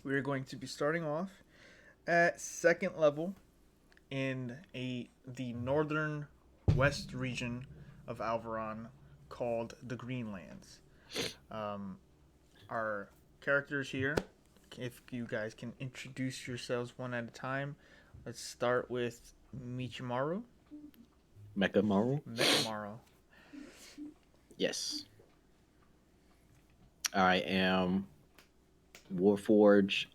We're going to be starting off at second level in the northern west region of Alvaron called the Greenlands. Um, our characters here, if you guys can introduce yourselves one at a time, let's start with Michimaru. Mecha Maru? Mechamaru. Yes. I am Warforge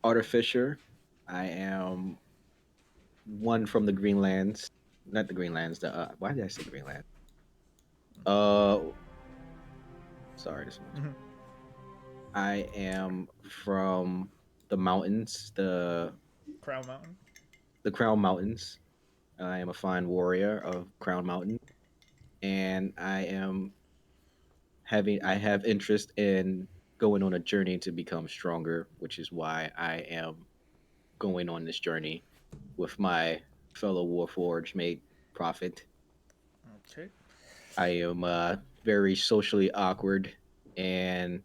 Artificer. I am one from the Greenlands. Not the Greenlands. Why did I say Greenland? Uh, sorry. Mhm. I am from the mountains, Crown Mountain. the Crown Mountains. I am a fine warrior of Crown Mountain, and I have interest in going on a journey to become stronger, which is why I am going on this journey with my fellow Warforged mate Prophet. Okay. I am very socially awkward and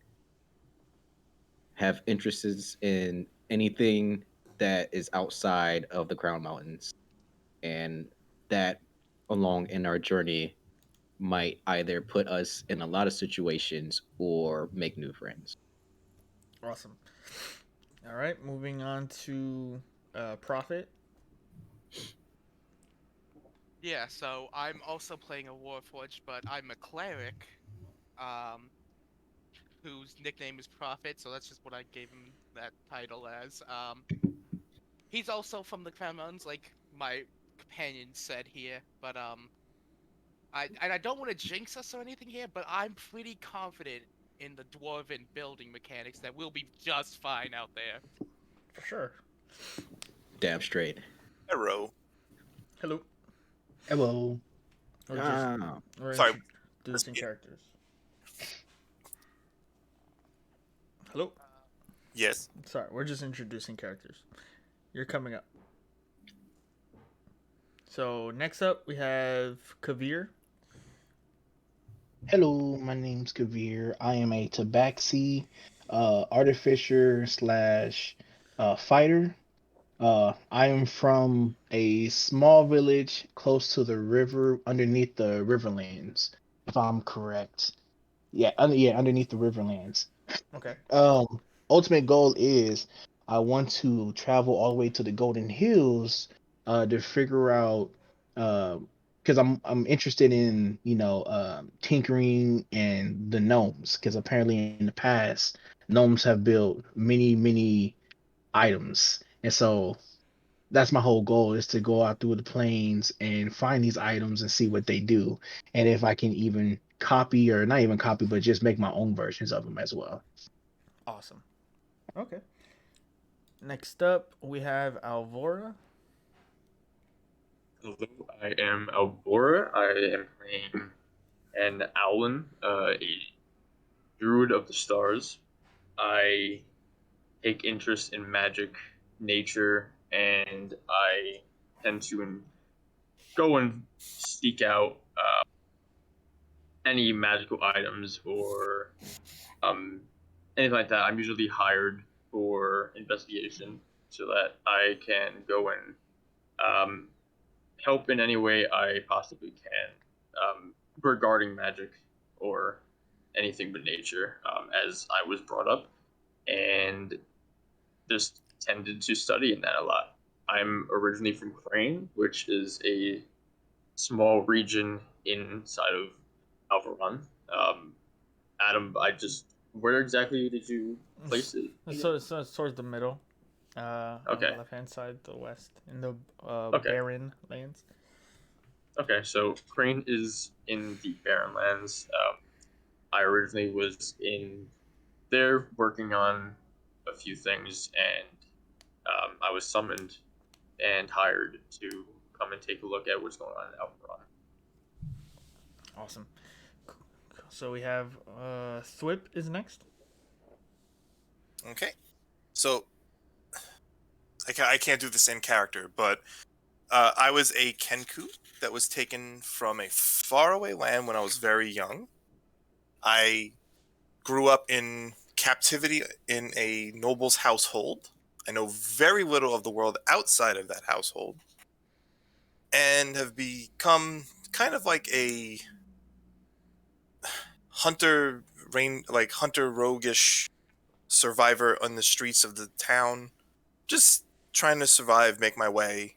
have interests in anything that is outside of the Crown Mountains, and that along in our journey might either put us in a lot of situations or make new friends. Awesome. All right, moving on to Prophet. Yeah, so I'm also playing a Warforged, but I'm a cleric, um, whose nickname is Prophet, so that's just what I gave him that title as. He's also from the Crown Mountains, like my companion said here, but I don't want to jinx us or anything here, but I'm pretty confident in the dwarven building mechanics that we'll be just fine out there. For sure. Damn straight. Arrow. Hello. Hello. We're just Ah, we're Sorry. introducing characters. Hello. Yes. Sorry, we're just introducing characters. You're coming up. So next up we have Kavir. Hello, my name's Kavir. I am a tabaxi artificer slash fighter. I am from a small village close to the river underneath the Riverlands, if I'm correct. Yeah, underneath the Riverlands. Okay. Ultimate goal is I want to travel all the way to the Golden Hills to figure out because I'm interested in tinkering and the gnomes because apparently in the past gnomes have built many items, and so that's my whole goal is to go out through the plains and find these items and see what they do, and if I can even copy or not even copy but just make my own versions of them as well. Awesome. Okay. Next up we have Alvora. Hello, I am Albora. I am playing an Owlin, a druid of the stars. I take interest in magic, nature, and I tend to go and seek out any magical items or um, anything like that. I'm usually hired for investigation so that I can go and um, help in any way I possibly can regarding magic or anything but nature, as I was brought up and just tended to study in that a lot. I'm originally from Crane, which is a small region inside of Alvaron. Um, Adam, where exactly did you place it again? So it's towards the middle. On the Okay, left hand side, the west, in the okay. barren lands. Okay, so Crane is in the Barren Lands. I originally was in there working on a few things, and I was summoned and hired to come and take a look at what's going on in Alpharon. Awesome. So we have Thwip is next. Okay. So I can't do the same character, but I was a Kenku that was taken from a faraway land when I was very young. I grew up in captivity in a noble's household. I know very little of the world outside of that household, and have become kind of like a hunter roguish survivor on the streets of the town, just trying to survive, make my way.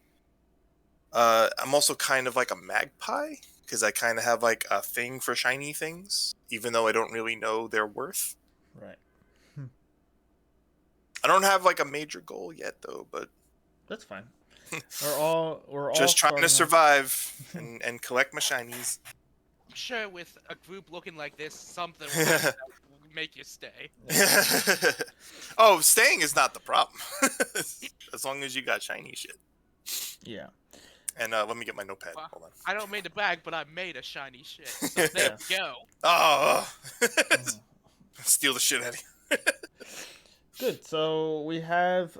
I'm also kind of like a magpie because I kind of have like a thing for shiny things, even though I don't really know their worth. Right. I don't have like a major goal yet though, but That's fine. We're all just trying to starting off- survive and collect my shinies. I'm sure with a group looking like this, something will happen that will make you stay. Oh, staying is not the problem. As long as you got shiny shit. Yeah. And let me get my notepad. Well, Hold on. I don't mean to brag, but I made a shiny shit. So there we go. Oh, Mhm. steal the shit out of you. Good. So we have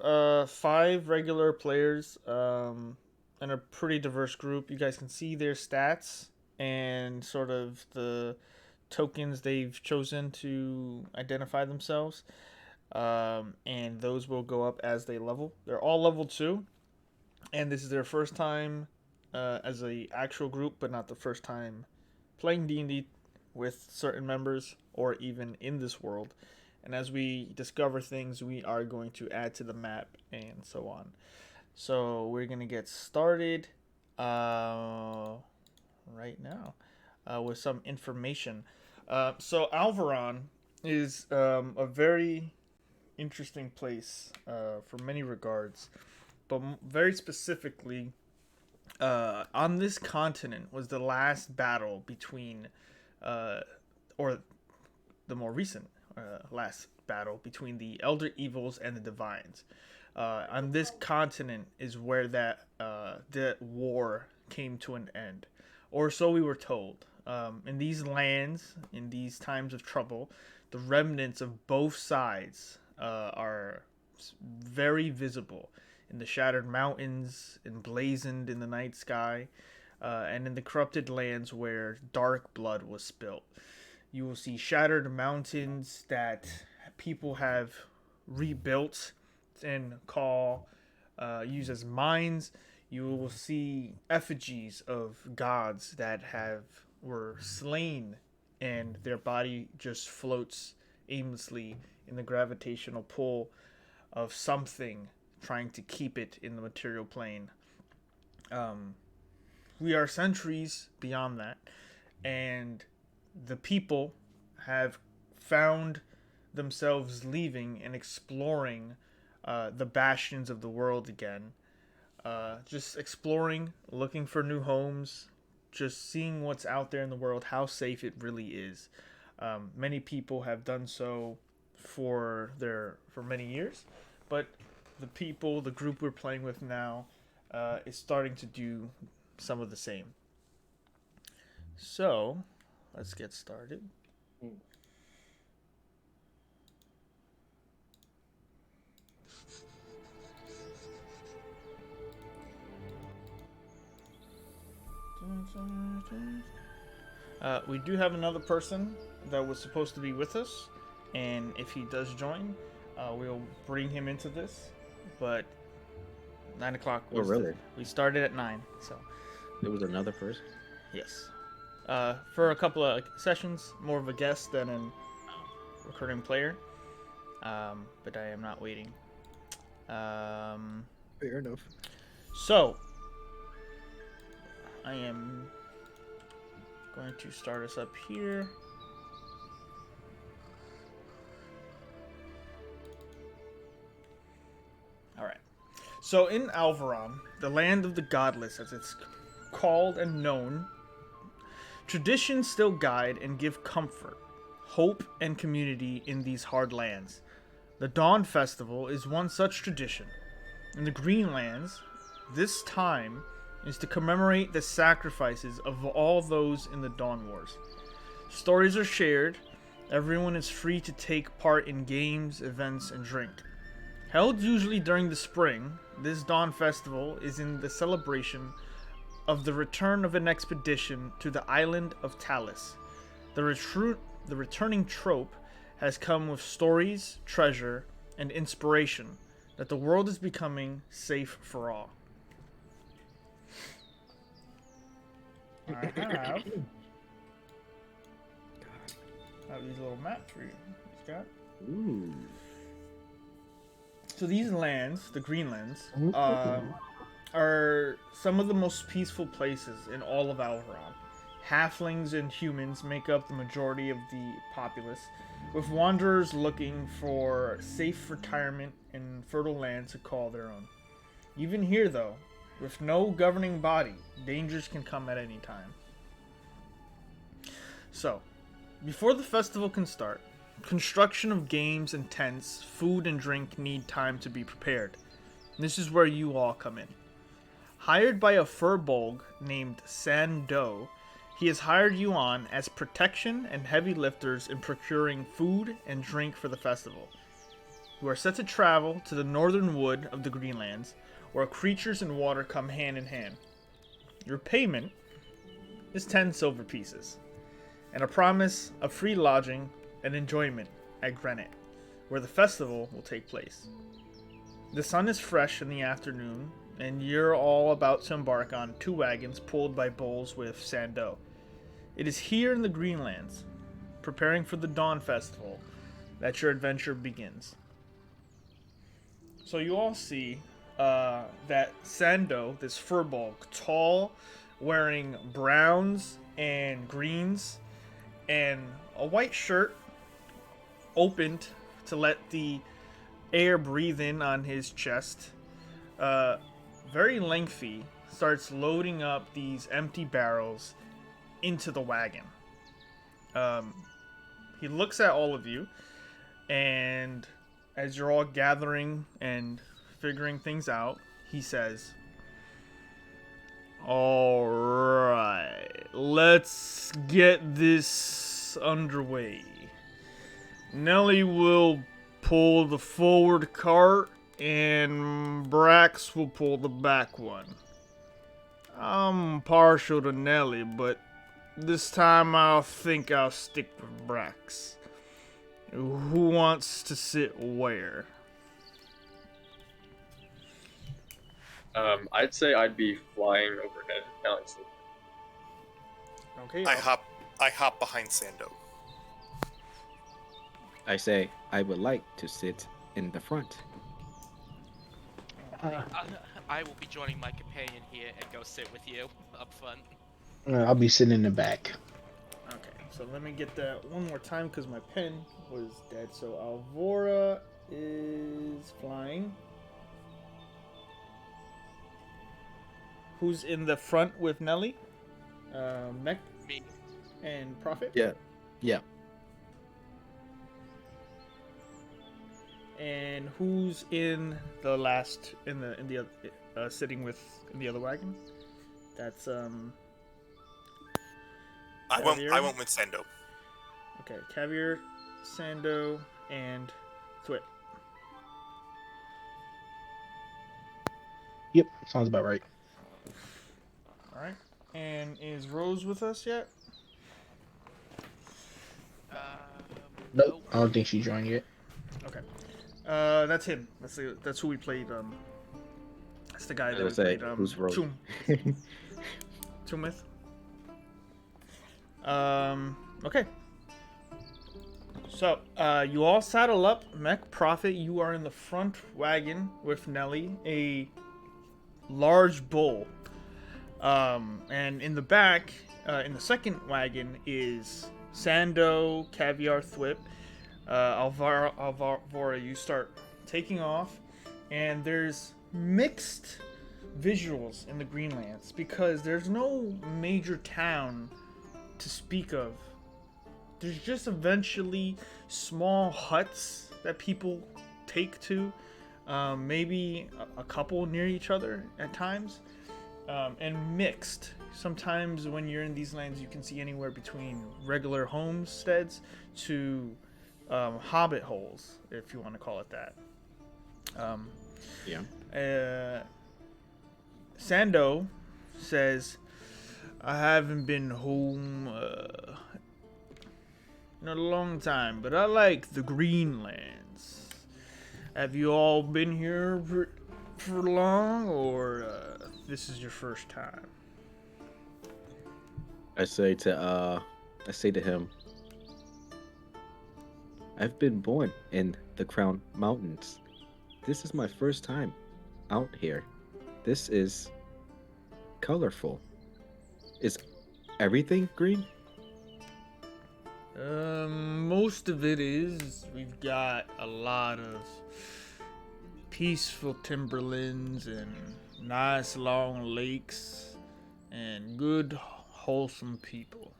5 regular players and a pretty diverse group. You guys can see their stats and sort of the tokens they've chosen to identify themselves. And those will go up as they level. They're all level 2, and this is their first time as a actual group, but not the first time playing D&D with certain members or even in this world. And as we discover things, we are going to add to the map and so on. So we're going to get started right now with some information. So Alvaron is a very interesting place for many regards, but very specifically, on this continent was the last battle between, or the more recent last battle between the Elder Evils and the Divines. On this continent is where that war came to an end, or so we were told. In these lands, in these times of trouble, the remnants of both sides are very visible in the shattered mountains, emblazoned in the night sky, and in the corrupted lands where dark blood was spilt. You will see shattered mountains that people have rebuilt and use as mines. You will see effigies of gods that were slain, and their body just floats aimlessly in the gravitational pull of something trying to keep it in the material plane. We are centuries beyond that, and the people have found themselves leaving and exploring the bastions of the world again. Just exploring, looking for new homes, just seeing what's out there in the world, how safe it really is. Many people have done so for many years, but the group we're playing with now, is starting to do some of the same. So, let's get started. We do have another person that was supposed to be with us, and if he does join, we'll bring him into this. But 9 o'clock. Oh, really? We started at 9, so There was another person. yes. For a couple of sessions, more of a guest than a recurring player. But I am not waiting. Fair enough. So, I am going to start us up here. Alright. So, in Alvaron, the land of the Godless, as it's called and known, traditions still guide and give comfort, hope, and community in these hard lands. The Dawn Festival is one such tradition. In the Greenlands, this time is to commemorate the sacrifices of all those in the Dawn Wars. Stories are shared, everyone is free to take part in games, events, and drink. Held usually during the spring, this Dawn Festival is in the celebration of the return of an expedition to the island of Talus. The returning trope has come with stories, treasure, and inspiration that the world is becoming safe for all. I have these little maps for you, Scott. Ooh. So these lands, the Greenlands, are some of the most peaceful places in all of Alvaron. Halflings and humans make up the majority of the populace, with wanderers looking for safe retirement and fertile land to call their own. Even here, though, with no governing body, dangers can come at any time. So, before the festival can start, construction of games and tents, food and drink need time to be prepared. This is where you all come in. Hired by a furbolg named Sando, he has hired you on as protection and heavy lifters in procuring food and drink for the festival. You are set to travel to the northern wood of the Greenlands, where creatures and water come hand in hand. Your payment is 10 silver pieces, and a promise of free lodging and enjoyment at Granite, where the festival will take place. The sun is fresh in the afternoon, and you're all about to embark on 2 wagons pulled by bulls with Sando. It is here in the Greenlands, preparing for the Dawn Festival, that your adventure begins. So you all see that Sando, this furbolg, tall, wearing browns and greens, and a white shirt, opened to let the air breathe in on his chest, very lengthy, starts loading up these empty barrels into the wagon. He looks at all of you, and as you're all gathering and figuring things out, he says, "All right, let's get this underway. Nelly will pull the forward cart, and Brax will pull the back one. I'm partial to Nelly, but this time I think I'll stick with Brax. Who wants to sit where?" I'd say I'd be flying overhead. Kind of like sleep. Okay. I hop behind Sando. I say I would like to sit in the front. I will be joining my companion here and go sit with you up front. I'll be sitting in the back. Okay, so let me get that one more time because my pen was dead. So Alvora is flying. Who's in the front with Nelly? Mech Me. and Prophet? Yeah. Yeah. And who's in the last in the other sitting with in the other wagon? That's I went with Sando. Okay, Caviar, Sando, and Thwip. Yep, sounds about right. All right. And is Rose with us yet? Nope, I don't think she joined yet. Okay. That's him. That's who we played. That's the guy that we say, played. who's Rose? Chum. Chum with. Okay. So, you all saddle up. Mech, Prophet, you are in the front wagon with Nelly, a large bull. And in the back, in the second wagon, is Sando, Caviar, Thwip. Alvara, you start taking off, and there's mixed visuals in the Greenlands because there's no major town to speak of. There's just eventually small huts that people take to, maybe a couple near each other at times, and mixed. Sometimes when you're in these lands, you can see anywhere between regular homesteads to hobbit holes, if you want to call it that. Sando says, "I haven't been home in a long time, but I like the Greenlands. Have you all been here for long, or this is your first time? I say to him, I've been born in the Crown Mountains. This is my first time out here. This is colorful. Is everything green? Most of it is. We've got a lot of peaceful timberlands and nice long lakes and good, wholesome people.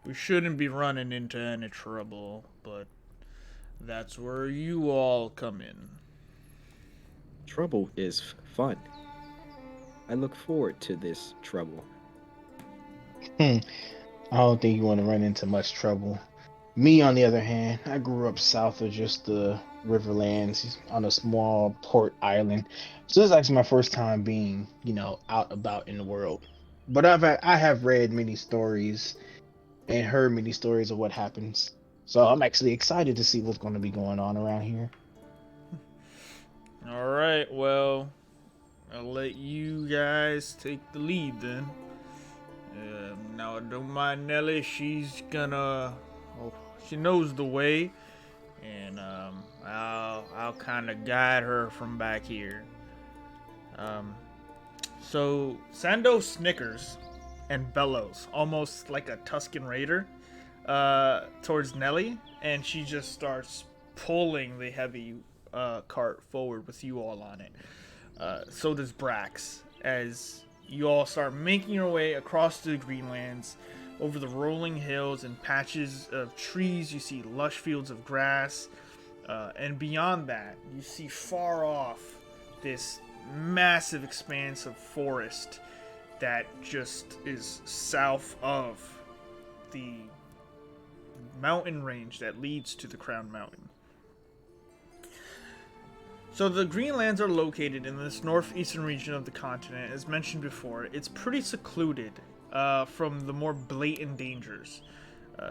We shouldn't be running into any trouble, but that's where you all come in. Trouble is fun. I look forward to this trouble. I don't think you want to run into much trouble. Me, on the other hand, I grew up south of just the Riverlands on a small port island. So this is actually my first time being, out about in the world. But I have read many stories and heard many stories of what happens. So I'm actually excited to see what's going to be going on around here. All right, well, I'll let you guys take the lead then. Now, don't mind Nelly. She's gonna. Oh, she knows the way, and I'll kind of guide her from back here. So Sando snickers and bellows, almost like a Tuscan Raider, towards Nelly, and she just starts pulling the heavy cart forward with you all on it. So does Brax, as you all start making your way across the Greenlands, over the rolling hills and patches of trees. You see lush fields of grass, and beyond that, you see far off this massive expanse of forest that just is south of the mountain range that leads to the Crown Mountain. So the Greenlands are located in this northeastern region of the continent. As mentioned before, it's pretty secluded from the more blatant dangers.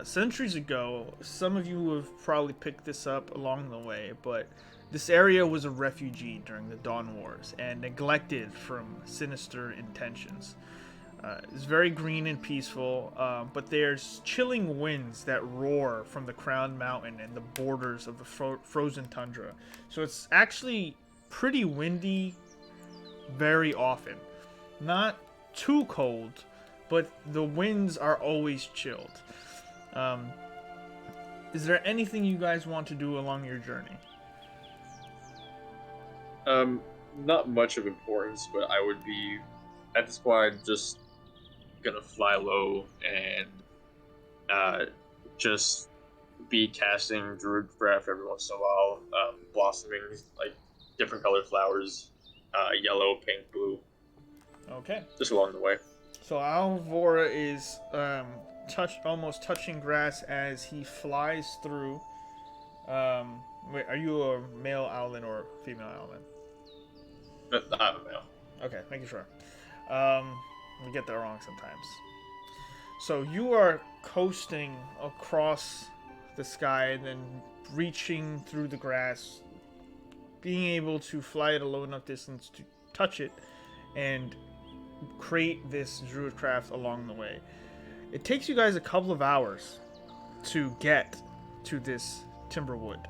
Centuries ago, some of you have probably picked this up along the way, but this area was a refugee during the Dawn Wars and neglected from sinister intentions. It's very green and peaceful, but there's chilling winds that roar from the Crown Mountain and the borders of the frozen tundra. So it's actually pretty windy very often. Not too cold, but the winds are always chilled. Is there anything you guys want to do along your journey? Not much of importance, but I would be at this point just gonna fly low and just be casting Druid Breath every once in a while, blossoming like different colored flowers, yellow, pink, blue. Okay. Just along the way. So Alvora is almost touching grass as he flies through. Wait, are you a male owlin or female owlin? I'm a male. Okay, making sure. We get that wrong sometimes. So you are coasting across the sky and then reaching through the grass, being able to fly at a low enough distance to touch it and create this druid craft along the way. It takes you guys a couple of hours to get to this timberwood.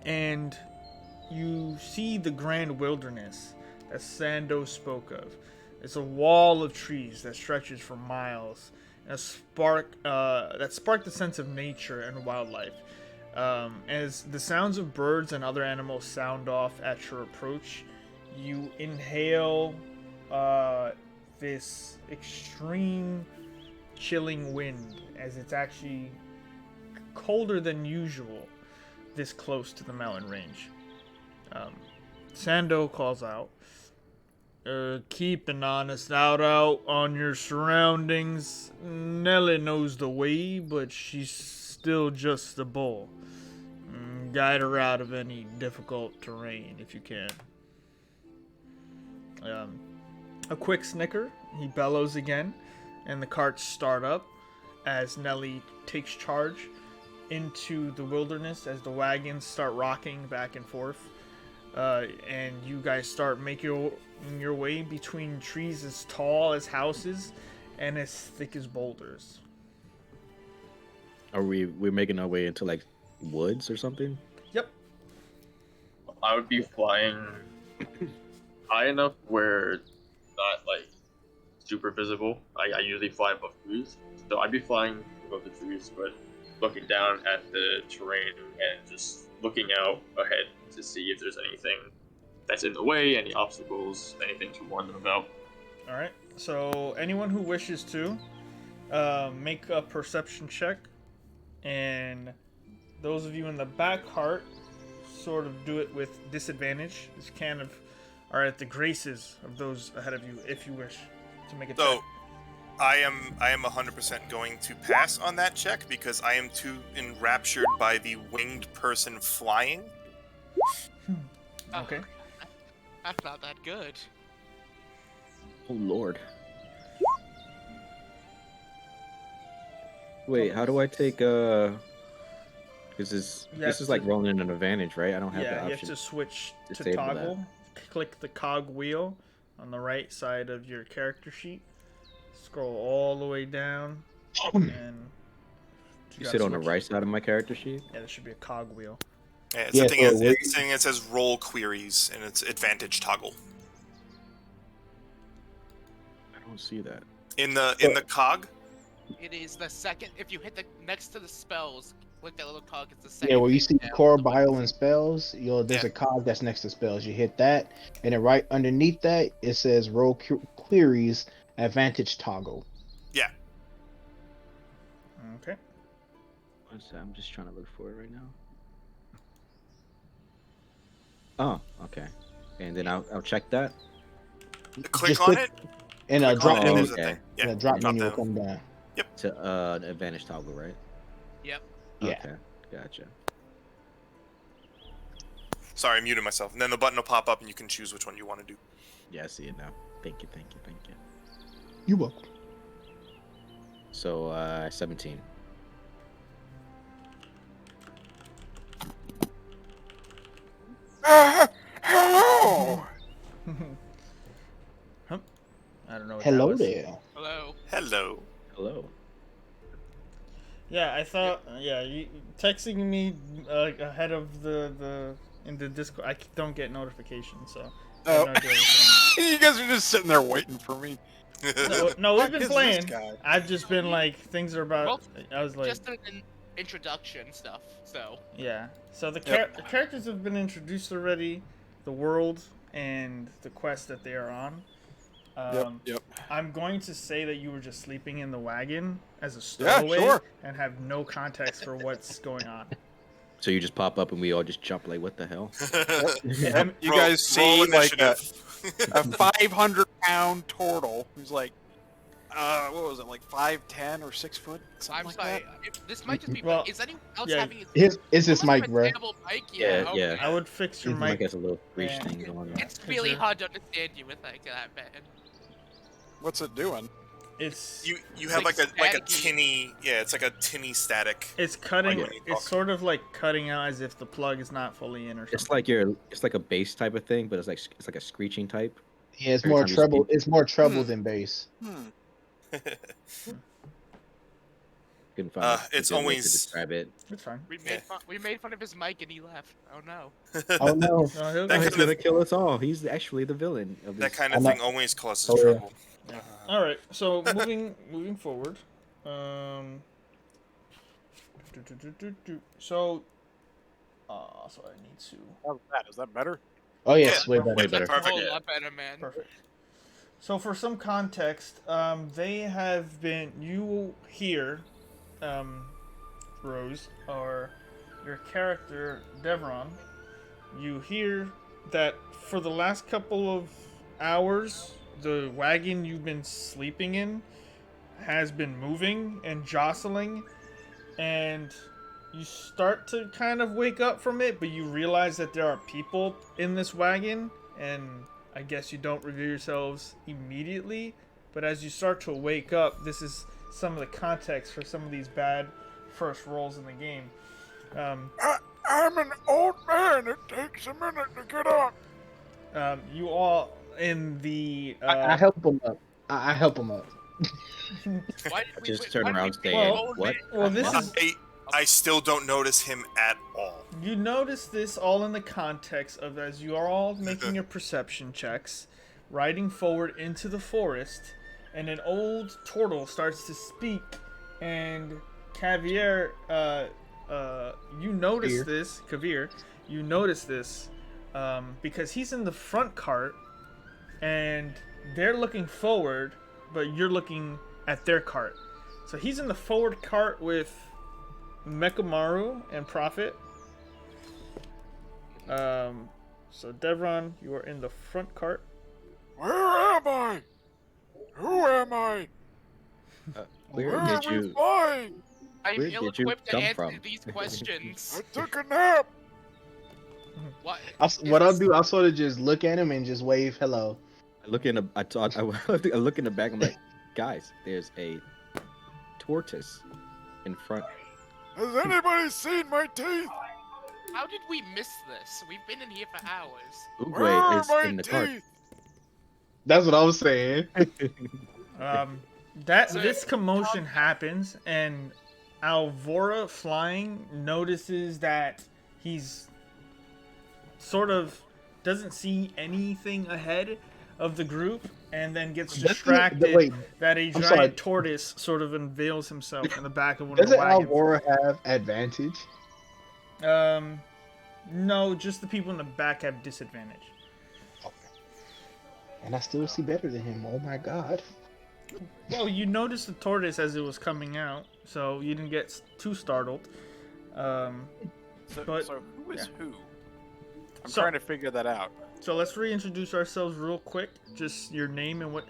And you see the grand wilderness that Sando spoke of. It's a wall of trees that stretches for miles, and that spark the sense of nature and wildlife. As the sounds of birds and other animals sound off at your approach, you inhale this extreme chilling wind, as it's actually colder than usual this close to the mountain range. Sando calls out, keep an honest eye out on your surroundings. Nelly knows the way, but she's still just a bull. Guide her out of any difficult terrain if you can. A quick snicker, he bellows again, and the carts start up as Nelly takes charge into the wilderness as the wagons start rocking back and forth. And you guys start making your way between trees as tall as houses and as thick as boulders. Are we're making our way into like woods or something? Yep. I would be flying high enough where it's not like super visible. I usually fly above trees, so I'd be flying above the trees, but looking down at the terrain and just looking out ahead to see if there's anything that's in the way, any obstacles, anything to warn them about. All right. So anyone who wishes to make a perception check, and those of you in the back part sort of do it with disadvantage. This kind of are at the graces of those ahead of you, if you wish to make a check. So, I am 100% going to pass on that check because I am too enraptured by the winged person flying. Okay. That's not that good. Oh lord. Wait, how do I take because this You have is like to- rolling an advantage, right? I don't have Yeah, the you have option. to switch to disable that. toggle. Click the cog wheel on the right side of your character sheet. Scroll all the way down, and You gotta sit on the switch. right side of my character sheet. Yeah, there should be a cog wheel. Yeah, it's Yeah, the thing so is, where- it's the thing that says roll queries and it's advantage toggle. I don't see that. In the cog? It is the second. If you hit the next to the spells, click that little cog. It's the second. Yeah, where you page see down. core bio and spells, there's Yeah. a cog that's next to spells. You hit that, and then right underneath that it says roll queries advantage toggle. Yeah. Okay. What's that? I'm just trying to look for it right now. Oh, okay. And then I'll check that. Click Just on click- it. And a Click drop on it, and menu, there's a okay. thing. Yeah. and a drop drop menu will down. come down. To the advantage toggle, right? Yep. Yeah. Okay, gotcha. Sorry, I muted myself. And then the button will pop up and you can choose which one you want to do. Yeah, I see it now. Thank you. You welcome. So 17. Hello. I don't know what Hello that was. there. Hello. Hello. Hello. Yeah, I thought. Yeah, you texting me ahead of the in the Discord. I don't get notifications, so. I have no idea what's going on. You guys are just sitting there waiting for me. No, we've Fuck been is this playing. guy? I've just been like, things are about. Well, I was like, Just an introduction stuff. So yeah. So the Yep. the characters have been introduced already, the world and the quest that they are on. Yep. I'm going to say that you were just sleeping in the wagon as a Yeah, stowaway sure. and have no context for what's going on. So you just pop up and we all just jump like, what the hell? And you guys see like a 500-pound turtle who's like, what was it, like 5'10" or 6 foot? Something I'm like sorry. that. This might just be. Well, is anyone else yeah, having? Is this someone mic, have a bro? stable mic? Yeah. Yeah, okay. yeah. I would fix your Mike mic. has a little screech Yeah. thing going on. It's really you're- hard to understand you with like that bad. What's it doing? It's You have Like like a staticky. tinny, yeah, it's like a tinny static. it's cutting. Like when you It's talk. sort of like cutting out as if the plug is not fully in or something. It's like a bass type of thing, but it's like a screeching type. Yeah, it's Every more time you treble. speak. It's more treble than bass. Couldn't find a It's good way to always- describe it. It's fine. We made fun of his mic and he left. Oh no. Oh no! No, he'll That Oh, go. he's kind gonna of- kill us all. He's actually the villain of this. That kind I'm of not- thing always causes Oh, yeah. trouble. All right. So moving forward. So. So I need to. How's that? Is that better? Oh yes, Yeah. way better. Way better. That's a whole Perfect. lot better, man. Perfect. So for some context, they have been you here, Rose, or your character Devron. You hear that for the last couple of hours, the wagon you've been sleeping in has been moving and jostling, and you start to kind of wake up from it, but you realize that there are people in this wagon, and I guess you don't reveal yourselves immediately, but as you start to wake up, this is some of the context for some of these bad first rolls in the game. I'm an old man. It takes a minute to get up. You all in the I help him up. I help him up. Why did we Just turn why did we around pick saying, old "What?" man? well, this is I still don't notice him at all. you notice this all in the context of as you are all making your perception checks, riding forward into the forest, and an old turtle starts to speak, and Cavier, you notice Kavir. this, Kavir, you notice this, because he's in the front cart, and they're looking forward, but you're looking at their cart. So he's in the forward cart with Mekamaru and Prophet. So Devron, you are in the front cart. Where am I? Who am I? Where Where are did we you? flying? I'm Where did you ill-equipped to come answer from? these questions. I took a nap. What? What I'll do, I'll sort of just look at him and just wave hello. I look in the. I look in the back. I'm like, guys, there's a tortoise in front. Has anybody seen my teeth? How did we miss this? We've been in here for hours. Where are Oogway is my in the cart. teeth? That's what I was saying. So- This commotion happens, and Alvora flying notices that he's sort of doesn't see anything ahead of the group, and then gets distracted Wait, that a sorry. giant tortoise sort of unveils himself in the back of one of the doesn't wagons. Alvora have advantage? No, just the people in the back have disadvantage. And I still see better than him. Oh my god. Well, you noticed the tortoise as it was coming out, so you didn't get too startled. So, But- so who is who? I'm So- trying to figure that out. So let's reintroduce ourselves real quick. Just your name and what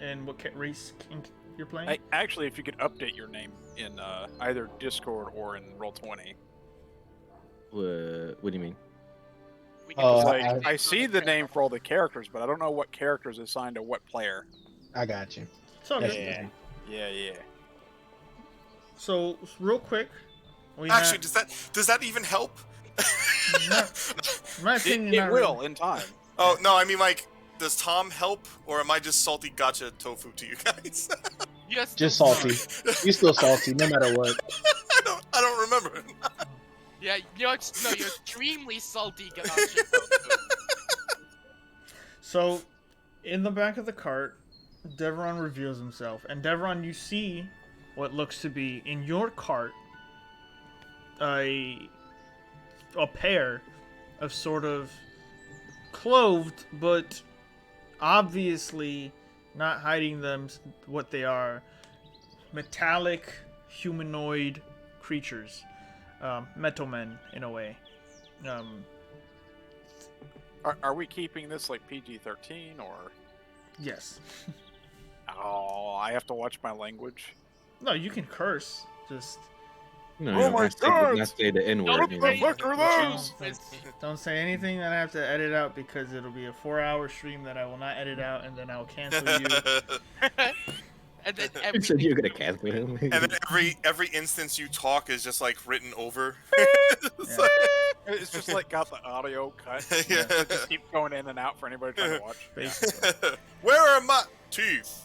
race you're playing. Actually, if you could update your name in either Discord or in Roll20. What do you mean? We Oh, just Like, change I it see for the name for all the characters, but I don't know what character is assigned to what player. I got you. So good. Yeah. So real quick, we Actually, does that even help? in my opinion, It not will really. in time. Oh no, I mean like, does Tom help, or am I just salty gotcha tofu to you guys? Yes, Just no, salty. You're still salty, no matter what. I don't remember. Yeah, you're extremely salty. Gotcha. So, in the back of the cart, Devron reveals himself, and Devron, you see what looks to be in your cart a pair of sort of clothed, but obviously not hiding them what they are, metallic humanoid creatures, metal men in a way. Are we keeping this like PG-13 or? Yes. Oh, I have to watch my language. No, you can curse. Just No, Oh my God! not say the N Don't word. say- What the fuck are those? don't say anything that I have to edit out, because it'll be a 4-hour stream that I will not edit out, and then I will cancel you. And then You everything. said you're gonna cancel him. And then every instance you talk is just like written over. It's Yeah. like- It's just like got the audio cut. Yeah. It just keep going in and out for anybody trying to watch. Basically. Where are my teeth?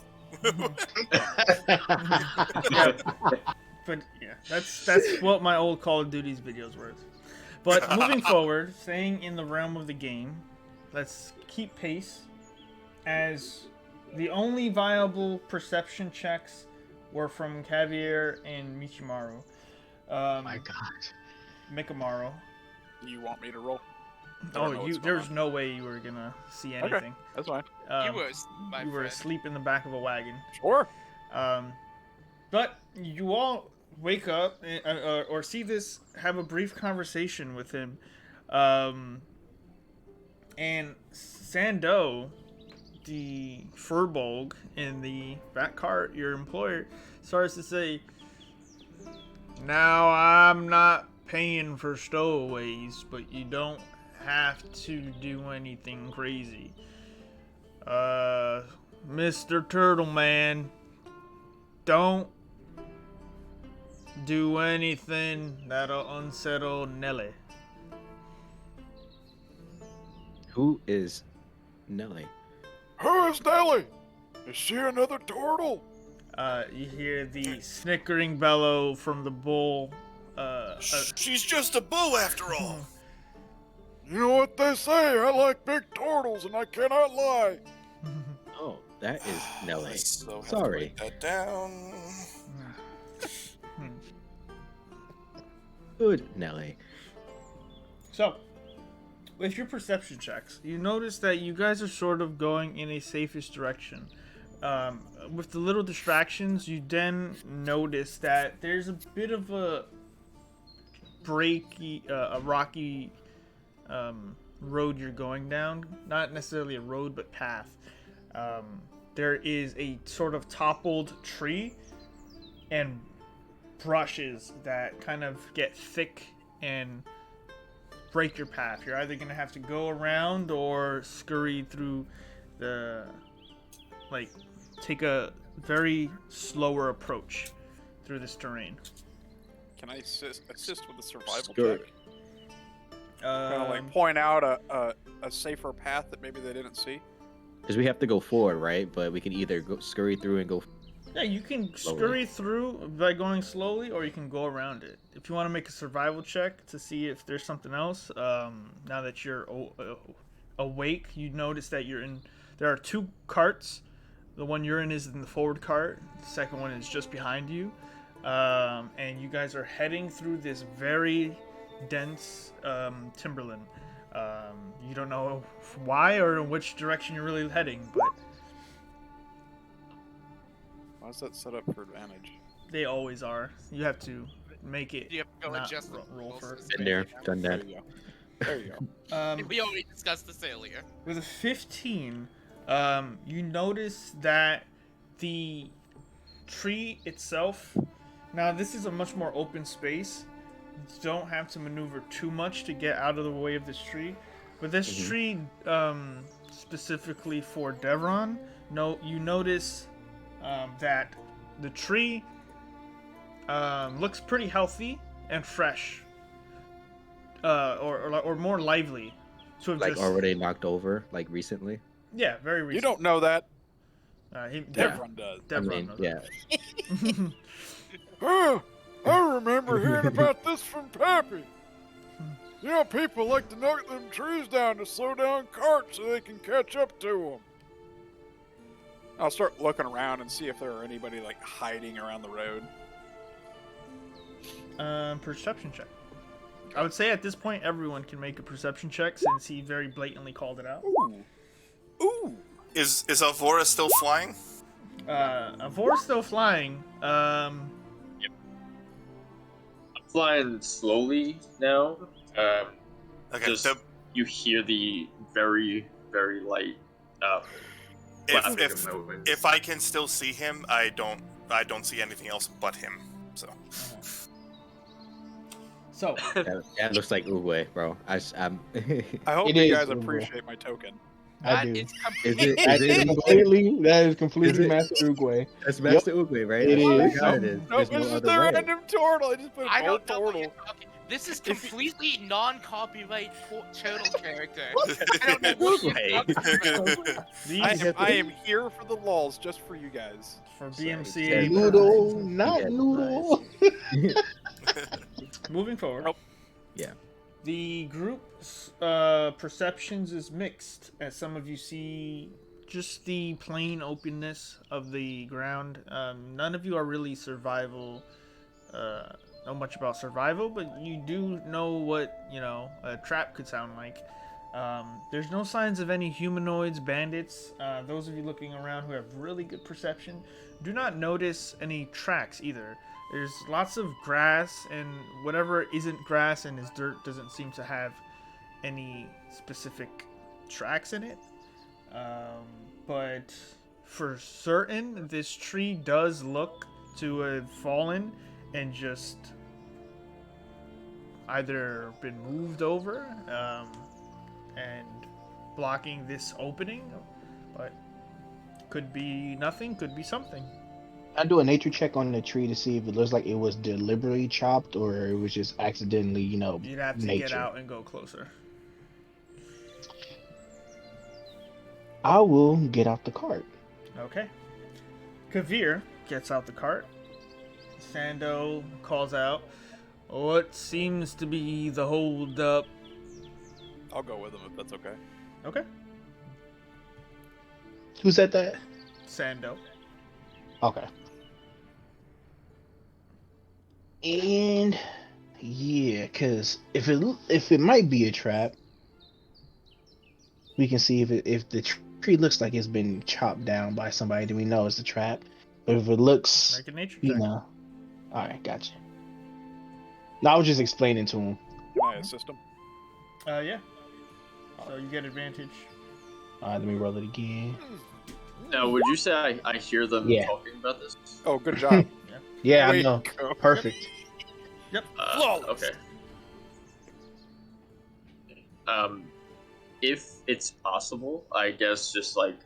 But yeah, that's what my old Call of Duty's videos were. But moving forward, staying in the realm of the game, let's keep pace, as the only viable perception checks were from Cavier and Michimaru. My god. Mikamaru. You want me to roll? I don't know Oh, what's going there's on. no way you were gonna see Okay. anything. That's fine. You were, my you were friend. asleep in the back of a wagon. Sure. But you all wake up or see this, have a brief conversation with him, and Sando, the furbolg in the back cart, your employer, starts to say, "Now I'm not paying for stowaways, but you don't have to do anything crazy. Mr. Turtle Man, don't do anything that'll unsettle Nelly. Who is Nelly? Who is Nelly? Is she another turtle? You hear the snickering bellow from the bull. She's just a boo after all. You know what they say, I like big turtles and I cannot lie. Oh, that is Nelly. So have to Sorry. write that down. Good Nelly. So, with your perception checks, you notice that you guys are sort of going in a safest direction. With the little distractions, you then notice that there's a bit of a rocky road you're going down. Not necessarily a road, but path. There is a sort of toppled tree and brushes that kind of get thick and break your path. You're either going to have to go around or scurry through take a very slower approach through this terrain. Can I assist with the survival Sure. check? Kind of like point out a safer path that maybe they didn't see. Because we have to go forward, right? But we can either go scurry through and go. Yeah, you can Slowly. scurry through by going slowly, or you can go around it. If you want to make a survival check to see if there's something else, now that you're awake, you notice that there are two carts. The one you're in is in the forward cart. The second one is just behind you. And you guys are heading through this very dense timberland. You don't know why or in which direction you're really heading, but Why is that set up for advantage? they always are. You have to make it. You have to go not adjust the roll rules. for it. Been there, done There that. you go. There you go. We already discussed this earlier. With a 15, you notice that the tree itself. Now, this is a much more open space. You don't have to maneuver too much to get out of the way of this tree. But this tree, specifically for Devron, you notice that the tree looks pretty healthy and fresh, or more lively. So Like already knocked over, like recently. Yeah, very recent. You don't know that. Devron Devron does. Devron knows yeah. that. Oh, I remember hearing about this from Pappy. You know, people like to knock them trees down to slow down carts so they can catch up to them. I'll start looking around and see if there are anybody like hiding around the road. Perception check. I would say at this point everyone can make a perception check since he very blatantly called it out. Ooh. Is Alvora still flying? Avora's still flying. I'm flying slowly now. Okay, Just you hear the very, very light flapping of my wings. if I can still see him, I don't see anything else but him. So So That looks like Uruguay, bro. I'm. I hope It you is guys Uber. appreciate my token. I That do. is Is completely. it? Is it Completely, that is completely Is it- Master Uruguay. That's Master Uruguay, right? It I swear to is. God, it is. No, There's this no is other the way. random turtle. I just put I a gold don't know what you're turtle. talking. This is completely non-copyright turtle character. I don't know what Uruguay. you're talking about. these I am here for the lulz, just for you guys. for Sorry, BMCA. Noodle, You not get noodle. Moving forward. Nope. Yeah. The group's perceptions is mixed, as some of you see just the plain openness of the ground. None of you are really know much about survival, but you do know what, a trap could sound like. There's no signs of any humanoids, bandits. Those of you looking around who have really good perception do not notice any tracks either. There's lots of grass, and whatever isn't grass and is dirt doesn't seem to have any specific tracks in it. But for certain, this tree does look to have fallen and just either been moved over and blocking this opening, but could be nothing, could be something. I do a nature check on the tree to see if it looks like it was deliberately chopped or it was just accidentally, You'd have to nature. get out and go closer. I will get out the cart. Okay. Kavir gets out the cart. Sando calls out, "What seems to be the hold up?" I'll go with him if that's okay. Okay. Who said that? Sando. Okay. And yeah, because if it might be a trap, we can see if the tree looks like it's been chopped down by somebody, then we know it's a trap. But if it looks, Make a nature you check. know, all right, gotcha. No, I was just explaining to him. Can I assist him? Yeah. So you get advantage. All right, let me roll it again. Now, would you say I hear them Yeah. talking about this? Oh, good job. Yeah, Way I know. to go. Perfect. Flawless. Okay. If it's possible, I guess just like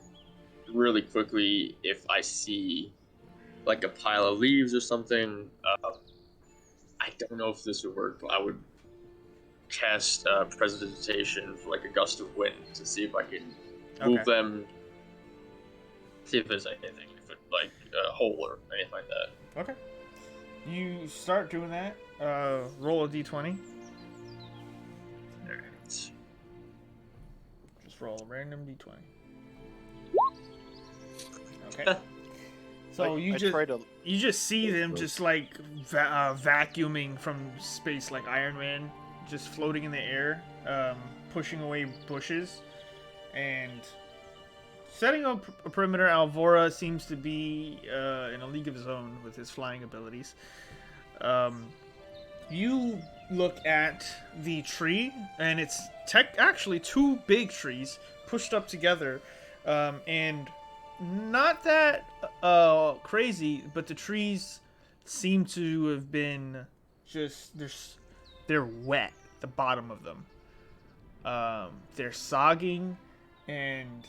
really quickly, if I see like a pile of leaves or something, I don't know if this would work, but I would cast Prestidigitation for like a gust of wind to see if I can move Okay. them. See if there's anything, if it, like a hole or anything like that. Okay. You start doing that. Roll a d20. Alright. Just roll a random d20. Okay. So you just see them just like vacuuming from space like Iron Man, just floating in the air, pushing away bushes, and setting up a perimeter. Alvora seems to be in a league of his own with his flying abilities. You look at the tree, and it's actually two big trees pushed up together, and not that crazy, but the trees seem to have been they're wet, the bottom of them. They're sogging, and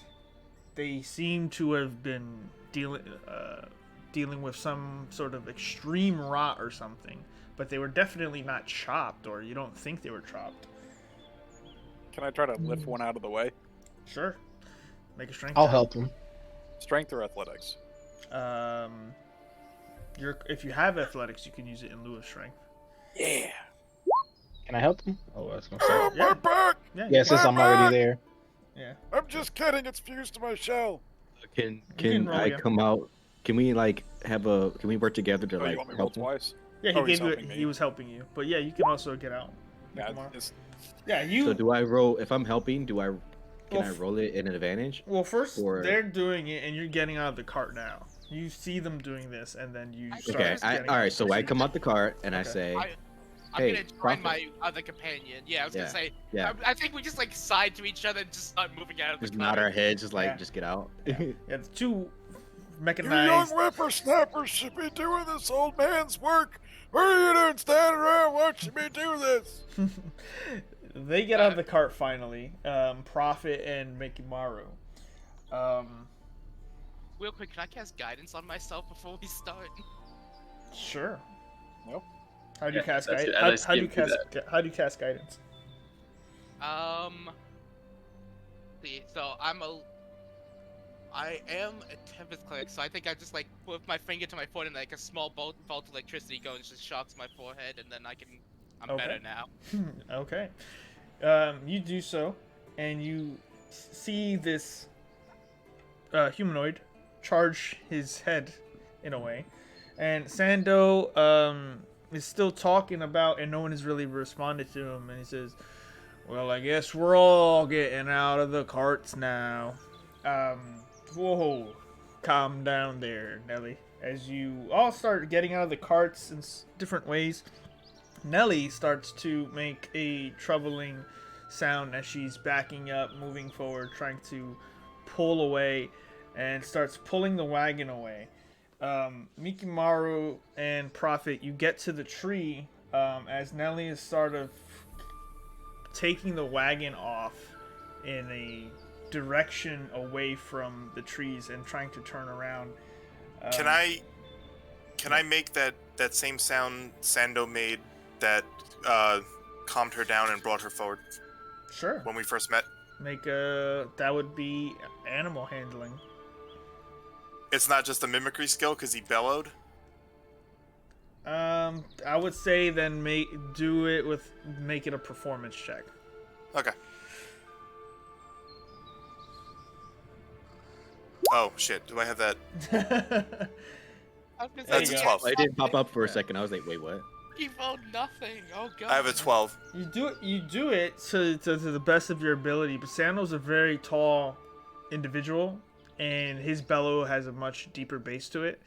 they seem to have been dealing with some sort of extreme rot or something, but they were definitely not chopped, or you don't think they were chopped. Can I try to lift one out of the way? Sure. Make a strength I'll check. help him. Strength or athletics? If you have athletics, you can use it in lieu of strength. Yeah. Can I help him? Oh, I was gonna say. Oh, Yeah. my back! Yeah. Yeah, since I'm already there. Yeah. I'm just kidding. It's fused to my shell. Can can roll I again. come out? Can we like have a? Can we work together to Oh, you like want me to roll help him? twice? Yeah, Oh, he's he helping me. he was helping you, but yeah, you can also get out. Yeah, Tomorrow. it's, Yeah, you. So do I roll? If I'm helping, can I Well, roll it in an advantage? Well, first Or- they're doing it, and you're getting out of the cart now. You see them doing this, and then you start Okay. getting All out. right. So I come out the cart and I Okay. say, I'm Hey, gonna join Prophet. my other companion. Yeah, I was Yeah, gonna say. yeah. I think we just like side to each other and just start moving out of the just car. nod our heads, just like Yeah. just get out. Yeah, the two you young mechanized. whippersnappers should be doing this old man's work. What are you doing standing around watching me do this? They get out of the cart finally. Prophet and Mikimaru. Real quick, can I cast guidance on myself before we start? Sure. No. How do you Yeah, cast that's guidance? good. How do you Let's cast? How do you cast guidance? See, so I am a Tempest cleric, so I think I just like put my finger to my foot and like a small bolt of electricity goes and just shocks my forehead, and then I'm Okay. better now. Okay. You do so, and you see this humanoid charge his head in a way, and Sando is still talking about, and no one has really responded to him, and he says, "Well, I guess we're all getting out of the carts now. Whoa, calm down there, Nelly." As you all start getting out of the carts in different ways, Nelly starts to make a troubling sound as she's backing up, moving forward, trying to pull away, and starts pulling the wagon away. Mikimaru and Prophet, you get to the tree as Nelly is sort of taking the wagon off in a direction away from the trees and trying to turn around. Can I Can I make that same sound Sando made that calmed her down and brought her forward Sure. when we first met? That would be animal handling. It's not just a mimicry skill because he bellowed. I would say then make it a performance check. Okay. Oh shit! Do I have that? I was gonna That's say, a yeah, 12. I didn't pop up for a Yeah. second. I was like, wait, what? He rolled nothing. Oh god. I have a 12. You do it to the best of your ability, but Sando's a very tall individual, and his bellow has a much deeper bass to it.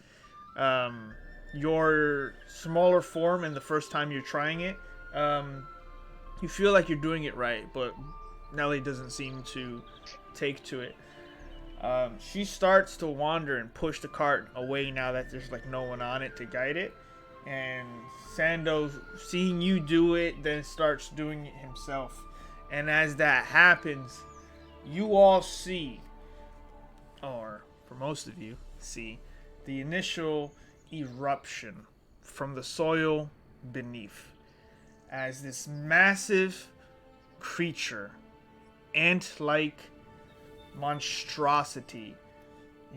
Your smaller form, and the first time you're trying it, you feel like you're doing it right, but Nelly doesn't seem to take to it. She starts to wander and push the cart away now that there's like no one on it to guide it. And Sando, seeing you do it, then starts doing it himself. And as that happens, you all see, or for most of you, see, the initial eruption from the soil beneath. As this massive creature, ant-like monstrosity,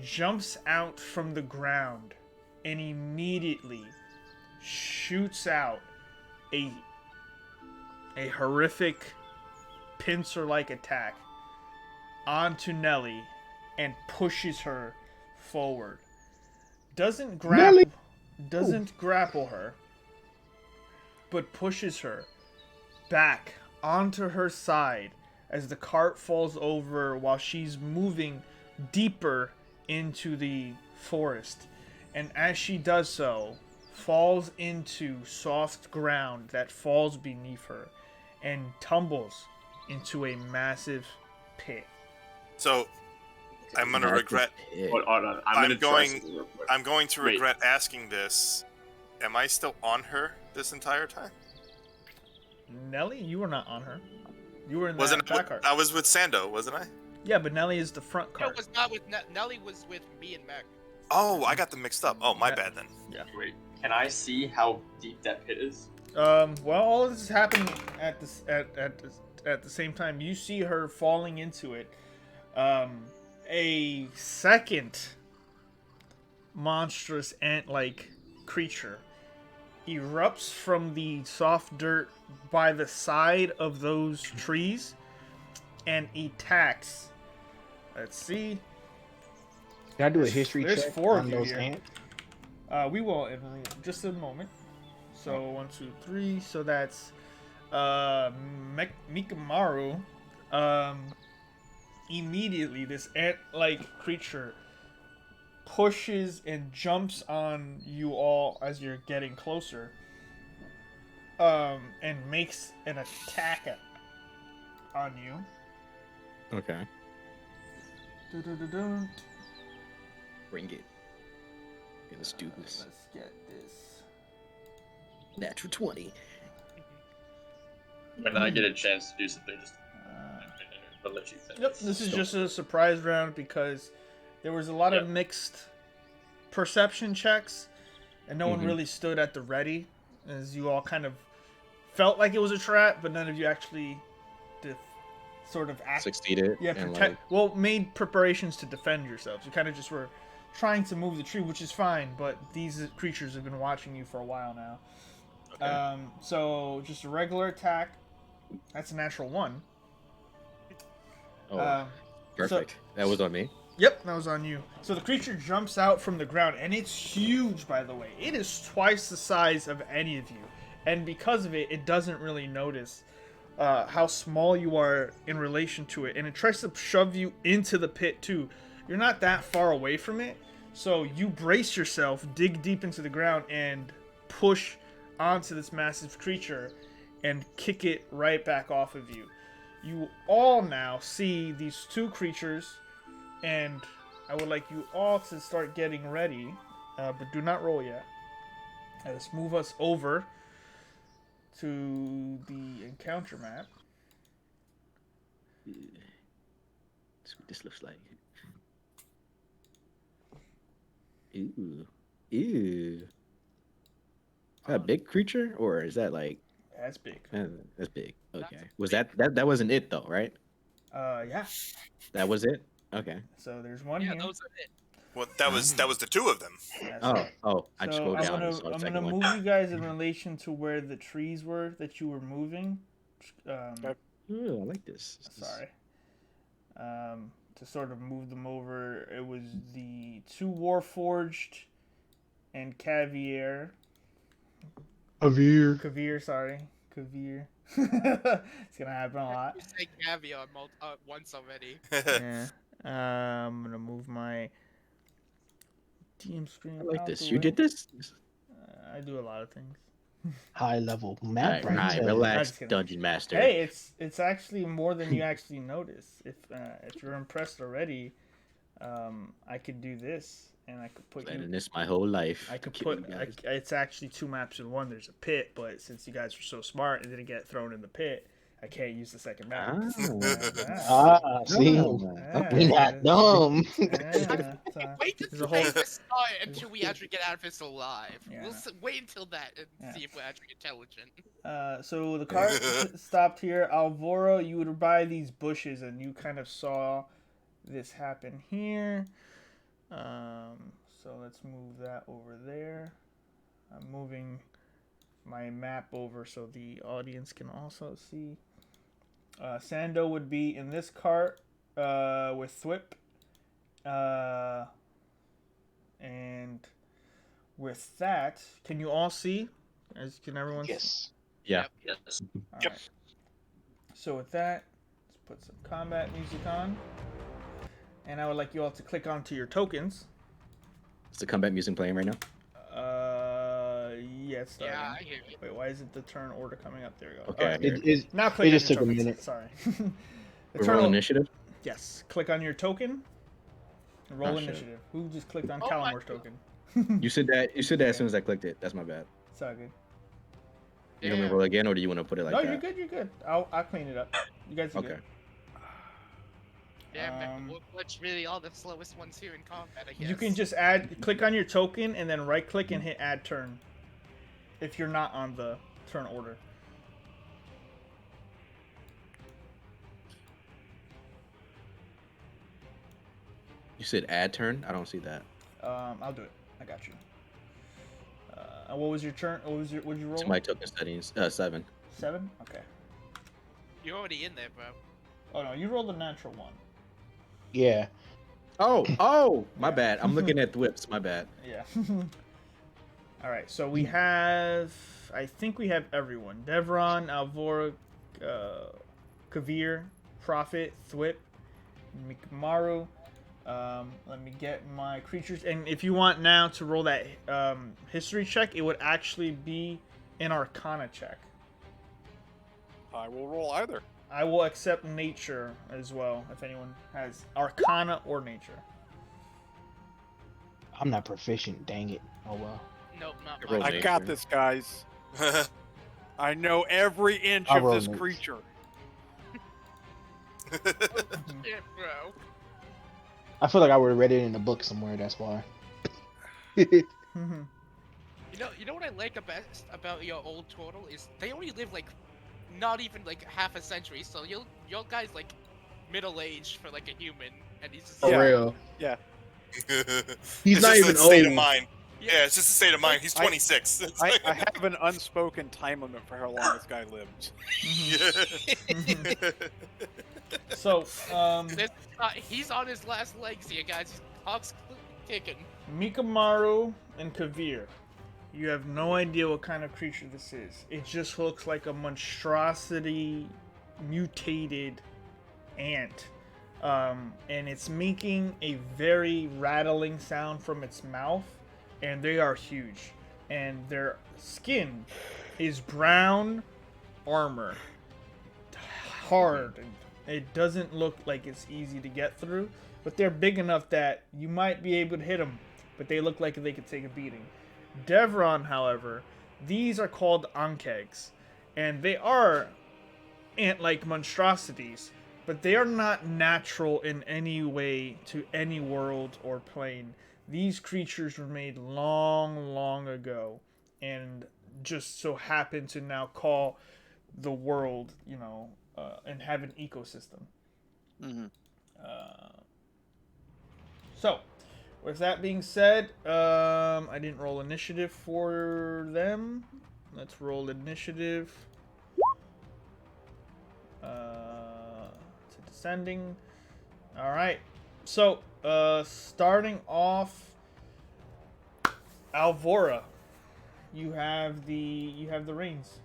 jumps out from the ground and immediately shoots out a horrific pincer-like attack onto Nelly and pushes her forward. Doesn't grapple her, but pushes her back onto her side as the cart falls over while she's moving deeper into the forest. And as she does so, falls into soft ground that falls beneath her and tumbles into a massive pit. So I'm gonna regret. Hold on. I'm going to Wait. regret asking this. Am I still on her this entire time? Nelly, you were not on her. You were in Wasn't that back cart. I was with Sando, wasn't I? Yeah, but Nelly is the front No, cart. it was not with Nelly. Was with me and Meg. Oh, I got them mixed up. Oh, my Yeah. bad then. Wait, can I see how deep that pit is? Well, all of this is happening at the same time. You see her falling into it. A second monstrous ant-like creature erupts from the soft dirt by the side of those trees and attacks. Let's see. Can I do a history There's check 4 on of you those here. ants? We will in just a moment. So 1, 2, 3. So that's Mikamaru. Immediately, this ant-like creature pushes and jumps on you all as you're getting closer. And makes an attack on you. Okay. Dun-dun-dun-dun. Bring it. Okay, let's do this. Let's get this. Natural 20. When I get a chance to do something, just Uh, I'll let you finish. Yep, this is So- just a surprise round because there was a lot of Yep. mixed perception checks, and no one Mhm. really stood at the ready, as you all kind of felt like it was a trap, but none of you actually sort of Succeeded. yeah, and made preparations to defend yourselves. You kind of just were trying to move the tree, which is fine, but these creatures have been watching you for a while now. Okay. So just a regular attack. That's a natural 1. Oh, perfect. That was on me. Yep, that was on you. So the creature jumps out from the ground, and it's huge, by the way. It is twice the size of any of you. And because of it, it doesn't really notice how small you are in relation to it. And it tries to shove you into the pit, too. You're not that far away from it. So you brace yourself, dig deep into the ground, and push onto this massive creature and kick it right back off of you. You all now see these 2 creatures, and I would like you all to start getting ready, but do not roll yet. Let's move us over to the encounter map. That's what this looks like. Ooh. Ooh. that a big creature, or is that like That's big. that's big? That's Okay. a Was big- that wasn't it though, right? Yeah. That was it. Okay. So there's one Yeah, here. those are it. Well, that was the two of them. That's Oh, it. I just So scrolled down and saw the I'm second gonna one. move you guys in relation to where the trees were that you were moving. Okay. Ooh, I like this. Sorry. To sort of move them over, it was the two Warforged and Caviar. Javier. Kavir, sorry. Kavir. It's gonna happen a lot. You say caviar once already. Yeah. I'm gonna move my DM screen. I like out this. the You way. did this? I do a lot if High level All map. right, right there. I'm relax, just kidding. Dungeon Master. Hey, it's actually more than you actually notice. If you're impressed already, I could do this, and I could put Planning you. this my whole life. I could Kidding, put. guys. It's actually 2 maps in one. There's a pit, but since you guys were so smart and didn't get thrown in the pit, I can't use the second map. See, we not dumb. Wait There's until a whole- the start until we actually get out of this alive. Yeah, I We'll know. wait until that and Yeah. see if we're actually intelligent. So the car stopped here. Alvaro, you would buy these bushes, and you kind of saw this happen here. So let's move that over there. I'm moving my map over so the audience can also see. Sando would be in this cart with Thwip. And with that, can you all see? Can everyone see? Yes. Yeah. Yes. All right. So with that, let's put some combat music on. And I would like you all to click onto your tokens. Is the combat music playing right now? Yeah, it's starting. Yeah, I hear it. Wait, why isn't the turn order coming up? There you go. Okay, I Alright. hear It, Now it click just on took your a tokens. minute. Sorry. The We're turn rolling o- initiative. Yes. Click on your token. Roll Oh, shit. initiative. Who just clicked on Oh my Calamore's token? You said that. You said that as soon as I clicked it. That's my bad. It's all good. You want me to Damn. roll again, or do you want to put it like No, that? you're good. You're good. I'll clean it up. You guys are Okay. good. Damn, what's really all the slowest ones here in combat, I guess. You can just click on your token and then right click and hit add turn. If you're not on the turn order. You said add turn. I don't see that. I'll do it. I got you. What was your turn? What'd you roll? It's my token settings. 7. 7? Okay. You're already in there, bro. Oh no, you rolled a natural 1. Yeah. Oh, my Yeah. bad. I'm looking at the whips. My bad. Yeah. All right, so we have. I think we have everyone: Devron, Alvora, Kavir, Prophet, Thwip, Mikmaru. Let me get my creatures. And if you want now to roll that history check, it would actually be an Arcana check. I will roll either. I will accept nature as well if anyone has Arcana or nature. I'm not proficient. Dang it. Oh well. Nope, not Roll mine. I nature. got this, guys. I know every inch I of roll this nature. creature. Yeah, bro. I feel like I would have read it in a book somewhere. That's why. You know what I like about your old turtle is they only live like not even like half a century, so your guy's like middle aged for like a human, and he's just For Yeah. real. Yeah. He's It's not just even a state of old. mind. Yeah, it's just a state of mind. He's I- 26. It's I, like- I have an unspoken time limit for how long this guy lives. So, he's on his last legs here, guys. His clock's ticking. Mikamaru and Kavir, you have no idea what kind of creature this is. It just looks like a monstrosity, mutated ant. And it's making a very rattling sound from its mouth, and they are huge. And their skin is brown armor. Hard. It doesn't look like it's easy to get through, but they're big enough that you might be able to hit them, but they look like they could take a beating. Devron, however, these are called Ankegs, and they are ant-like monstrosities, but they are not natural in any way to any world or plane. These creatures were made long, long ago, and just so happen to now call the world, and have an ecosystem. Mm-hmm. So, with that being said, I didn't roll initiative for them. Let's roll initiative. To descending. All right. So, starting off, Alvora, you have the reins.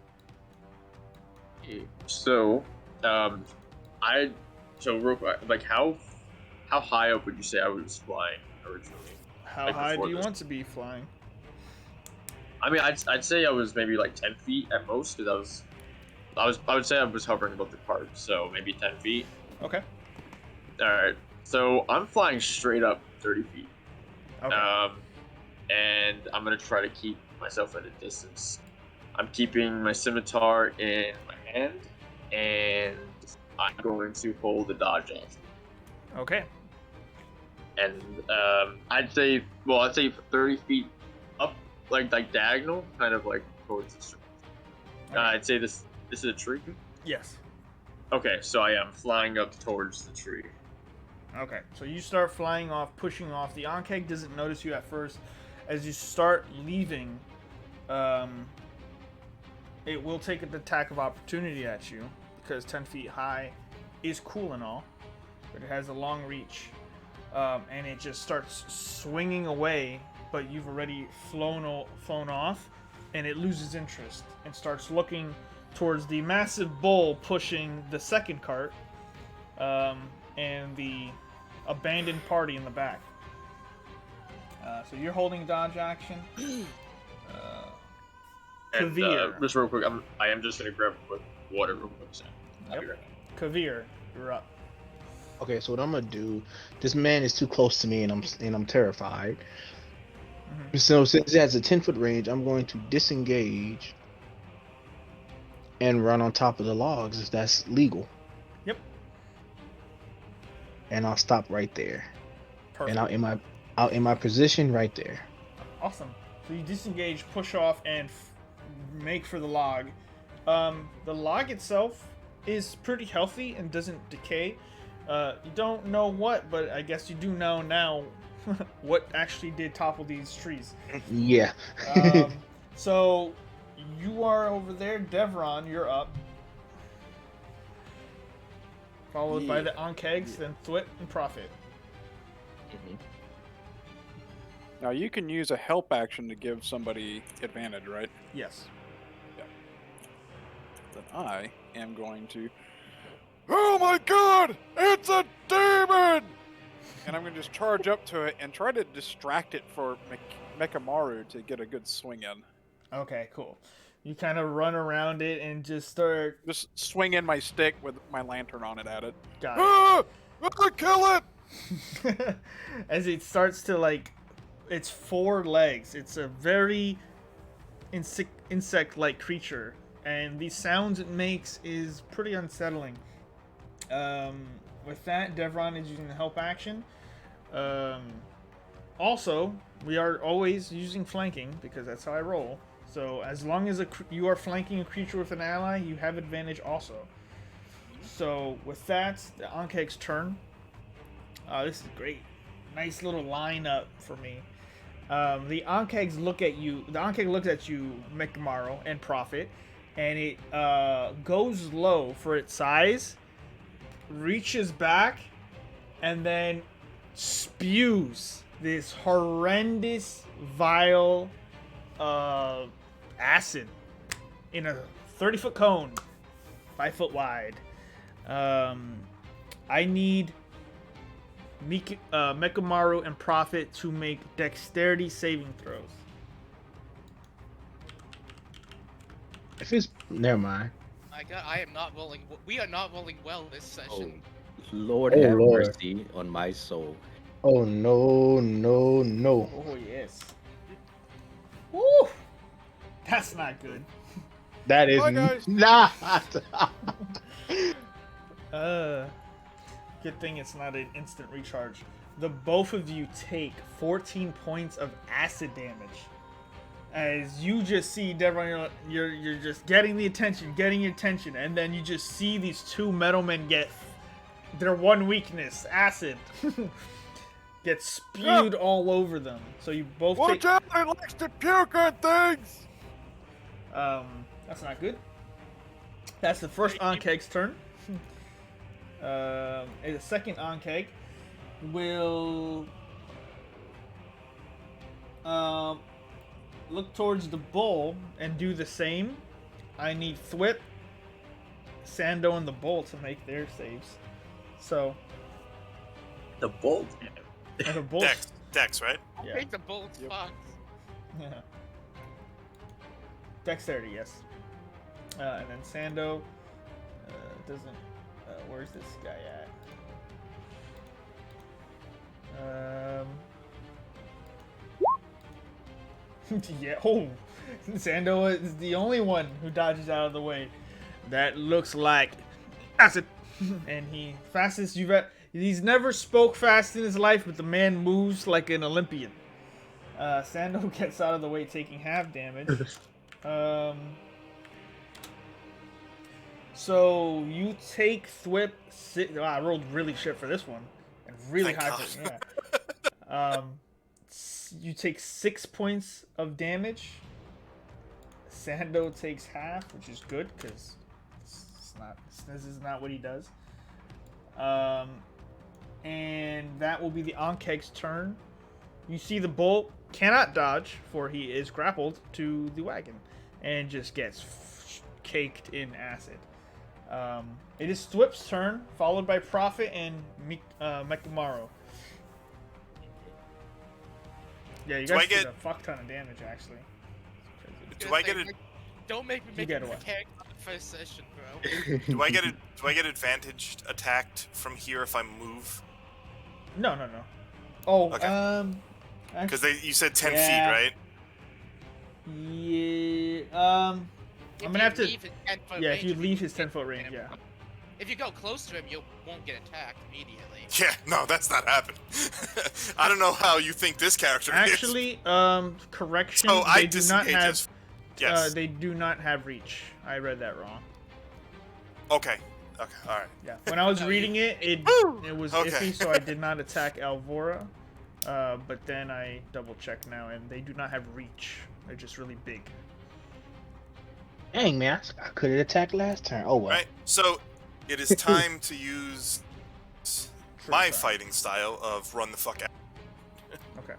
So, real quick, like how high up would you say I was flying originally? How Like, high before do you this? want to be flying? I mean, I'd say I was maybe like 10 feet at most, because I would say I was hovering above the cart, so maybe 10 feet. Okay. All right, so I'm flying straight up 30 feet. Okay. And I'm gonna try to keep myself at a distance. I'm keeping my scimitar in my hand, and I'm going to hold the dodge action. Okay. And I'd say 30 feet up, like diagonal, kind of like towards the street. Okay. I'd say this is a tree. Yes. Okay, so I am flying up towards the tree. Okay, so you start flying off, pushing off. The Ankeg doesn't notice you at first. As you start leaving, it will take an attack of opportunity at you, because 10 feet high is cool and all, but it has a long reach, and it just starts swinging away, but you've already flown off, and it loses interest and starts looking towards the massive bull pushing the second cart, and the abandoned party in the back. So you're holding dodge action. And Kavir. just real quick, I am just gonna grab a quick water real quick. So I'll be right back. Kavir, you're up. Okay, so what I'm gonna do? This man is too close to me, and I'm terrified. Mm-hmm. So since it has a 10-foot range, I'm going to disengage and run on top of the logs if that's legal. Yep. And I'll stop right there. Perfect. And out in my position right there. Awesome. So you disengage, push off, and make for the log. The log itself is pretty healthy and doesn't decay. You don't know what, but I guess you do know now what actually did topple these trees. Yeah. So you are over there, Devron. You're up. Followed by the Ankegs, then Thwit and Prophet. Now you can use a help action to give somebody advantage, right? Yes. Then I am going to. Oh my god! It's a demon! And I'm going to just charge up to it and try to distract it for Mekamaru to get a good swing in. Okay, cool. You kind of run around it and just start. Just swing in my stick with my lantern on it at it. Got Ah! Kill it! it. As it starts to its four legs. It's a very insect-like creature, and the sounds it makes is pretty unsettling. With that, Devron is using the help action. Also, we are always using flanking because that's how I roll. So as long as you are flanking a creature with an ally, you have advantage also. So with that, the Ankeg's turn. This is great. Nice little lineup for me. The Ankegs look at you. The Ankeg looks at you, Mekamaru and Prophet, and it goes low for its size, reaches back, and then spews this horrendous, vile acid in a 30-foot cone, 5 foot wide. I need Mekamaru and Prophet to make dexterity saving throws. If it's never mind. My God, I am not rolling. We are not rolling well this session. Lord Oh, have Lord. mercy on my soul. Oh no. Oh yes. Woo! That's not good. That is Bye, guys. not. Good thing it's not an instant recharge. The both of you take 14 points of acid damage. as you just see Devron, you're just getting your attention, and then you just see these two metal men get their one weakness, acid, get spewed all over them. So you both Watch out! It likes to puke on things! That's not good. That's the first Ankeg's turn. The second Ankeg will look towards the bull and do the same. I need Thwip, Sando, and the bull to make their saves. So The bolt. the bull. Dex, right? Yeah. Take the bull's fox. Yeah. Dexterity, yes. And then Sando doesn't. Where's this guy at? Yeah. Oh, Sando is the only one who dodges out of the way. That looks like acid. And he fastest you've ever. He's never spoke fast in his life, but the man moves like an Olympian. Sando gets out of the way, taking half damage. So you take Thwip. I rolled really shit for this one, and really Thank high for yeah. You take 6 points of damage. Sando takes half, which is good because this is not what he does. And that will be the Ankeg's turn. You see the bull cannot dodge, for he is grappled to the wagon, and just gets caked in acid. It is Thwip's turn, followed by Prophet and Mekamaru. Yeah, you guys did a fuck ton of damage, actually. Do I get it? Don't make me You make get it what? mechanic on the first session, bro. Do I get advantaged attacked from here if I move? No. Oh, Okay. Because you said 10 Yeah. feet, right? Yeah. I'm gonna have to. Yeah, if you leave his 10-foot range, yeah. If you go close to him, you won't get attacked immediately. Yeah, no, that's not happening. I don't know how you think this character is. Actually, correction. So I They do not disengage have. as- Yes. They do not have reach. I read that wrong. Okay, all right. Yeah. When I was reading it, it was Okay. iffy, so I did not attack Alvora. But then I double checked now, and they do not have reach. They're just really big. Dang, man, I could have attacked last turn. Oh well. Right, so it is time to use my True. fighting style of run the fuck out. Okay.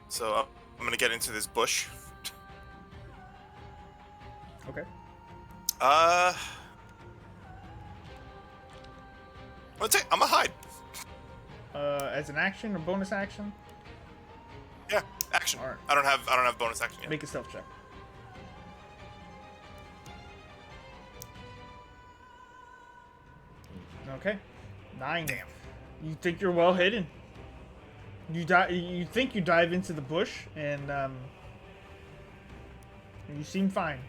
So I'm gonna get into this bush. Okay. I'm gonna hide. As an action or bonus action, Yeah, action. Alright. I don't have bonus action yet. make a stealth check. Okay. 9. Damn. You think you're well hidden. You think you dive into the bush, and you seem fine.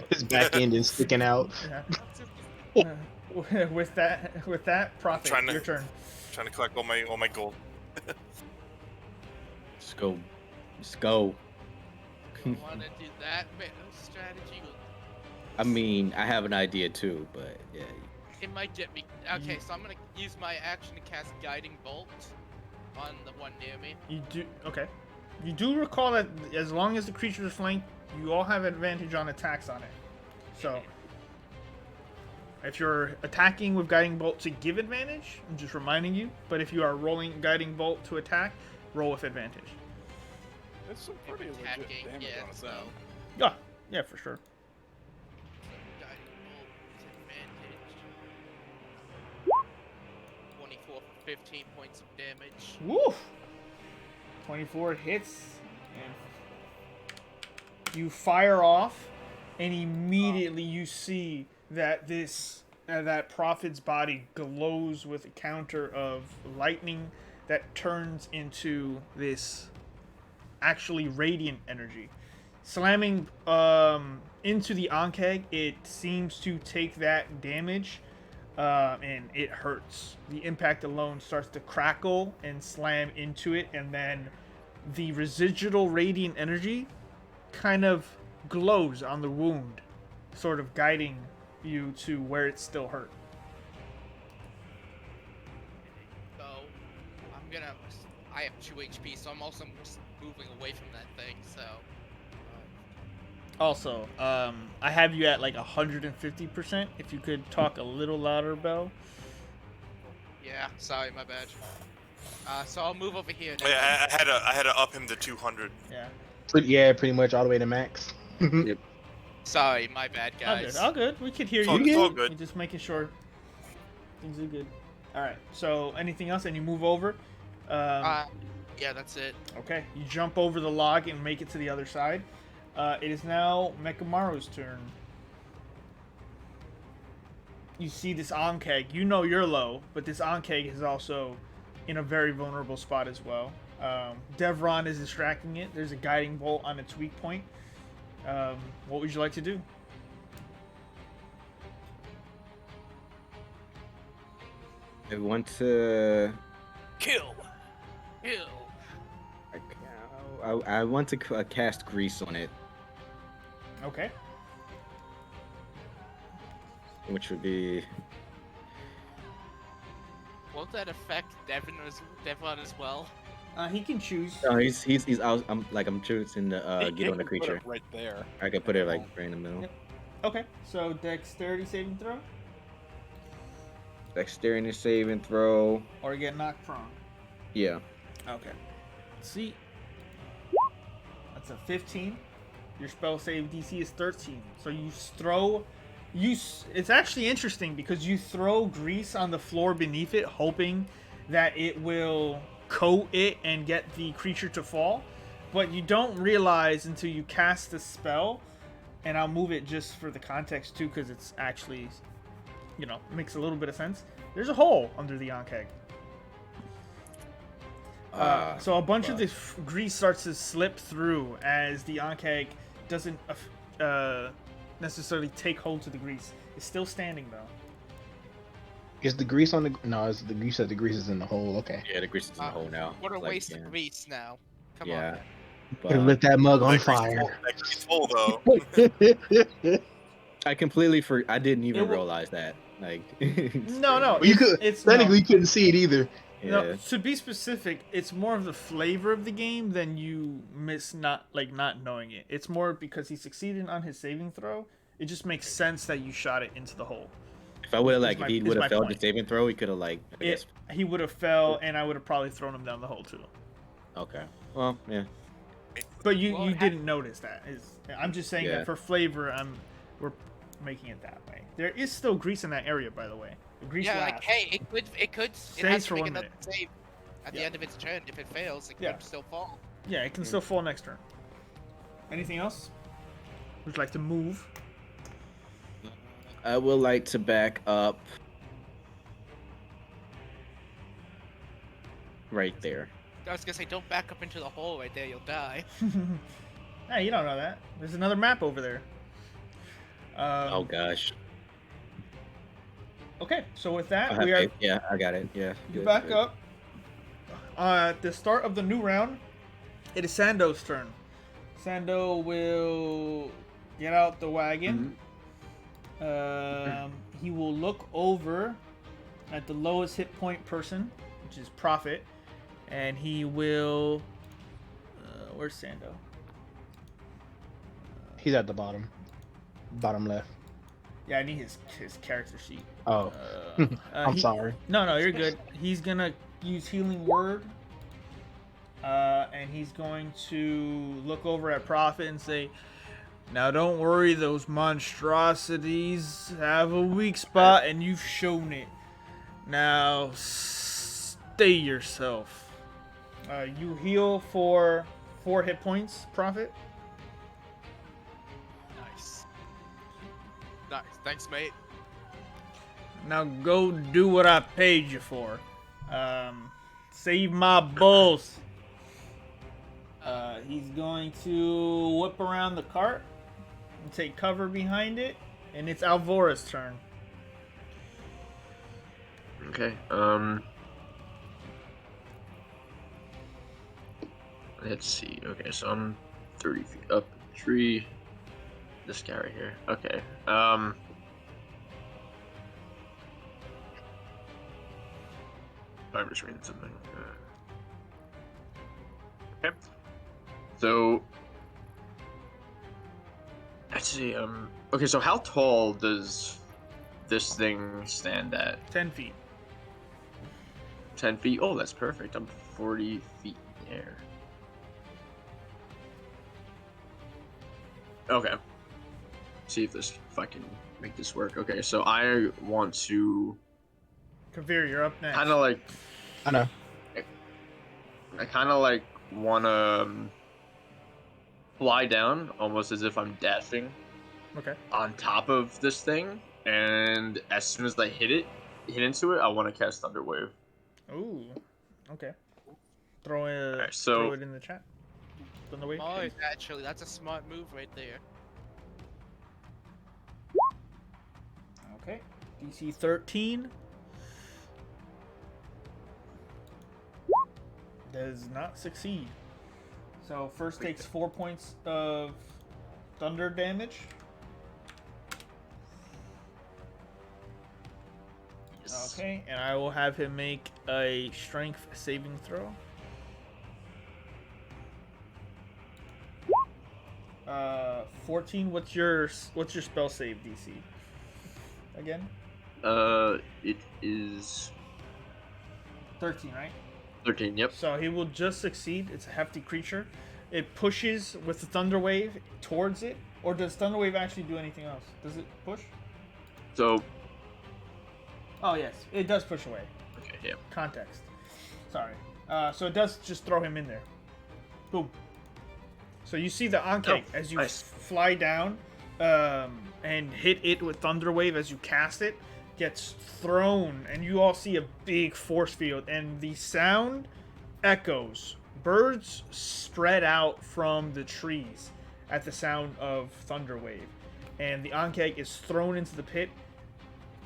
His back end is sticking out. Yeah. With that, Prophet, Trying to- your turn. Trying to collect all my gold. Let's go. Let's go. Want to do that strategy? I mean, I have an idea too, but yeah. It might get me. Okay, so I'm gonna use my action to cast Guiding Bolt on the one near me. You do okay. You do recall that as long as the creature is flanked, you all have advantage on attacks on it. So, if you're attacking with Guiding Bolt to give advantage, I'm just reminding you. But if you are rolling Guiding Bolt to attack, roll with advantage. It's some pretty legit Attacking, damage yeah, on its so own. Yeah, for sure. Guiding Bolt is advantage. 24 for 15 points of damage. Woof! 24 hits, and you fire off, and immediately you see that that Prophet's body glows with a counter of lightning that turns into this actually radiant energy. Slamming into the Ankeg, it seems to take that damage, and it hurts. The impact alone starts to crackle and slam into it, and then the residual radiant energy kind of glows on the wound, sort of guiding you to where it's still hurt. So, I have 2 HP, so I'm also just moving away from that thing, so. Also, I have you at like 150%. If you could talk a little louder, Bell. Yeah, sorry, my bad. So I'll move over here. Oh, yeah, I had to up him to 200. Yeah. Yeah, pretty much all the way to max. Yep. Sorry, my bad, All good. guys. All good. We could hear It's all- you. it's all good. You're just making sure things are good. All right. So anything else? And you move over. Yeah, that's it. Okay. You jump over the log and make it to the other side. It is now Mekamaru's turn. You see this Ankeg. You know you're low, but this Ankeg is also in a very vulnerable spot as well. Devron is distracting it. There's a guiding bolt on its weak point. What would you like to do? I want to. Kill. I want to cast grease on it, Okay. which would be. Won't that affect Devon as well? He can choose. No, he's out. I'm choosing to He get on the can put creature. it right there. I could put it like right in the middle. Yep. Okay. So dexterity saving throw, Dexterity saving throw. or get knocked prone. Yeah. Okay. Let's see. That's a 15. Your spell save DC is 13. So you throw. It's actually interesting because you throw grease on the floor beneath it, hoping that it will coat it and get the creature to fall. But you don't realize until you cast the spell, and I'll move it just for the context too, because it's actually, makes a little bit of sense. There's a hole under the Ankeg. So a bunch of the grease starts to slip through as the Ankeg doesn't necessarily take hold to the grease. It's still standing though. Is the grease on the? No, it's the grease. The grease is in the hole. Okay. Yeah, the grease is in the hole now. What a Like, waste yeah. of grease now. Come Yeah. Gotta But lit that mug on That grease fire. hole- that grease hole, though. I completely I didn't even It will- realize that. Like. No. Well, you could. It's Technically, you couldn't see it either. Yeah. No, to be specific, it's more of the flavor of the game than you miss not knowing it. It's more because he succeeded on his saving throw. It just makes sense that you shot it into the hole. If I would have is if he my would have failed the point. saving throw, he could have I guess. He would have fell, and I would have probably thrown him down the hole too. Okay. Well, yeah. But you Well, didn't notice that. I'm just saying Yeah. that for flavor, we're making it that way. There is still grease in that area, by the way. The grease Yeah, lasts. hey, it Saves has to for make 1 another minute. save at the Yeah. end of its turn. If it fails, it Yeah. could still fall. Yeah, it can still fall next turn. Anything else? Would you like to move? I would like to back up right there. I was gonna say, don't back up into the hole right there. You'll die. Hey, you don't know that. There's another map over there. Oh gosh. Okay, so with that, I have we are faith. Yeah, I got it. Yeah. you good, back good. up. At the start of the new round, it is Sando's turn. Sando will get out the wagon. He will look over at the lowest hit point person, which is Prophet, and he will. Where's Sando? He's at the bottom. Bottom left. Yeah, I need his character sheet. Oh, I'm sorry. No, you're good. He's gonna use Healing Word, and he's going to look over at Prophet and say, "Now don't worry, those monstrosities have a weak spot, and you've shown it. Now stay yourself." You heal for 4 hit points, Prophet. Nice. Nice. Thanks, mate. Now go do what I paid you for. Save my bulls. He's going to whip around the cart and take cover behind it, and it's Alvora's turn. Okay. Let's see. Okay, so I'm 30 feet up the tree. This guy right here. Okay. I'm just reading something. Okay. So let's see. Okay, so how tall does this thing stand at? 10 feet. 10 feet? Oh, that's perfect. I'm 40 feet in the air. Okay. See if I can make this work. Okay, so I want to Kavir, you're up next. kind of like I know. I kind of like want to fly down almost as if I'm dashing Okay. on top of this thing, and as soon as I hit into it, I want to cast Thunder Wave. Ooh. Okay. Throw it. Alright, Throw it in the chat. On the way. Oh, actually, that's a smart move right there. Okay. DC 13. Does not succeed. So first takes 4 points of thunder damage. Yes. Okay, and I will have him make a strength saving throw. 14. What's your spell save DC? Again? It is 13, right? 13. Yep. So he will just succeed. It's a hefty creature. It pushes with the thunder wave towards it, or does thunder wave actually do anything else? Does it push? So. Oh yes, it does push away. Okay. Yeah. Context. Sorry. So it does just throw him in there. Boom. So you see the Ankh as you nice. fly down and hit it with thunder wave as you cast it, gets thrown, and you all see a big force field, and the sound echoes. Birds spread out from the trees at the sound of thunder wave, and the Ankh is thrown into the pit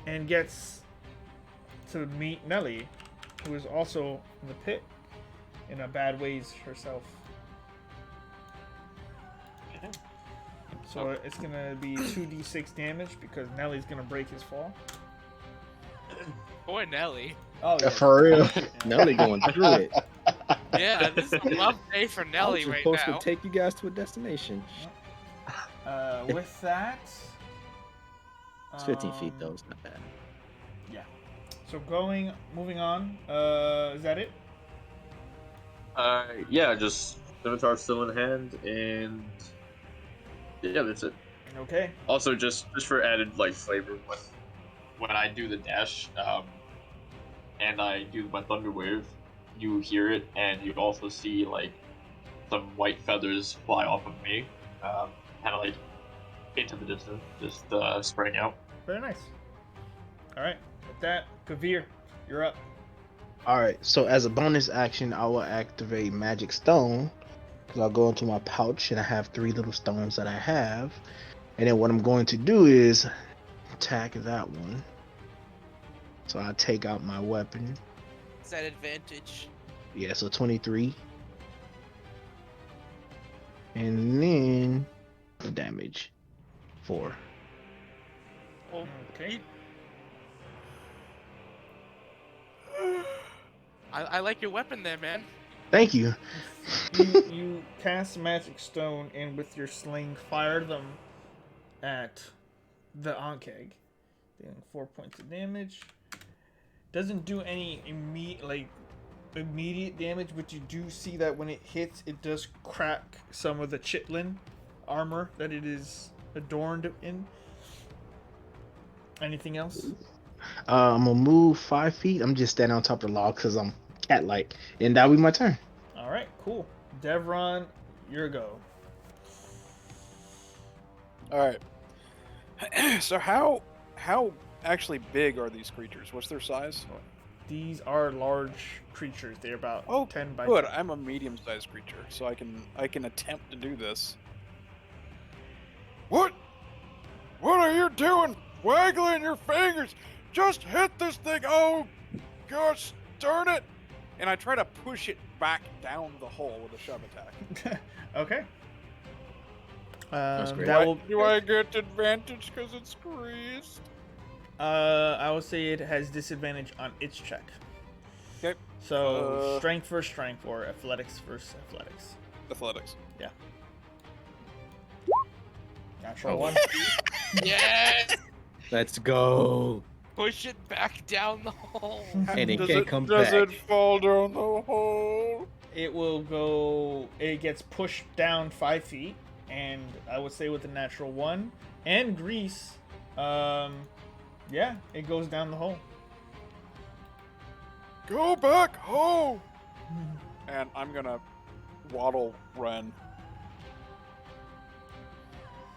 and gets to meet Nelly, who is also in the pit in a bad ways herself. So it's gonna be 2d6 damage because Nelly's gonna break his fall. Poor Nelly. Oh yeah. For real. Nelly going through it. Yeah, this is a rough day for I Nelly was right supposed now. to take you guys to a destination. With that, It's 15 feet though. It's not bad. Yeah. So moving on. Is that it? Yeah, just scimitar still in hand, and yeah, that's it. Okay. Also, just for added like flavor, when I do the dash, and I do my thunder wave, you hear it, and you also see like some white feathers fly off of me, kind of like into the distance, just spreading out. Very nice. All right. With that, Kavir, you're up. Alright, so as a bonus action, I will activate Magic Stone. Because I'll go into my pouch and I have 3 little stones that I have. And then what I'm going to do is attack that one. So I take out my weapon. It's that advantage. Yeah, so 23. And then the damage. 4. Oh, Okay. I like your weapon there, man. Thank you. You cast Magic Stone and with your sling fire them at the Ankh, dealing 4 points of damage. Doesn't do any immediate damage, but you do see that when it hits, it does crack some of the chitlin armor that it is adorned in. Anything else? I'm gonna move 5 feet. I'm just standing on top of the log because I'm cat-like. And that'll be my turn. All right, cool. Devron, your go. All right. So how actually big are these creatures? What's their size? These are large creatures. They're about 10 by good. 10. I'm a medium-sized creature, so I can attempt to do this. What? What are you doing? Waggling your fingers. Just hit this thing. Oh, gosh darn it. and I try to push it back down the hole with a shove attack. Okay. That's great. That will. Do I get advantage because it's greased? I would say it has disadvantage on its check. Okay. So strength versus strength, or athletics versus athletics. Athletics. Yeah. Natural one. Yes! Let's go. Push it back down the hole. And it Does can't come Does back. it fall down the hole? It will go. It gets pushed down 5 feet, and I would say with a natural one and grease, yeah, it goes down the hole. Go back home. And I'm gonna waddle run.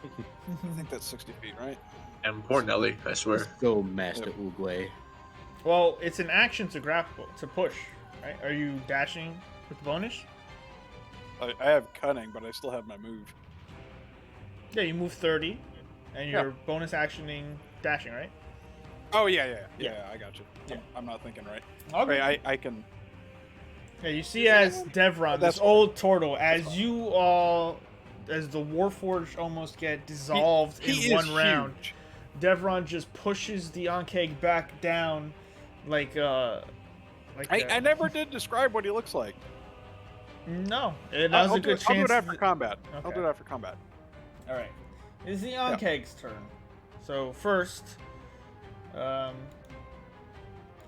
I think that's 60 feet, right? And poor Nelly, I swear. Let's go, Master Oogway. Well, it's an action to grapple, to push, right? Are you dashing with bonus? I have cunning, but I still have my move. Yeah, you move 30, and Yeah. you're bonus actioning dashing, right? Oh yeah, Yeah. I got you. Yeah. I'm not thinking right. Okay. Wait, I can. Yeah, you see as Devron, That's this old turtle, as you all, as the Warforged almost get dissolved He in is one round, huge. Devron just pushes the Ankeg back down, like I never did describe what he looks like. No, it has I'll a do good it, I'll do chance. it after combat. I'll Okay. do it after combat. All right, it's the Ankeg's turn. So first, it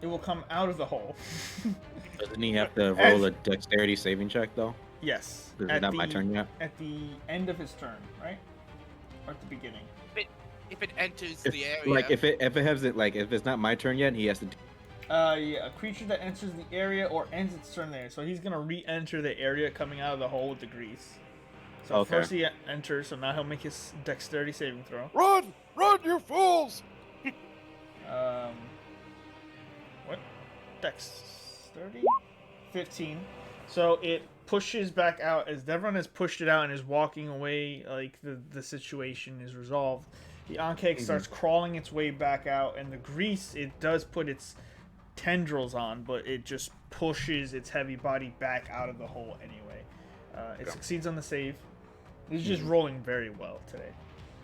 will come out of the hole. Doesn't he have to roll a dexterity saving check, though? Yes. Is it not my turn yet? At the end of his turn, right? Or at the beginning. If it enters If, the area. like if it's not my turn yet, he has to. Yeah, a creature that enters the area or ends its turn there. So he's gonna re-enter the area coming out of the hole with the grease. So Okay. first he enters, so now he'll make his dexterity saving throw. Run, you fools! What? Dexterity? 15. So it pushes back out as Devron has pushed it out and is walking away, like the situation is resolved. The Ankeg starts crawling its way back out, and the grease, it does put its tendrils on, but it just pushes its heavy body back out of the hole anyway. It succeeds on the save. It's just rolling very well today.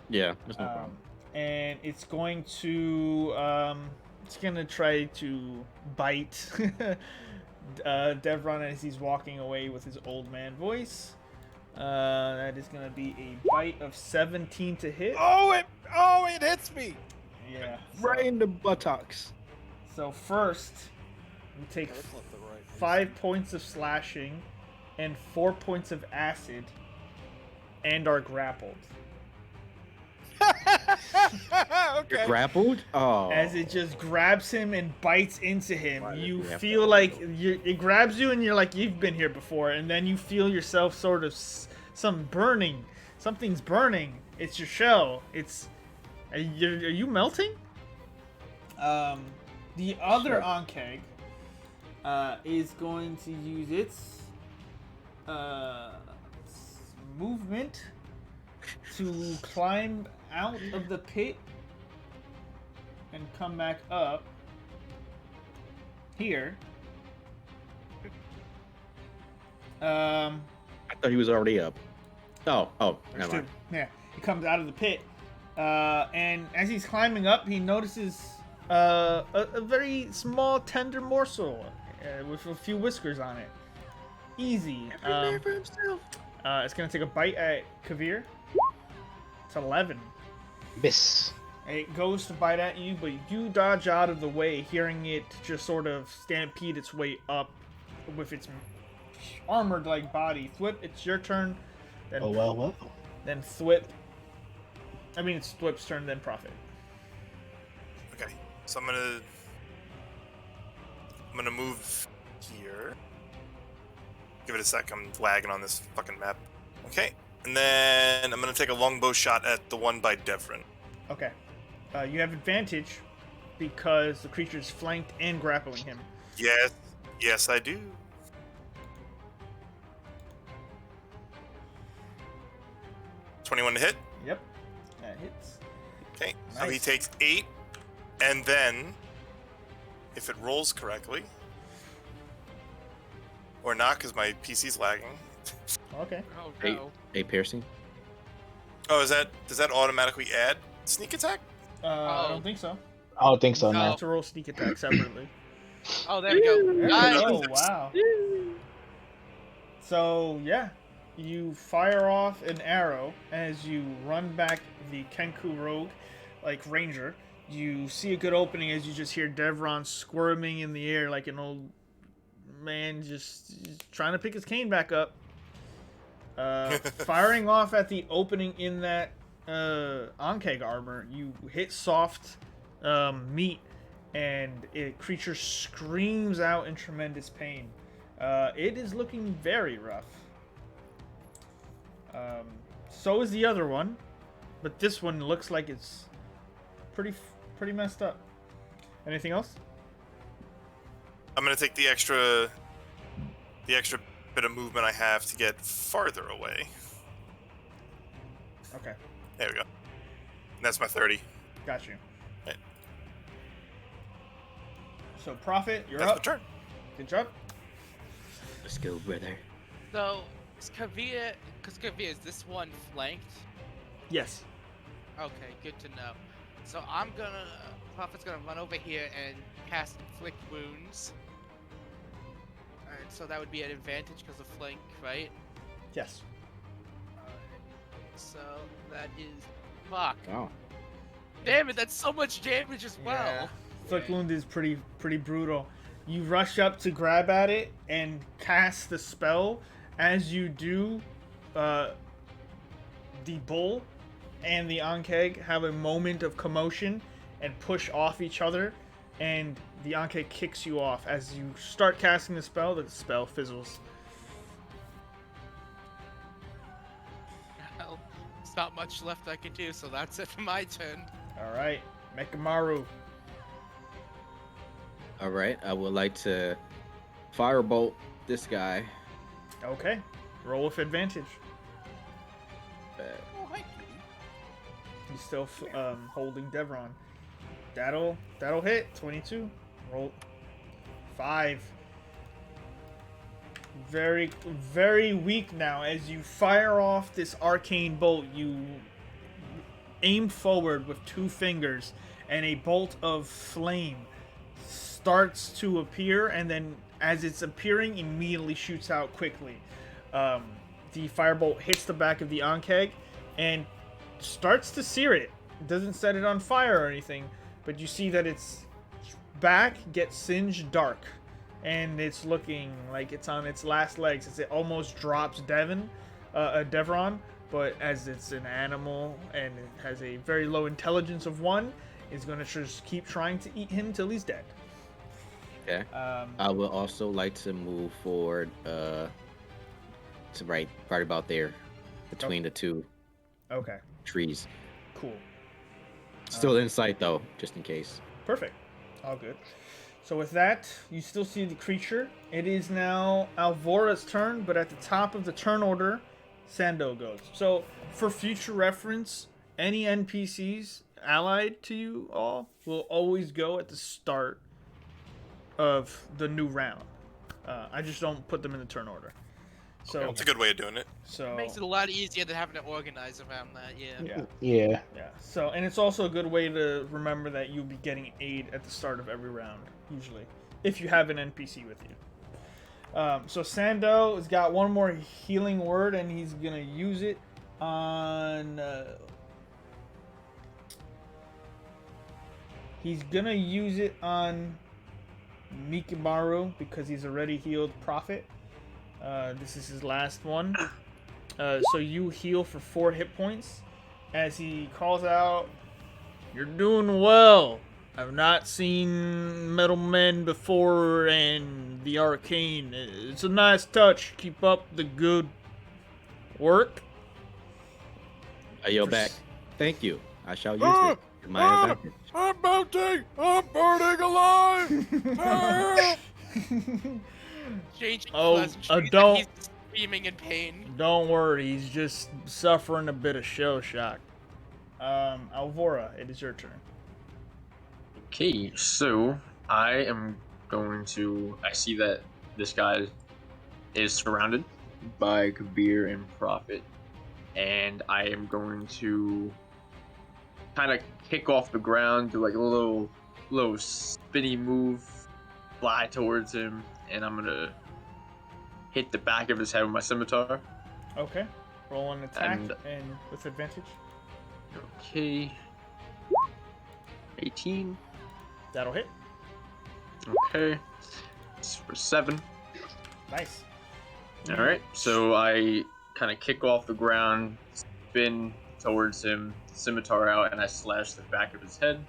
Yeah, there's no problem. And it's going to try to bite Devron as he's walking away with his old man voice. That is going to be a bite of 17 to hit. Oh, it hits me. Yeah. Right in the buttocks. So first, we take That's not the right 5 points of slashing and 4 points of acid, and are grappled. Okay. Grappled? Oh. As it just grabs him and bites into him, Why did you we have feel to like do it grabs you and you're like, you've been here before, and then you feel yourself sort of some burning. Something's burning. It's your shell. Are you melting? The other Ankeg is going to use its movement to climb out of the pit and come back up here. I thought he was already up. Oh, There's never two. mind. Yeah, he comes out of the pit, and as he's climbing up, he notices a very small, tender morsel with a few whiskers on it. Easy. It's gonna take a bite at Kavir. It's 11. Miss. It goes to bite at you, but you dodge out of the way, hearing it just sort of stampede its way up with its armored-like body. Thwip, it's your turn. Then, Oh well. Then Thwip. I mean, it's Thwip's turn, then Prophet. Okay, so I'm gonna move here. Give it a sec. I'm lagging on this fucking map. Okay, and then I'm gonna take a longbow shot at the one by Devron. Okay. You have advantage because the creature is flanked and grappling him. Yes, I do. $21 to hit. Yep. That hits. Okay, so he Nice. takes 8, and then, if it rolls correctly, Or not, because my PC's lagging. Okay. Oh Hey, no. hey, piercing. Oh, does that automatically add sneak attack? I Oh. don't think so. I don't think so. You No. have to roll sneak attack separately. Oh, there we go. There Nice. we go. Wow. So yeah, you fire off an arrow as you run back the Kenku Rogue, like ranger. You see a good opening as you just hear Devron squirming in the air like an old man just trying to pick his cane back up. Firing off at the opening in that Ankeg armor, you hit soft meat, and a creature screams out in tremendous pain. It is looking very rough. So is the other one, but this one looks like it's pretty messed up. Anything else? I'm gonna take the extra bit of movement I have to get farther away. Okay, There we go. And that's my 30. got you. Right. So Prophet, you're That's my up. turn. Good job. Let's go, brother. So, is Kavir, is this one flanked? Yes. Okay, good to know. So Prophet's gonna run over here and cast Inflict Wounds. Alright, so that would be an advantage because of flank, right? Yes. So, that is... Fuck. Oh. Damn it, that's so much damage as well. Yeah. Flick Wound is pretty brutal. You rush up to grab at it and cast the spell. As you do, the bull and the Ankeg have a moment of commotion and push off each other, and the Ankeg kicks you off. As you start casting the spell fizzles. Well, there's not much left I can do, so that's it for my turn. Alright, Mekamaru. All right. I would like to firebolt this guy. Okay, roll with advantage. Oh, hi, kitty. He's still holding Devron. That'll hit. 22. Roll 5. Very, very weak now. As you fire off this arcane bolt, you aim forward with 2 fingers, and a bolt of flame starts to appear, and then as it's appearing, immediately shoots out quickly. The firebolt hits the back of the Ankeg and starts to sear it. It doesn't set it on fire or anything, but you see that its back gets singed dark, and it's looking like it's on its last legs as it almost drops Devron, but as it's an animal and it has a very low intelligence of 1, it's going to just keep trying to eat him till he's dead. Okay. I would also like to move forward to right about there between the 2 Okay, trees. cool. Still in sight though, just in case. Perfect. All good. So with that, you still see the creature. It is now Alvora's turn, but at the top of the turn order, Sando goes. So for future reference, any NPCs allied to you all will always go at the start of the new round. I just don't put them in the turn order. So That's a good way of doing it. So Makes it a lot easier than having to organize around that, yeah. Yeah. Yeah. So, and it's also a good way to remember that you'll be getting aid at the start of every round, usually, if you have an NPC with you. So Sando has got one more healing word, and he's gonna use it on. He's gonna use it on Mikimaru because he's already healed Prophet. This is his last one. So you heal for 4 hit points as he calls out, "You're doing well. I've not seen metal men before, and the arcane. It's a nice touch. Keep up the good work." I yell back, "Thank you. I shall use it to my advantage." I'm melting! I'm burning alive! Help! Changing Oh, pleasantries, don't- He's screaming in pain. Don't worry, he's just suffering a bit of shell shock. Alvora, it is your turn. Okay, so I am going to. I see that this guy is surrounded by Kabir and Prophet, and I am going to kind of kick off the ground, do like a little spinny move, fly towards him, and I'm gonna hit the back of his head with my scimitar. Okay. Roll an attack And- and with advantage. Okay. 18. That'll hit. Okay. It's for 7. Nice. All right. So I kind of kick off the ground, spin towards him, scimitar out, and I slash the back of his head.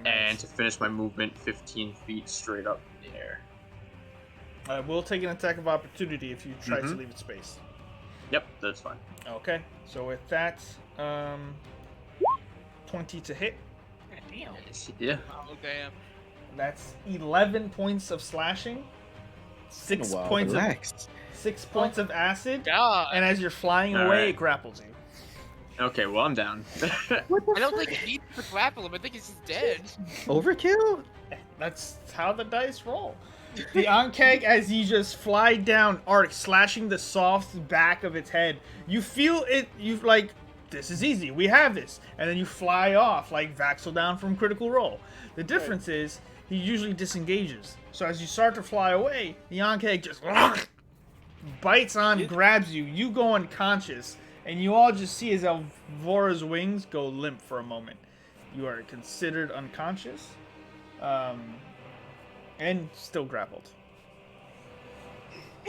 And to finish my movement, 15 feet straight up in the air. We'll take an attack of opportunity if you try to Mhm. leave it space. Yep, that's fine. Okay. So with that, 20 to hit. Damn. Yeah. Oh damn. That's 11 points of slashing. 6 Wow, points of relax. 6 points of acid. God. And as you're flying All away, right. it grapples you. Okay, well I'm down. I don't think it needs to grapple him. I think he's just dead. Overkill? That's how the dice roll. The Ankeg, as you just fly down, arc, slashing the soft back of its head. You feel it, you like, this is easy, we have this. And then you fly off, like Vaxel down from Critical Role. The difference is, he usually disengages. So as you start to fly away, the Ankeg just bites on, grabs you, you go unconscious, and you all just see as Alvora's wings go limp for a moment. You are considered unconscious. And still grappled.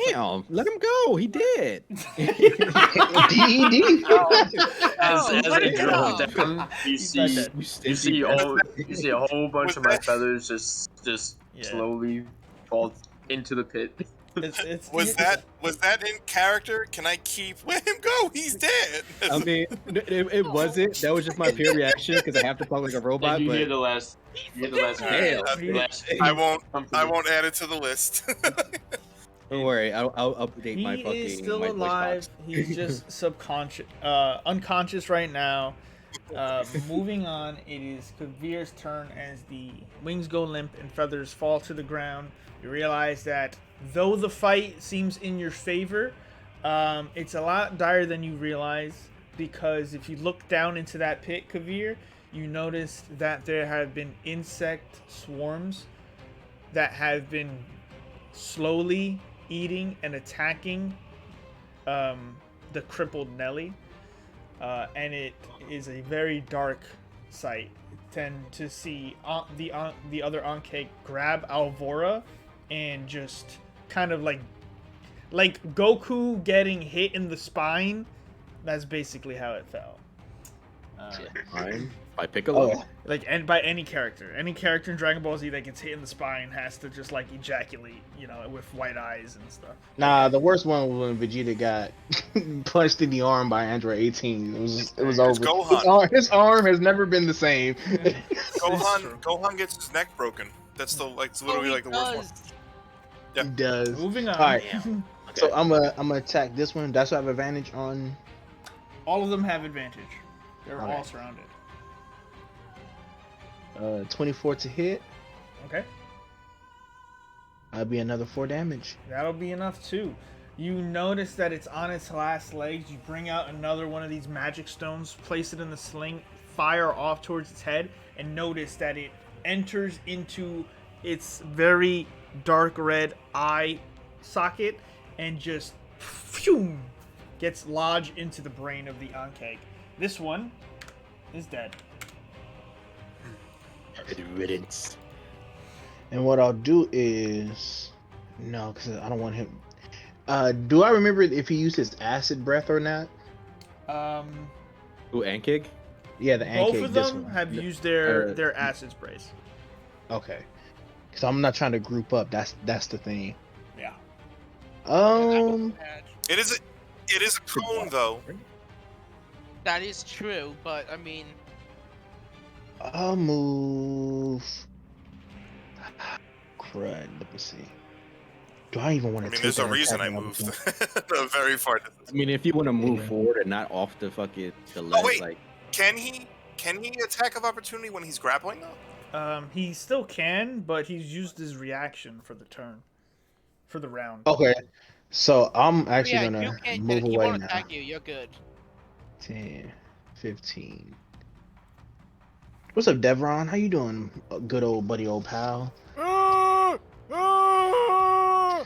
Damn, let him go. He did. DED. As let I it go go. down, you He's not see dead. you see a whole bunch of my feathers just Yeah. slowly fall into the pit. It's Was that in character? Can I keep? Let him go. He's dead. I mean, it wasn't. That was just my pure reaction because I have to talk like a robot. And you But hear the last. damn, the last I won't add it to the list. don't worry. I'll update my he fucking. is still my voice alive. box. He's just unconscious right now. Moving on, it is Kavir's turn as the wings go limp and feathers fall to the ground. You realize that though the fight seems in your favor, it's a lot dire than you realize, because if you look down into that pit, Kavir, you notice that there have been insect swarms that have been slowly eating and attacking the crippled Nelly. And it is a very dark sight. Tend to see the other Ankeg grab Alvora and just kind of like Goku getting hit in the spine. That's basically how it fell. Fine. By Piccolo. Oh. Like, and by any character in Dragon Ball Z that gets hit in the spine has to just like ejaculate, with white eyes and stuff. Nah, the worst one was when Vegeta got punched in the arm by Android 18. It was over. Gohan. His arm has never been the same. Gohan gets his neck broken. That's literally the worst one. He does. Moving on. All right. So I'm gonna attack this one. Does I have advantage on? All of them have advantage. They're all Alright. surrounded. 24 to hit. Okay. That'll be another 4 damage. That'll be enough too. You notice that it's on its last legs. You bring out another one of these magic stones, place it in the sling, fire off towards its head, and notice that it enters into its very dark red eye socket and just phew, gets lodged into the brain of the Ankeg. This one is dead. Riddance. And what I'll do is no, because I don't want him. Do I remember if he used his acid breath or not? Ooh, Ankig? Yeah, the Both Ankeg, of this them one. have used their acid sprays. Okay. Because I'm not trying to group up. That's the thing. Yeah. It is a cone though. That is true, but I mean, I'll move. Crud. Let me see. Do I even want I to mean, take there's a that reason I attack moved opportunity? a very far distance. I mean, if you want to move forward and not off the fucking the ledge, wait. like Can he attack of opportunity when he's grappling though? He still can, but he's used his reaction for the turn. for the round. Okay. So I'm Oh, actually yeah, you gonna can't move get. He away won't now. attack you. You're good. 10, 15. What's up, Devron? How you doing, good old buddy, old pal? Ah! Ah!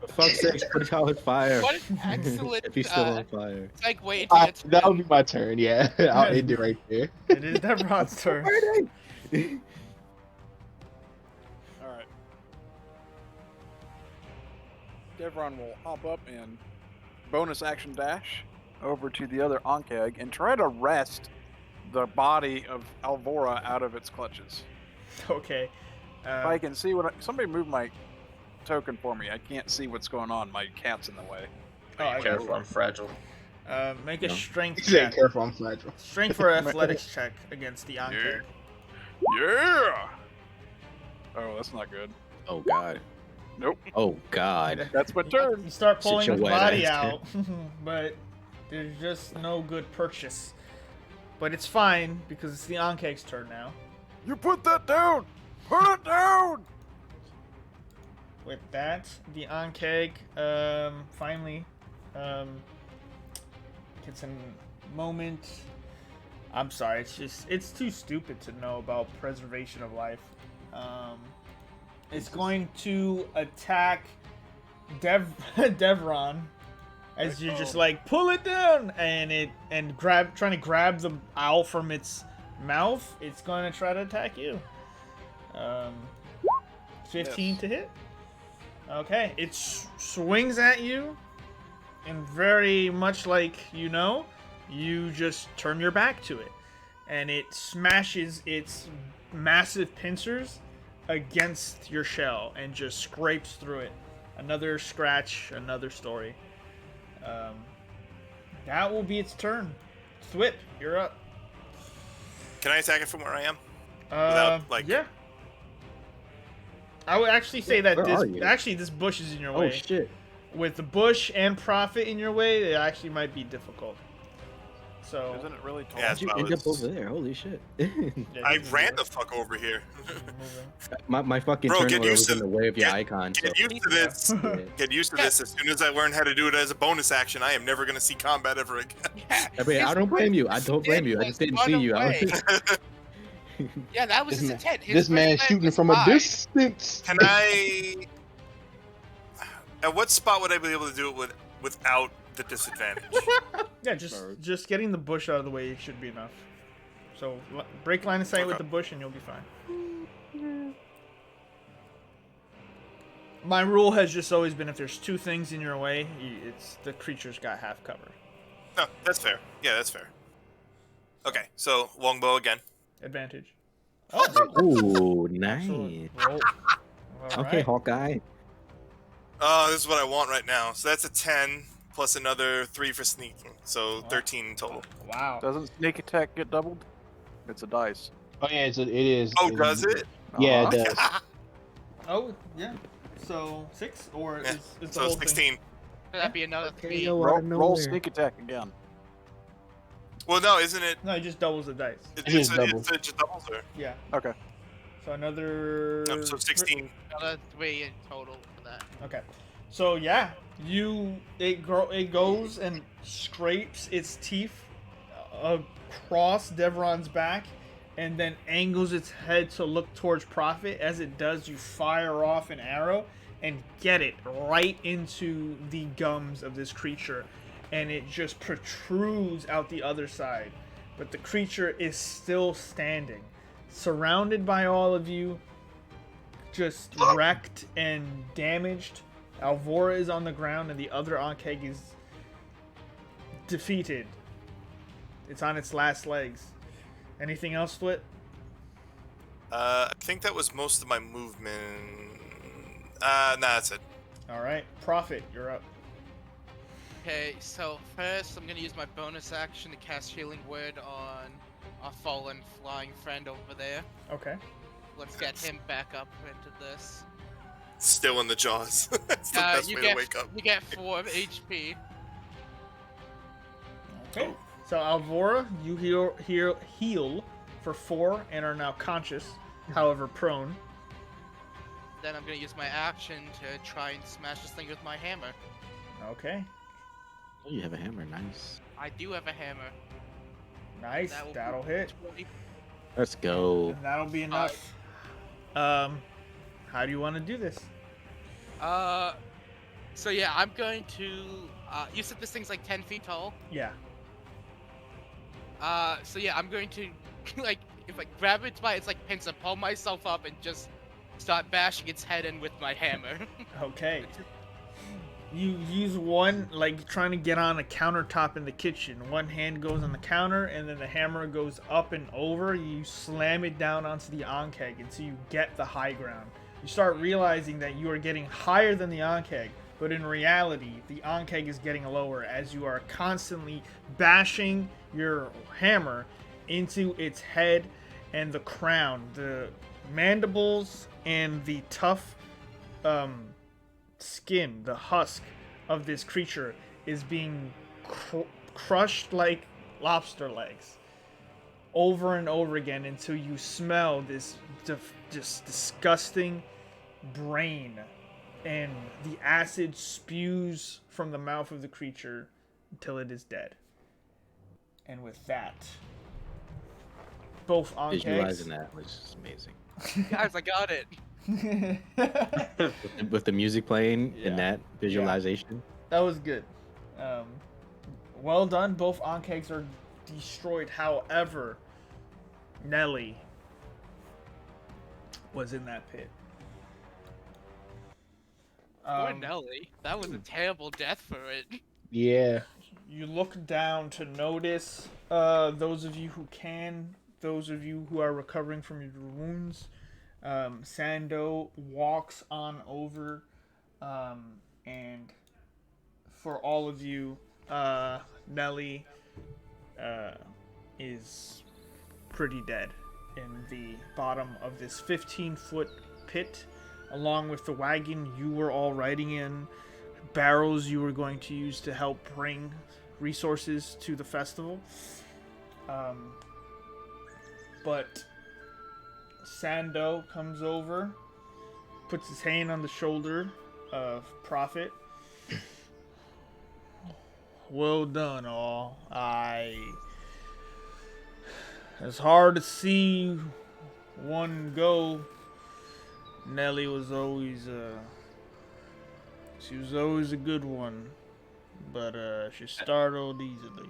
For fuck's sake, put it out with fire. What an excellent. If he's still on fire. It's like waiting for your That would turn. be my turn. Yeah, I'll end it right there. It is Devron's turn. All right. Devron will hop up and bonus action dash over to the other Ankeg and try to wrest the body of Alvora out of its clutches. Okay. If I can see somebody move my token for me. I can't see what's going on. My cat's in the way. Oh, I got Careful, I'm fragile. make a No. strength He said, check. "Careful, I'm fragile." Strength for athletics check against the Ankeg. Yeah. Oh, that's not good. Oh god. Nope. Oh god. That's my turn. You start pulling your his wet body ass out, but there's just no good purchase. But it's fine because it's the Ankeg's turn now. You put that down! Put it down! With that, the Ankeg finally gets a moment. I'm sorry, it's too stupid to know about preservation of life. It's going to attack Devron as you just like pull it down and trying to grab the owl from its mouth. It's going to try to attack you. 15 to hit. Okay, it swings at you, and very much like you just turn your back to it, and it smashes its massive pincers against your shell and just scrapes through it. Another scratch, another story. That will be its turn. Thwip, you're up. Can I attack it from where I am? Without, like- Yeah. I would actually say that Where are you? this bush is in your Oh way. shit. With the bush and profit in your way, it actually might be difficult. So Isn't it really tall? Yeah, How'd you end up over there? Holy shit. yeah, I you can ran do the it. fuck over here. my fucking Bro, turn get order used was to- in the way of your get- icon. So. Get used to this. Yeah. Get used to this. As soon as I learn how to do it as a bonus action, I am never gonna see combat ever again. Yeah, I mean, I don't blame you. I don't blame you. I was just didn't run see you. I away. was... Yeah, that was This his man- intent. His This first man plan shooting was from a hide. distance. Can I? At what spot would I be able to do it without the disadvantage? Yeah, just getting the bush out of the way should be enough. So break line of sight with Okay. the bush and you'll be fine. My rule has just always been if there's two things in your way, it's the creature's got half cover. No, that's fair. Yeah, that's fair. Okay, so longbow again. Advantage. Ooh, nice. Absolute roll. All Okay, right. Hawkeye. Oh, this is what I want right now. So that's a 10 plus another 3 for sneaking. So 13 in total. Wow. Doesn't sneak attack get doubled? It's a dice. Oh yeah, it is. Oh, does it? Yeah, Uh-huh. it does. Oh, yeah. So 6 or Yeah, is the so whole thing? 16. That'd be another Okay, 3. go Roll, out of roll nowhere. sneak attack again. Well, no, isn't it? No, it just doubles the dice. It just double. just doubles or? Yeah. Okay. So another. No, so 16. Another 3 in total for that. Okay. So yeah, it goes and scrapes its teeth across Devron's back, and then angles its head to look towards Prophet. As it does, you fire off an arrow and get it right into the gums of this creature, and it just protrudes out the other side. But the creature is still standing, surrounded by all of you, just wrecked and damaged. Alvora is on the ground, and the other Ankeg is defeated. It's on its last legs. Anything else, Split? I think that was most of my movement. Nah, that's it. All right, Prophet, you're up. Okay, so first I'm gonna use my bonus action to cast Healing Word on our fallen flying friend over there. Okay. Let's get him back up into this. Still in the jaws. That's the best way to wake up. You get 4 HP. Okay. So Alvora, you heal for 4 and are now conscious, however prone. then I'm gonna use my action to try and smash this thing with my hammer. Okay. Oh, you have a hammer. Nice. I do have a hammer. Nice. That will That'll be hit. 20. Let's go. And that'll be enough. How do you want to do this? So yeah, I'm going to. You said this thing's like 10 feet tall. Yeah. So yeah, I'm going to like if I grab it by its like pins and pull myself up and just start bashing its head in with my hammer. Okay. You use one, like trying to get on a countertop in the kitchen. One hand goes on the counter, and then the hammer goes up and over. You slam it down onto the onkeg until you get the high ground. You start realizing that you are getting higher than the onkeg, but in reality, the onkeg is getting lower as you are constantly bashing your hammer into its head and the crown. The mandibles and the tough skin, the husk of this creature is being crushed like lobster legs over and over again until you smell this just disgusting brain, and the acid spews from the mouth of the creature until it is dead. And with that, both Visualizing onkegs that was just amazing. Guys, I got it. With the music playing Yeah. and that visualization. That was good. Well done. Both onkegs are destroyed. However, Nelly was in that pit. Poor Nelly. That was a terrible death for it. Yeah. You look down to notice those of you who can, those of you who are recovering from your wounds. Sando walks on over, and for all of you, Nelly is pretty dead in the bottom of this 15-foot pit, along with the wagon you were all riding in, barrels you were going to use to help bring resources to the festival. But Sando comes over, puts his hand on the shoulder of Prophet. Well done, all. It's hard to see one go. Nelly was always she was always a good one, but she startled easily.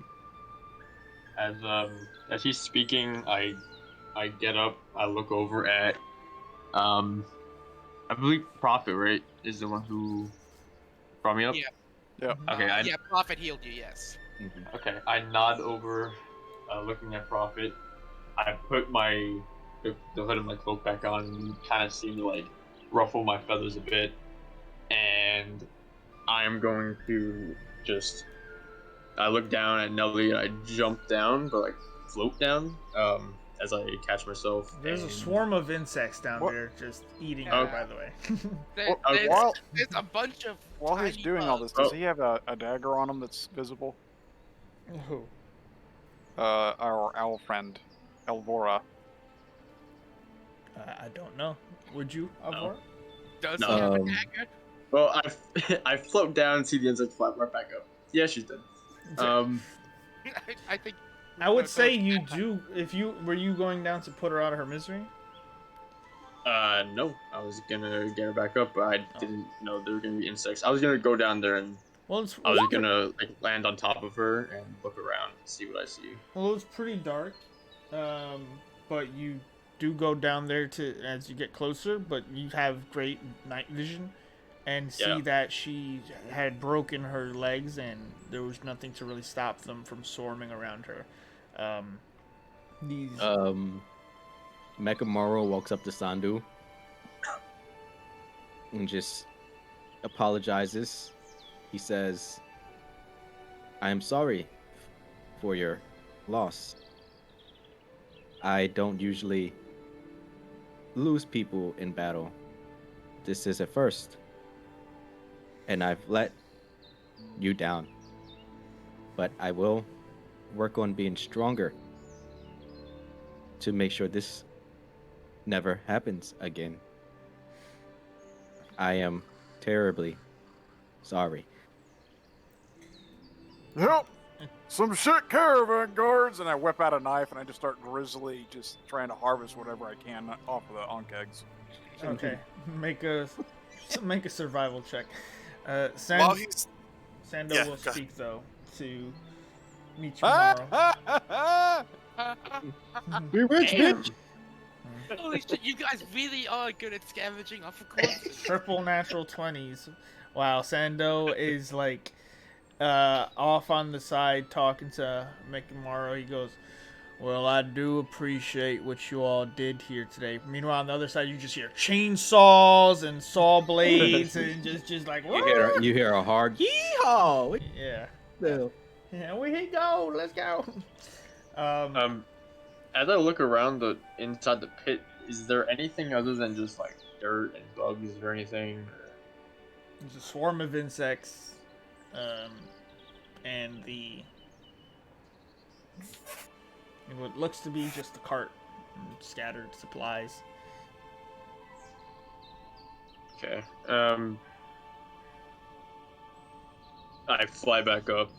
As he's speaking, I get up. I look over at I believe Prophet, right, is the one who brought me up. Yeah. Yeah. Okay. Yeah, Prophet healed you. Yes. Okay. I nod over, looking at Prophet. I put the hood of my cloak back on, and you kind of see me like ruffle my feathers a bit, and I am going to just. I look down at Nelly and I jump down, but like float down. As I catch myself. There's a and- swarm of insects down What? there just eating Oh. you, by the way. okay. There's a bunch of While he's tiny doing all bugs. this, does he have a dagger on him that's visible? Who? Our owl friend, Elvora. I don't know. Would you, Alvaron? Does No. he have a Um, dagger? Well, I float down and see the insect flap right back up. Yeah, she's dead. I think. I would say you do. If you were you going down to put her out of her misery? No, I was gonna get her back up, but I didn't know there were gonna be insects. I was gonna go down there and Well, it's I was gonna like land on top of her and look around and see what I see. Well, it's pretty dark, but you do go down there to as you get closer. But you have great night vision, and see Yeah. that she had broken her legs, and there was nothing to really stop them from swarming around her. These Mekamaru walks up to Sandu and just apologizes. He says, I am sorry for your loss. I don't usually lose people in battle. This is a first. And I've let you down. But I will work on being stronger to make sure this never happens again. I am terribly sorry. Yep. Some shit caravan guards. And I whip out a knife and I just start grizzly just trying to harvest whatever I can off of the onkegs. Okay, make a survival check. While he's Sando Yeah, will go ahead. speak though to Michimaru. We're rich, Damn. bitch. Holy shit, you guys really are good at scavenging off of corpses. Triple natural 20s. Wow, Sando is like off on the side talking to Michimaru. He goes, "Well, I do appreciate what you all did here today." Meanwhile, on the other side, you just hear chainsaws and saw blades and just like, You hear a hard yeehaw. yeah, No. yeah, we go, let's go. As I look around the inside the pit, is there anything other than just like dirt and bugs or anything? There's a swarm of insects, and what looks to be just a cart and scattered supplies. Okay. I fly back up,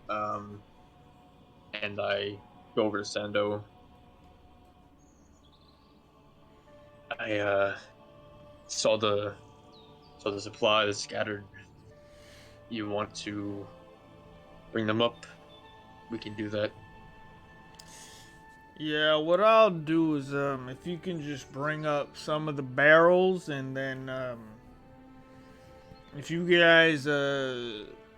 and I go over to Sando. I saw the supplies scattered. You want to bring them up? We can do that. Yeah, what I'll do is, if you can just bring up some of the barrels, and then, if you guys,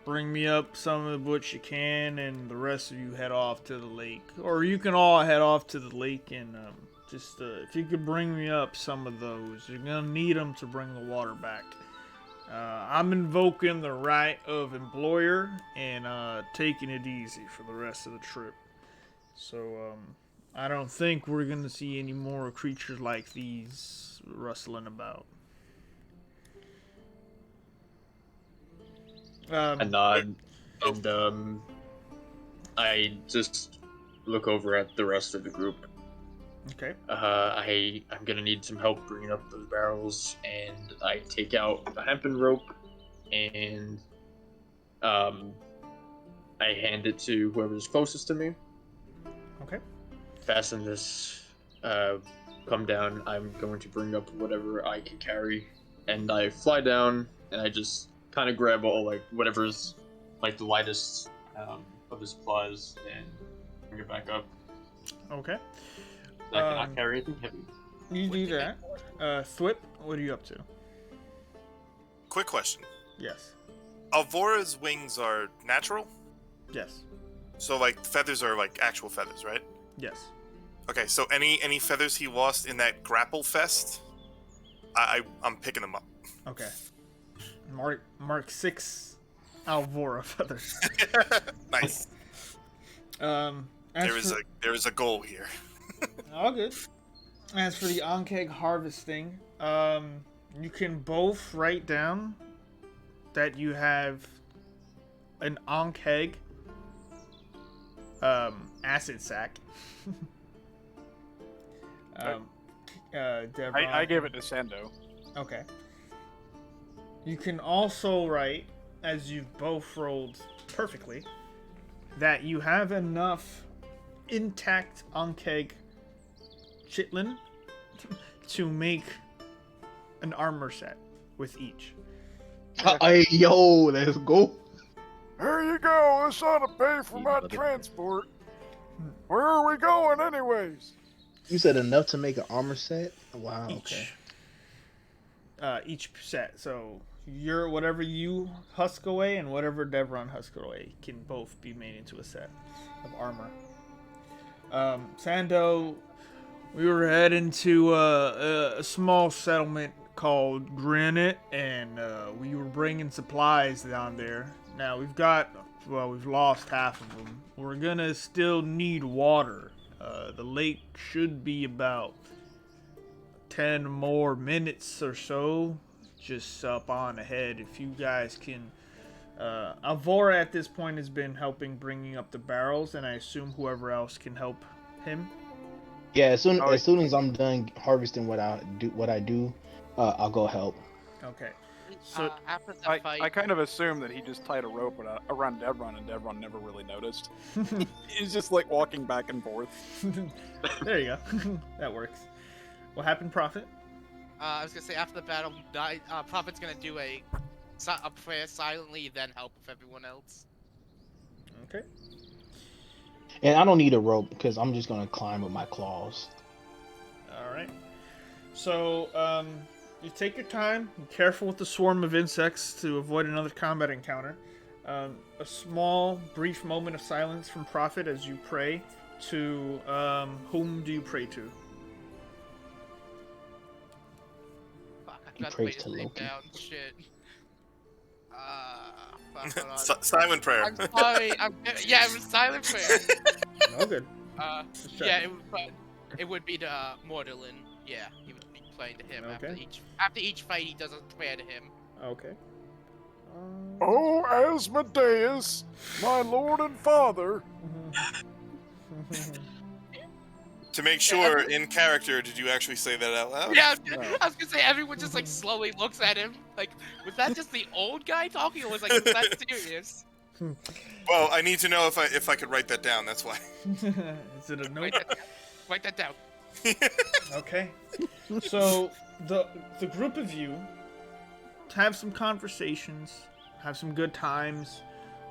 bring me up some of what you can, and the rest of you head off to the lake. Or you can all head off to the lake, and, if you could bring me up some of those. You're gonna need them to bring the water back. I'm invoking the right of employer, and, taking it easy for the rest of the trip. So, I don't think we're gonna see any more creatures like these rustling about. I nod, and I just look over at the rest of the group. Okay. I'm gonna need some help bringing up those barrels, and I take out a hempen rope, and I hand it to whoever's closest to me. Okay. Fasten this, come down. I'm going to bring up whatever I can carry, and I fly down, and I just kind of grab all like whatever's like the lightest of the supplies and bring it back up. Okay. I cannot carry anything heavy. You do that. Thwip, what are you up to? Quick question. Yes. Alvora's wings are natural? Yes. So, like, feathers are, like, actual feathers, right? Yes. Okay, so any feathers he lost in that grapple fest, I'm picking them up. Okay. Mark 6 Alvora feathers. Nice. There is a goal here. All good. As for the Ankeg harvesting, you can both write down that you have an Ankeg acid sack. Devron, I gave it to Sando. Okay. You can also write, as you've both rolled perfectly, that you have enough intact Ankeg chitlin to make an armor set with each. Hey, yo, let's go. Here you go. This ought to pay for my transport. Where are we going, anyways? You said enough to make an armor set? Wow. Each. Okay. Each set. So your whatever you husk away and whatever Devron husk away can both be made into a set of armor. Sando, we were heading to a small settlement called Granite, and we were bringing supplies down there. Now we've lost half of them. We're gonna still need water. The lake should be about 10 more minutes or so, just up on ahead. If you guys can, Alvora at this point has been helping bringing up the barrels, and I assume whoever else can help him. Yeah, as soon as I'm done harvesting what I do, I'll go help. Okay. So After the fight, I kind of assumed that he just tied a rope around Devron, and Devron never really noticed. He's just like walking back and forth. there you go. That works. What happened, Prophet? I was gonna say after the battle, Prophet's gonna do a prayer silently, then help with everyone else. Okay. And I don't need a rope because I'm just gonna climb with my claws. All right. So, you take your time. Be careful with the swarm of insects to avoid another combat encounter. A small, brief moment of silence from Prophet as you pray to whom do you pray to? Fuck, I He forgot prays to to write his name Loki. down. Shit. Fuck, hold on. Silent prayer. I'm sorry. Yeah, it was silent prayer. Oh, good. Just Yeah, checking. it would be to Mordelin. Yeah, he would be praying to him Okay. after each fight. He does a prayer to him. Okay. Oh, Asmodeus, my lord and father. To make sure, in character, did you actually say that out loud? Yeah, No. I was gonna say everyone just like slowly looks at him. Like, was that just the old guy talking, or was was that serious? Well, I need to know if I could write that down. That's why. Is it a note? Write that down. Okay. So the group of you have some conversations, have some good times,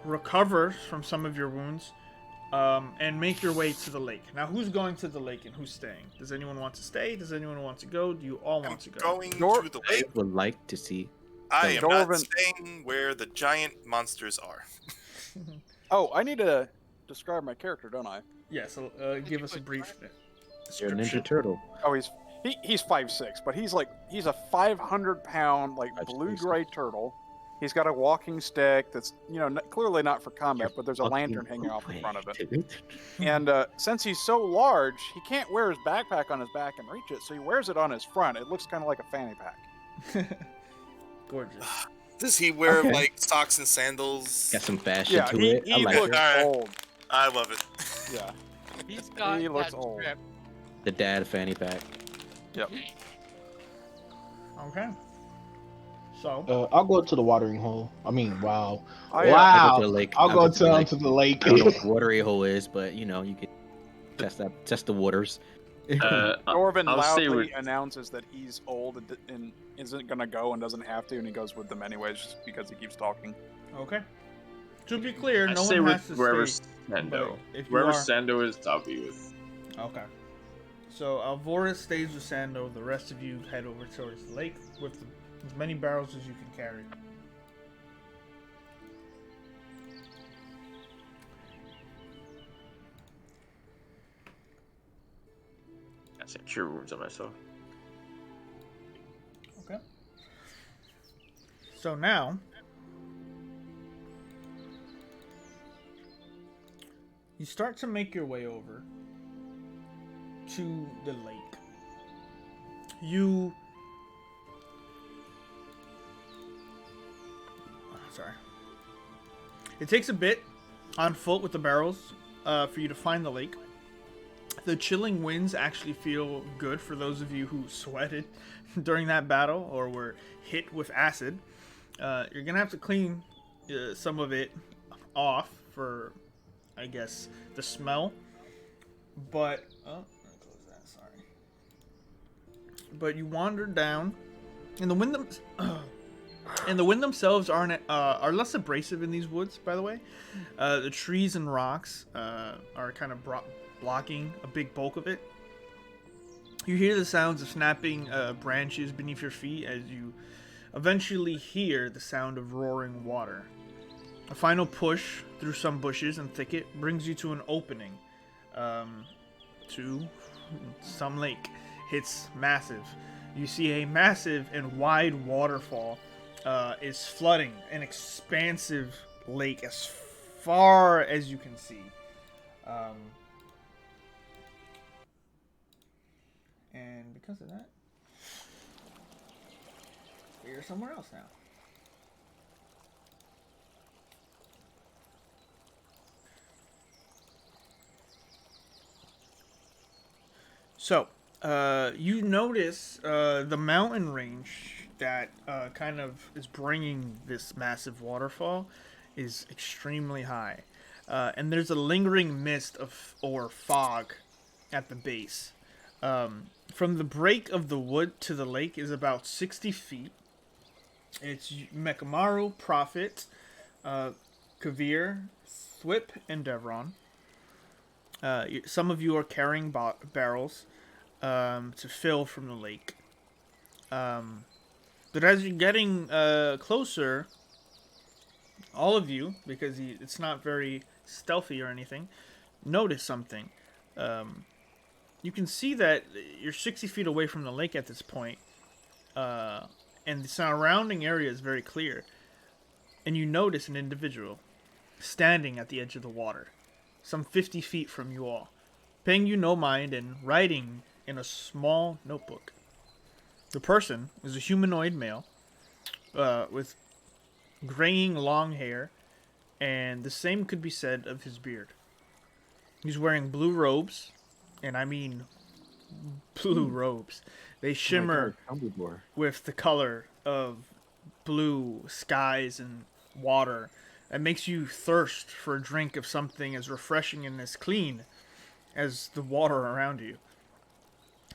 recover from some of your wounds, and make your way to the lake. Now, who's going to the lake and who's staying? Does anyone want to stay? Does anyone want to go? Do you all want to go? Going to the I lake. would like to see. I am not Dorvin- staying where the giant monsters are. Oh, I need to describe my character, don't I? Yeah, so give us a brief You're a description. Ninja Turtle. Oh, he's 5'6", but he's a 500-pound like 5'6". blue-gray turtle. He's got a walking stick that's clearly not for combat, but there's a lantern hanging off the front of it. And since he's so large, he can't wear his backpack on his back and reach it, so he wears it on his front. It looks kind of like a fanny pack. Gorgeous. Does he wear Okay. like socks and sandals? Got some fashion Yeah, to he it. I like looks it. Alright. old. I love it. Yeah. He's got He looks that old. strip. The dad fanny pack. Okay. So, I'll go to the watering hole. I mean, wow. I, uh, I'll Wow. go to the lake. I'll go to the lake. to the lake. I don't know what the watery hole is, but you can test the waters. Dorvin I'll say loudly with- announces that he's old and isn't gonna go and doesn't have to, and he goes with them anyways just because he keeps talking. okay. To be clear, I no stay one with has to wherever stay. Sando. but if you Wherever are- Sando is, I'll be with. Okay. So Alvora stays with Sando. The rest of you head over towards the lake with as many barrels as you can carry. I say cure wounds on myself. Okay. So now, you start to make your way over to the lake. Sorry. It takes a bit on foot with the barrels for you to find the lake. The chilling winds actually feel good for those of you who sweated during that battle or were hit with acid. You're gonna have to clean some of it off for, I guess, the smell. But let me close that. Sorry. But you wander down, and the wind themselves are less abrasive in these woods. By the way, the trees and rocks are kind of blocking a big bulk of it. You hear the sounds of snapping branches beneath your feet as you eventually hear the sound of roaring water. A final push through some bushes and thicket brings you to an opening to some lake. It's massive. You see a massive and wide waterfall is flooding an expansive lake as far as you can see. And because of that, we're somewhere else now. So, you notice the mountain range that kind of is bringing this massive waterfall is extremely high. And there's a lingering mist or fog at the base. From the break of the wood to the lake is about 60 feet. It's Mekamaru, Prophet, Kavir, Thwip, and Devron. Some of you are carrying barrels to fill from the lake. But as you're getting closer, all of you, because it's not very stealthy or anything, notice something. You can see that you're 60 feet away from the lake at this point, and the surrounding area is very clear. And you notice an individual standing at the edge of the water, some 50 feet from you all, paying you no mind and writing in a small notebook. The person is a humanoid male with graying long hair, and the same could be said of his beard. He's wearing blue robes, and I mean blue robes. They shimmer with the color of blue skies and water. That makes you thirst for a drink of something as refreshing and as clean as the water around you.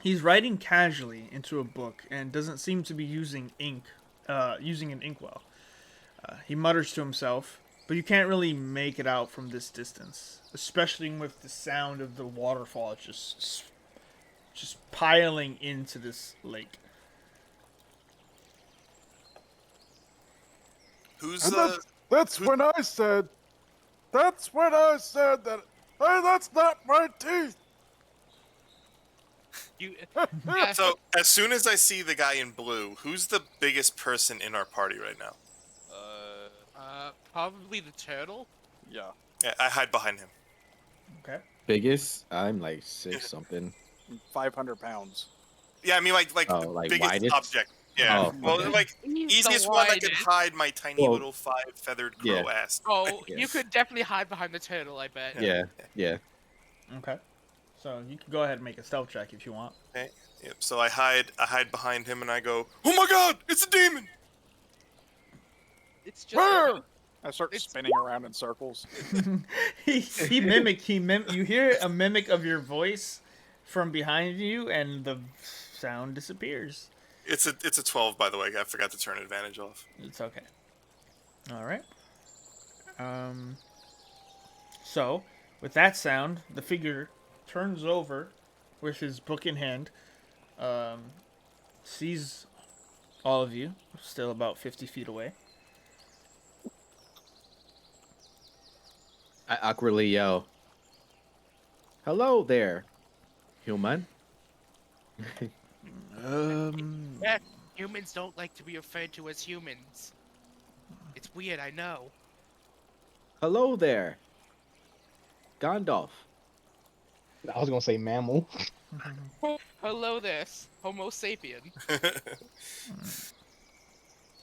He's writing casually into a book and doesn't seem to be using an inkwell. He mutters to himself, but you can't really make it out from this distance, especially with the sound of the waterfall just piling into this lake. That's when I said that. Hey, that's not my teeth. So as soon as I see the guy in blue, who's the biggest person in our party right now? Probably the turtle. Yeah. Yeah, I hide behind him. Okay. Biggest? I'm like 6 something. 500 pounds. Yeah, I mean like biggest widest? object. Yeah. Oh, well, okay. like He's the easiest one I could widest. hide my tiny little 5-feathered crow yeah. ass. Oh, Yes. you could definitely hide behind the turtle, I bet. Yeah. Okay. So you can go ahead and make a stealth check if you want. Okay. Yep. So I hide behind him and I go, "Oh my God, it's a demon!" It's just. Where? I start spinning around in circles. You hear a mimic of your voice from behind you, and the sound disappears. It's a 12, by the way. I forgot to turn advantage off. It's okay. All right. So, with that sound, the figure turns over with his book in hand, sees all of you, still about 50 feet away. I awkwardly yell, "Hello there, human." Yeah, humans don't like to be referred to as humans. It's weird, I know. Hello there, Gandalf. I was gonna say mammal. Hello there, Homo sapien.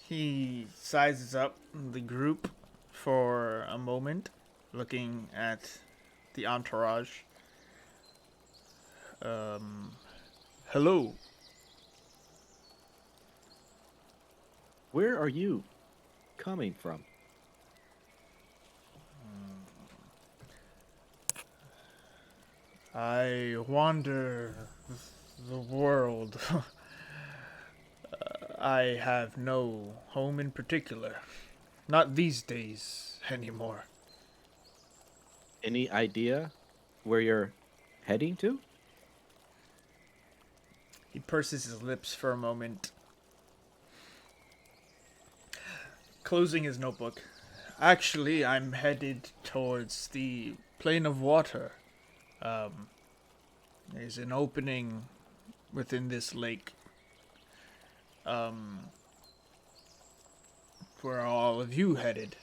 He sizes up the group for a moment, looking at the entourage. Hello. Where are you coming from? I wander the world. I have no home in particular. Not these days anymore. Any idea where you're heading to? He purses his lips for a moment, closing his notebook. Actually, I'm headed towards the plane of water. There's an opening within this lake. Where are all of you headed?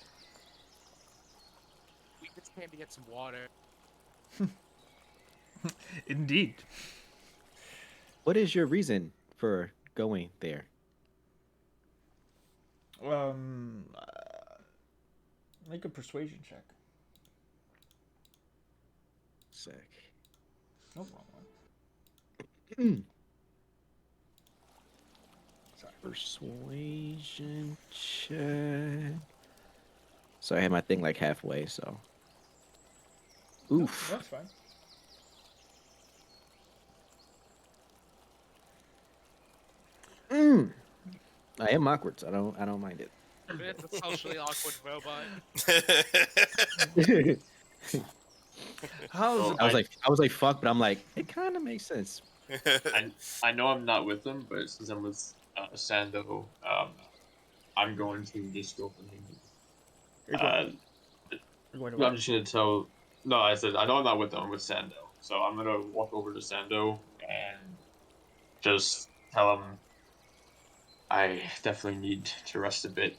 We just came to get some water. Indeed. What is your reason for going there? Make a persuasion check. Sick. No wrong one. Sorry. Persuasion check. So I had my thing like halfway, so. Oof. That's fine. I am awkward, so I don't mind it. It's a socially awkward robot. How's Well, it? I was like fuck, but I'm like it kind of makes sense. I know I'm not with them, but since I'm with Sando, I'm going to just go for him. You're going, you're going to I'm just gonna tell. No, I said I know I'm not with them. I'm with Sando, so I'm gonna walk over to Sando and just tell him I definitely need to rest a bit.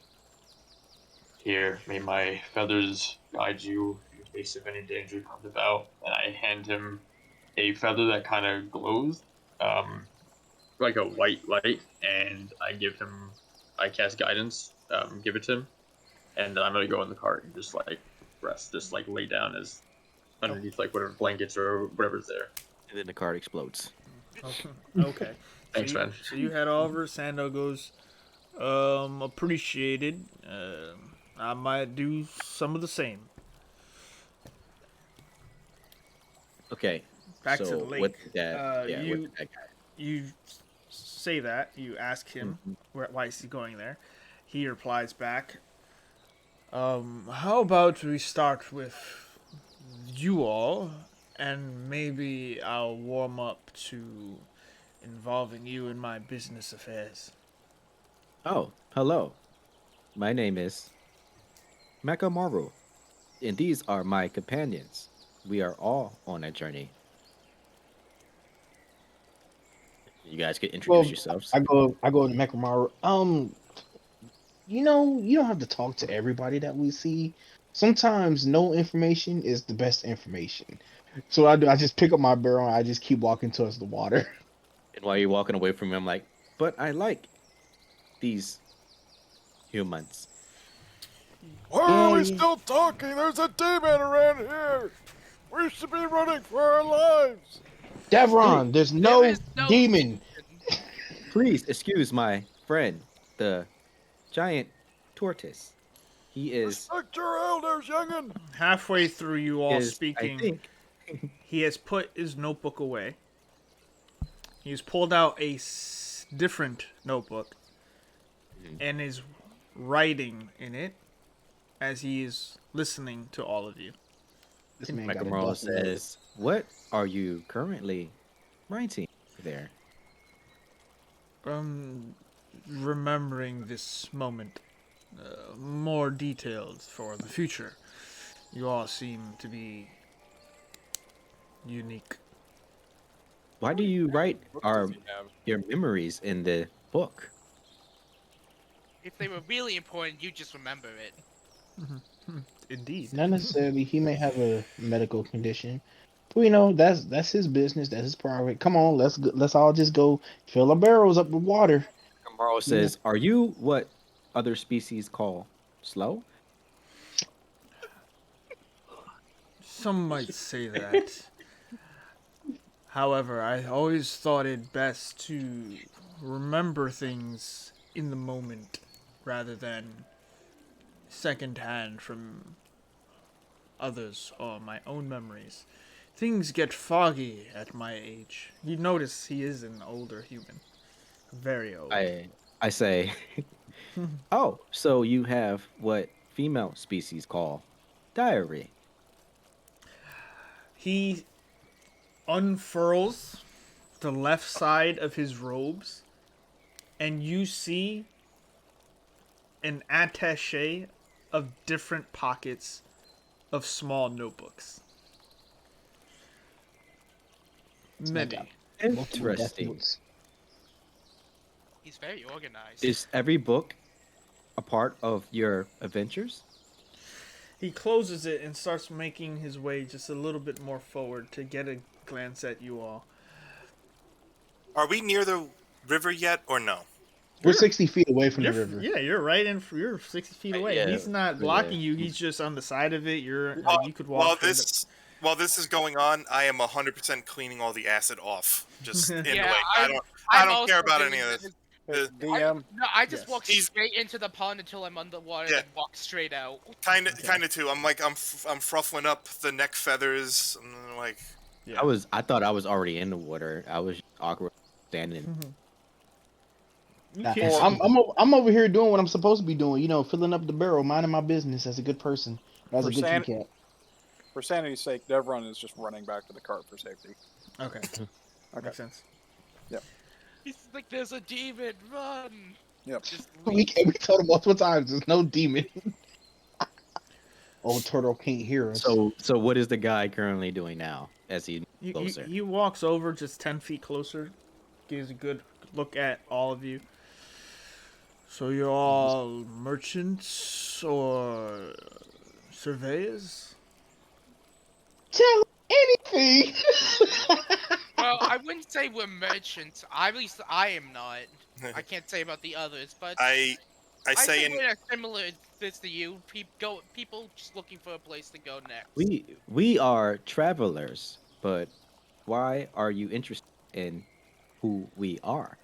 Here, may my feathers guide you in case if any danger comes about. And I hand him a feather that kind of glows, like a white light, and I cast guidance, give it to him, and then I'm gonna go in the cart and just like rest, just like lay down as underneath like whatever blankets or whatever's there. And then the card explodes. Okay. Thanks, man. So you head over. Sando goes, appreciated. I might do some of the same. Okay. Back so to the lake. What did that, You- what did that guy? You say that. You ask him why is he going there. He replies back, how about we start with you all, and maybe I'll warm up to involving you in my business affairs. Oh, hello. My name is Makamaru, and these are my companions. We are all on a journey. You guys could introduce yourselves. I go to Mechamaru. You know, you don't have to talk to everybody that we see. Sometimes no information is the best information. So I do. I just pick up my barrel and I just keep walking towards the water. And while you're walking away from me, I'm like, but I like these humans. Why are we Yeah. still talking? There's a demon around here. We should be running for our lives. Devron, there's no There is no demon. Please excuse my friend, the giant tortoise. He is. Respect your elders, youngin. Halfway through you all is, speaking, I think. he has put his notebook away. He's pulled out a different notebook and is writing in it as he is listening to all of you. This man got a Makamaru dust nose. says, "What are you currently writing there?" Remembering this moment, more details for the future. You all seem to be unique. Why do you write What our does he have? your memories in the book? If they were really important, you just remember it. Indeed. Not necessarily. He may have a medical condition. But, you know, that's his business. That's his private. Come on, let's all just go fill our barrels up with water. Makamaru says, "Are you what other species call slow?" Some might say that. However, I always thought it best to remember things in the moment rather than secondhand from others or my own memories. Things get foggy at my age. You notice he is an older human. Very old. I say, "Oh, so you have what female species call diary." He unfurls the left side of his robes, and you see an attaché of different pockets of small notebooks. Many. Multiple death Interesting. notes. He's very organized. Is every book a part of your adventures? He closes it and starts making his way just a little bit more forward to get a glance at you all. Are we near the river yet, or no? We're 60 feet away from the You're, river. yeah, you're right in. You're 60 feet away. Yeah, He's not yeah. blocking you. He's just on the side of it. You could walk. While this is going on, I am 100% cleaning all the acid off. Just in the Yeah, way. I don't care about any of this. DM. I just Yes. walk He's- straight into the pond until I'm underwater, Yeah. then walk straight out. Kind Okay. of too. I'm like I'm fruffling up the neck feathers. And like Yeah. I thought I was already in the water. I was awkward standing. You Nah, can't Or- see. I'm over here doing what I'm supposed to be doing. You know, filling up the barrel, minding my business as a good person, as a For good san- cat. For sanity's sake, Devron is just running back to the cart for safety. Okay. Okay. Makes sense. He's like, "There's a demon, run!" Yep. Just We leave. told him multiple times. There's no demon. Old turtle can't hear us. So what is the guy currently doing now as he closer? He walks over just 10 feet closer, gives a good look at all of you. So you're all merchants or surveyors? Tell anything. Well, I wouldn't say we're merchants. At least I am not. I can't say about the others, but I I say think in we're similar this to you. People just looking for a place to go next. We are travelers, but why are you interested in who we are?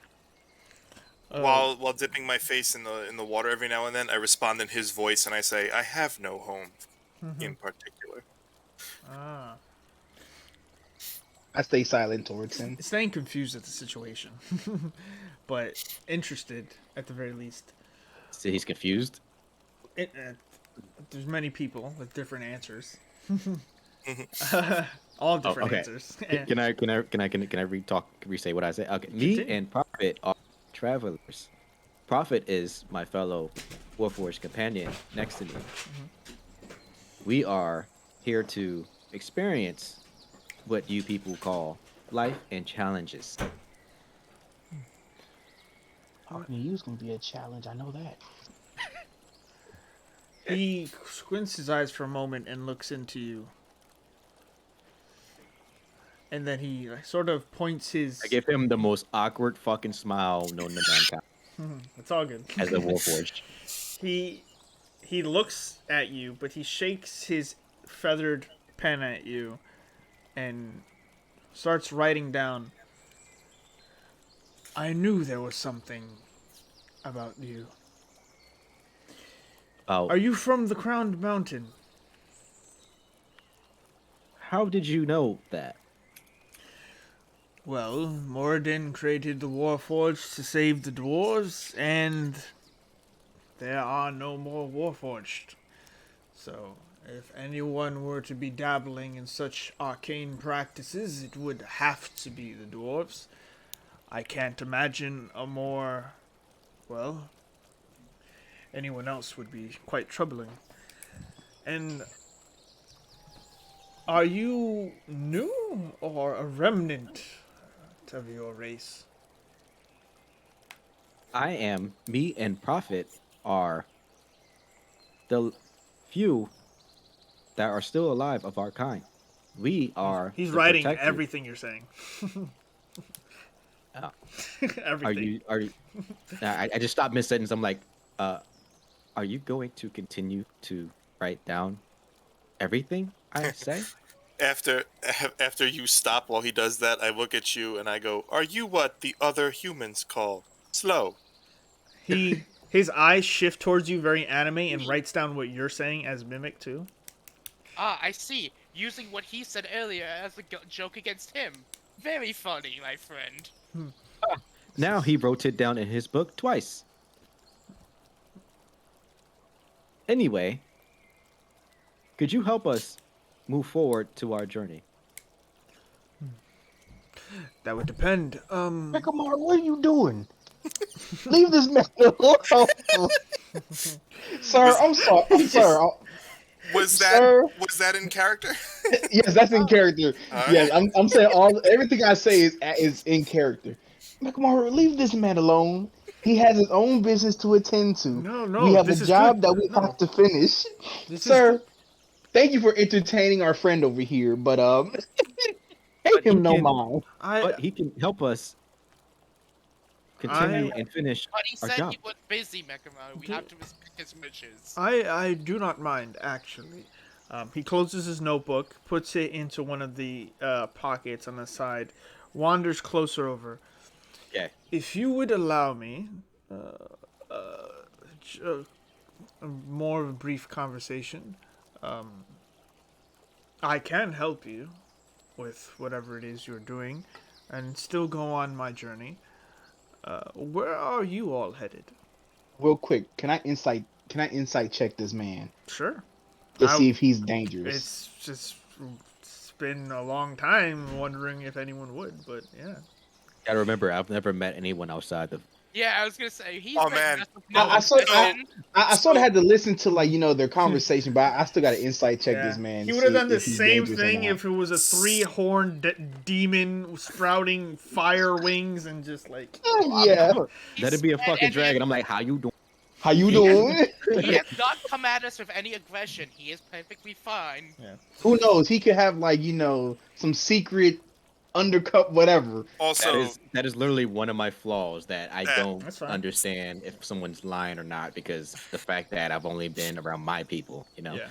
while dipping my face in the water every now and then, I respond in his voice and I say, "I have no home in particular." Ah. I stay silent towards him. Staying confused at the situation, but interested at the very least. So he's confused. There's many people with different answers. All different okay. answers. Can I re-say what I said? Okay, me Continue. and Prophet are travelers. Prophet is my fellow Warforged companion next to me. We are here to experience what you people call life and challenges. Talking to you is gonna be a challenge. I know that. He squints his eyes for a moment and looks into you. And then he sort of points his... I give him the most awkward fucking smile known to mankind It's all good. as a Warforged. He looks at you, but he shakes his feathered pen at you and starts writing down. I knew there was something about you. Oh, Are you from the Crowned Mountain? how did you know that? Well, Moradin created the Warforged to save the dwarves, and there are no more Warforged. So, if anyone were to be dabbling in such arcane practices, it would have to be the dwarves. I can't imagine a more, well, anyone else would be quite troubling. And are you new or a remnant of your race? Me and Prophet are the few that are still alive of our kind. We are. He's the writing protectors. everything you're saying. Oh. Everything. Are you? I just stopped mid sentence. I'm like, are you going to continue to write down everything I say? After you stop while he does that, I look at you and I go, "Are you what the other humans call slow?" His eyes shift towards you very anime and writes down what you're saying as mimic too. Ah, I see. Using what he said earlier as a joke against him. Very funny, my friend. Now he wrote it down in his book twice. Anyway, could you help us move forward to our journey? That would depend. Mekamar, what are you doing? Leave this man alone. Sir, I'm sorry. I'm sorry. Was Sir? that in character? Yes, that's in character. All Yes, right. I'm saying everything I say is in character. Mekamar, leave this man alone. He has his own business to attend to. No, we have this a is job good. that we No. have to finish. This Sir, is thank you for entertaining our friend over here, but pay But him he no can- mind. But he can help us continue and finish But he our said job. he was busy, Mekamaru. We have to respect his wishes. I do not mind actually. He closes his notebook, puts it into one of the pockets on the side, wanders closer over. Okay. If you would allow me, j- uh, more of a brief conversation, I can help you with whatever it is you're doing, and still go on my journey. Where are you all headed? Real quick, can I insight check this man Sure. to see if he's dangerous? It's been a long time wondering if anyone would, but yeah. Gotta remember, I've never met anyone outside the. Yeah, I was gonna say he's Oh, been man. messed with no I sort obsession. I sort of had to listen to like their conversation, but I still got to insight check Yeah. this man. He to would have see done the if he's same dangerous or thing not. if it was a three-horned demon sprouting fire wings and just like. Yeah. That'd be a And- fucking and dragon. I'm like, how you doing? How you doing? He has not come at us with any aggression. He is perfectly fine. Who knows? He could have like some secret undercut whatever. Also, That is literally one of my flaws that I That- don't That's fine. understand if someone's lying or not, because the fact that I've only been around my people, Yeah.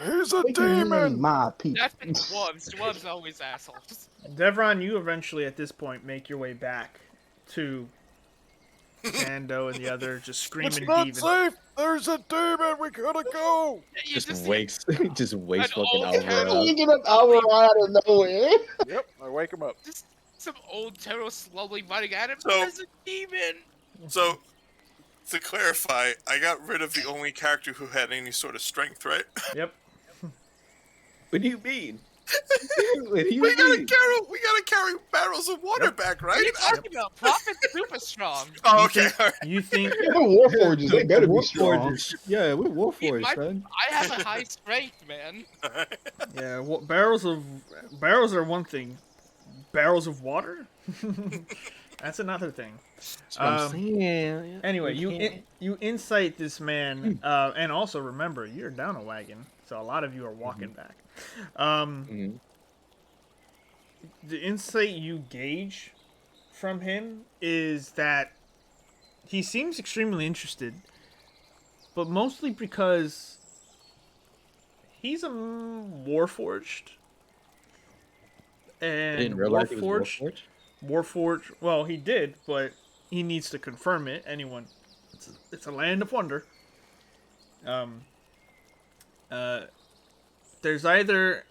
He's a What do you mean, demon. my people? That's been dwarves. Dwarves are always assholes. Devron, you eventually at this point make your way back to Ando and the other just It's screaming not demon. safe. There's a demon. We gotta go. You just see wakes, just wakes an fucking old Alvaron up. You get up Alvaron out of nowhere. Yep, I wake him up. just some old Taro slowly running at him. So- There's a demon. so to clarify, I got rid of the only character who had any sort of strength, right? Yep. What do you mean? What do you We gotta mean? carry barrels of water back, What are you right? talking about? Prophet's super strong. Oh, okay. All right. You think Yeah, we're Warforgers. They better be strong. Warforged. Yeah, we're Warforged, My- son. I have a high strength, man. yeah, barrels are one thing. Barrels of water? That's another thing. That's what I'm saying. Anyway, We you incite this man, and also remember you're down a wagon, so a lot of you are walking back. Mhm. The insight you gauge from him is that he seems extremely interested, but mostly because he's a Warforged, I and didn't realize he was Warforged. Warforged. Warforged. Well, he did, but he needs to confirm it. Anyone, it's a land of wonder. There's either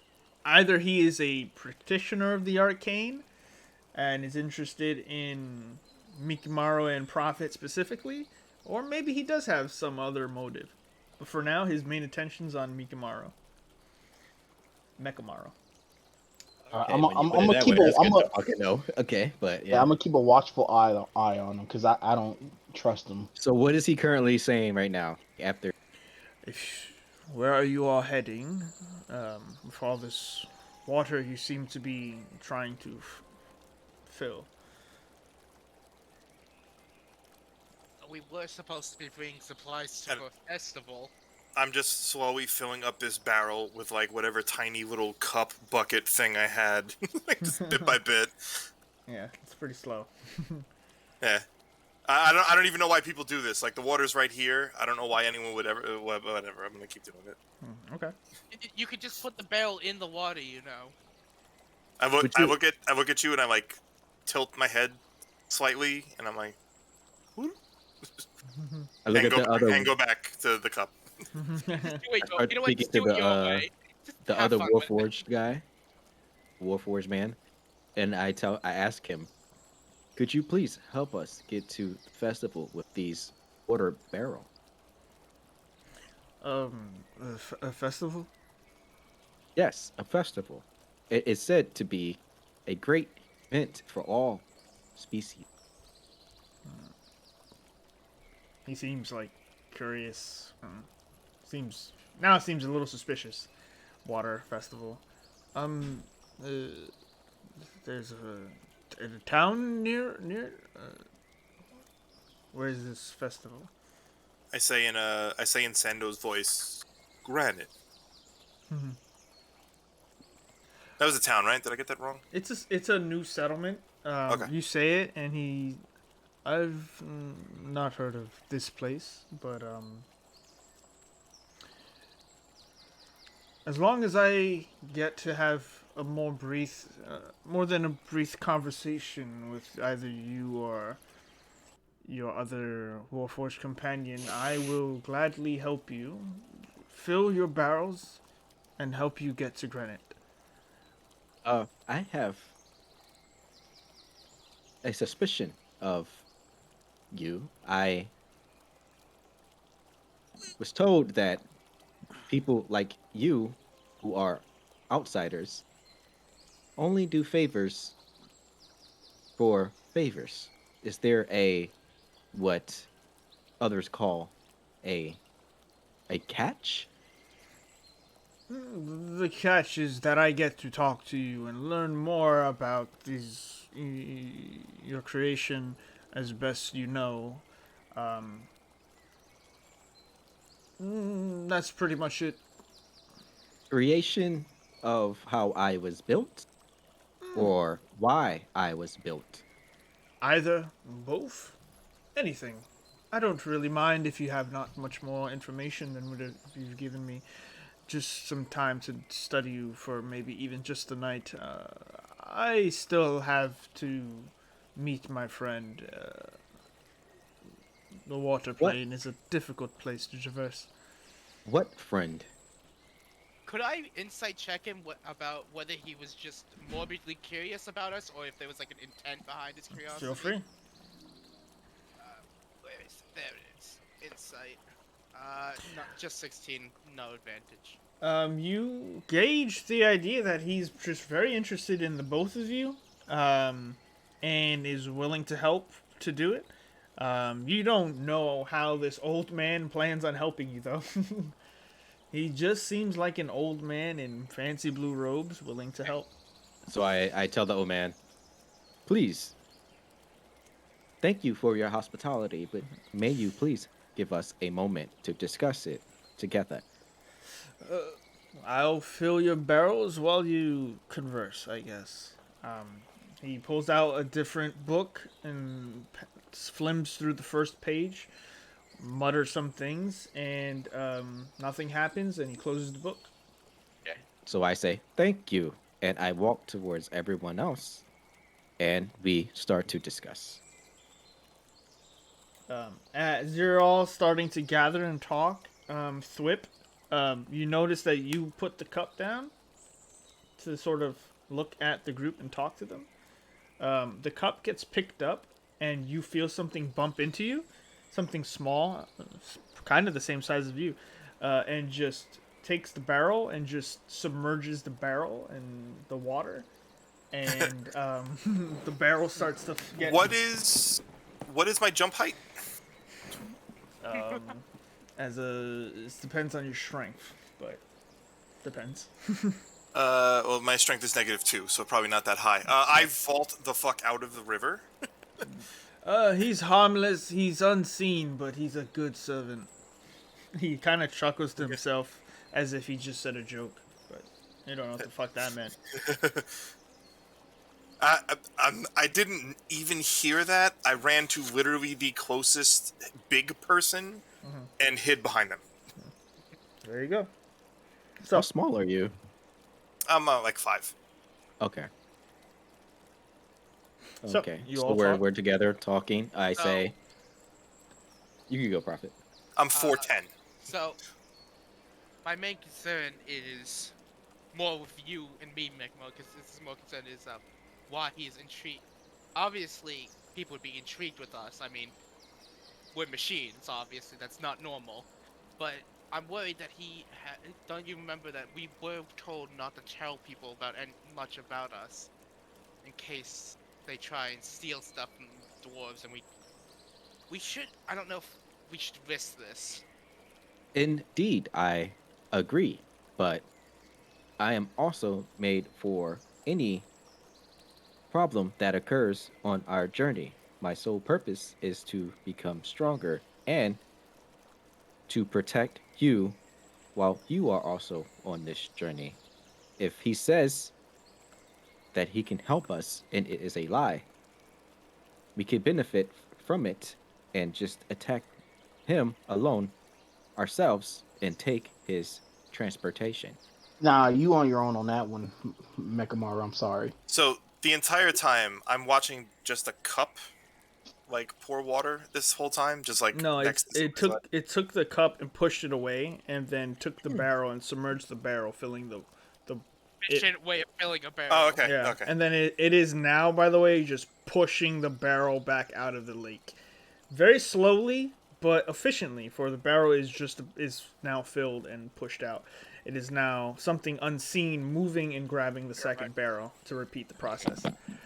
he is a practitioner of the arcane, and is interested in Mikamaru and Prophet specifically, or maybe he does have some other motive. But for now, his main attention's on Mekamaru. I'm when you gonna put it that keep way, a that's good to fucking know. Okay, but yeah, I'm gonna keep a watchful eye on him because I don't trust him. So what is he currently saying right now? After Where are you all heading? With all this water you seem to be trying to fill. We were supposed to be bringing supplies to a festival. I'm just slowly filling up this barrel with like whatever tiny little cup bucket thing I had, like just bit by bit. Yeah, it's pretty slow. Yeah, I don't even know why people do this. Like the water's right here. I don't know why anyone would ever. Whatever. I'm gonna keep doing it. Okay. You could just put the barrel in the water, you know. I look at you and I like tilt my head slightly and I'm like, I look at the other and go back to the cup. Wait, start you know what? speaking Just to do it your way. Just the have other fun with it. Warforged guy, Warforged man, and I ask him, could you please help us get to the festival with these water barrel? A festival? Yes, a festival. It is said to be a great event for all species. He seems like curious. Seems a little suspicious. Water festival. There's a town near. Where is this festival? I say in Sando's voice, granted. That was a town, right? Did I get that wrong? It's a new settlement. Okay. You say it, and I've not heard of this place, but as long as I get to have a more brief, more than a brief conversation with either you or your other Warforged companion, I will gladly help you fill your barrels and help you get to Granite. I have a suspicion of you. I was told that people like you, who are outsiders, only do favors for favors. Is there a what others call a a catch? The catch is that I get to talk to you and learn more about your creation as best you know. Um, that's pretty much it. Creation of how I was built or why I was built? Either, both, anything. I don't really mind if you have not much more information than what you've given me. Just some time to study you for maybe even just the night. I still have to meet my friend. The water What plane is a difficult place to traverse. what friend? Could I insight check him about whether he was just morbidly curious about us, or if there was like an intent behind his curiosity? Feel free. Where is it? There it is. Insight. No, just 16. No advantage. You gauge the idea that he's just very interested in the both of you, and is willing to help to do it. You don't know how this old man plans on helping you, though. He just seems like an old man in fancy blue robes willing to help. So I tell the old man, please, thank you for your hospitality, but may you please give us a moment to discuss it together. I'll fill your barrels while you converse, I guess. He pulls out a different book and flims through the first page, mutters some things, and nothing happens, and he closes the book. So I say, thank you, and I walk towards everyone else, and we start to discuss. As you're all starting to gather and talk, Thwip, you notice that you put the cup down to sort of look at the group and talk to them. The cup gets picked up, and you feel something bump into you, something small, kind of the same size as you, and just takes the barrel and just submerges the barrel in the water, and the barrel starts to get. What is my jump height? It depends on your strength, but depends. Well, my strength is -2, so probably not that high. I vault the fuck out of the river. He's harmless, he's unseen, but he's a good servant. He kind of chuckles to himself as if he just said a joke, but you don't know what the fuck that meant. I didn't even hear that. I ran to literally the closest big person and hid behind them. There you go. How small are you? I'm like 5. Okay. So, Okay. you So all we're talk? we're together talking. I So- say, you can go, Prophet. I'm 4'10". So, my main concern is more with you and me, Mekmo, because this is more concerned is why he is intrigued. Obviously, people would be intrigued with us. I mean, we're machines, obviously. That's not normal. But I'm worried that don't you remember that we were told not to tell people about much about us, in case they try and steal stuff from dwarves, and we should. I don't know if we should risk this. Indeed, I agree, but I am also made for any problem that occurs on our journey. My sole purpose is to become stronger and to protect you while you are also on this journey. If he says that he can help us and it is a lie, we could benefit from it and just attack him alone ourselves and take his transportation. Nah, you on your own on that one, Mechamaru. I'm sorry. So the entire time I'm watching just a cup like pour water this whole time, just like No, next to somebody's it took the cup and pushed it away, and then took the barrel and submerged the barrel, filling the Efficient way of filling a barrel. Oh, okay, yeah. okay. And then it is now, by the way, just pushing the barrel back out of the lake, very slowly but efficiently. For the barrel is now filled and pushed out. It is now something unseen moving and grabbing the second barrel to repeat the process.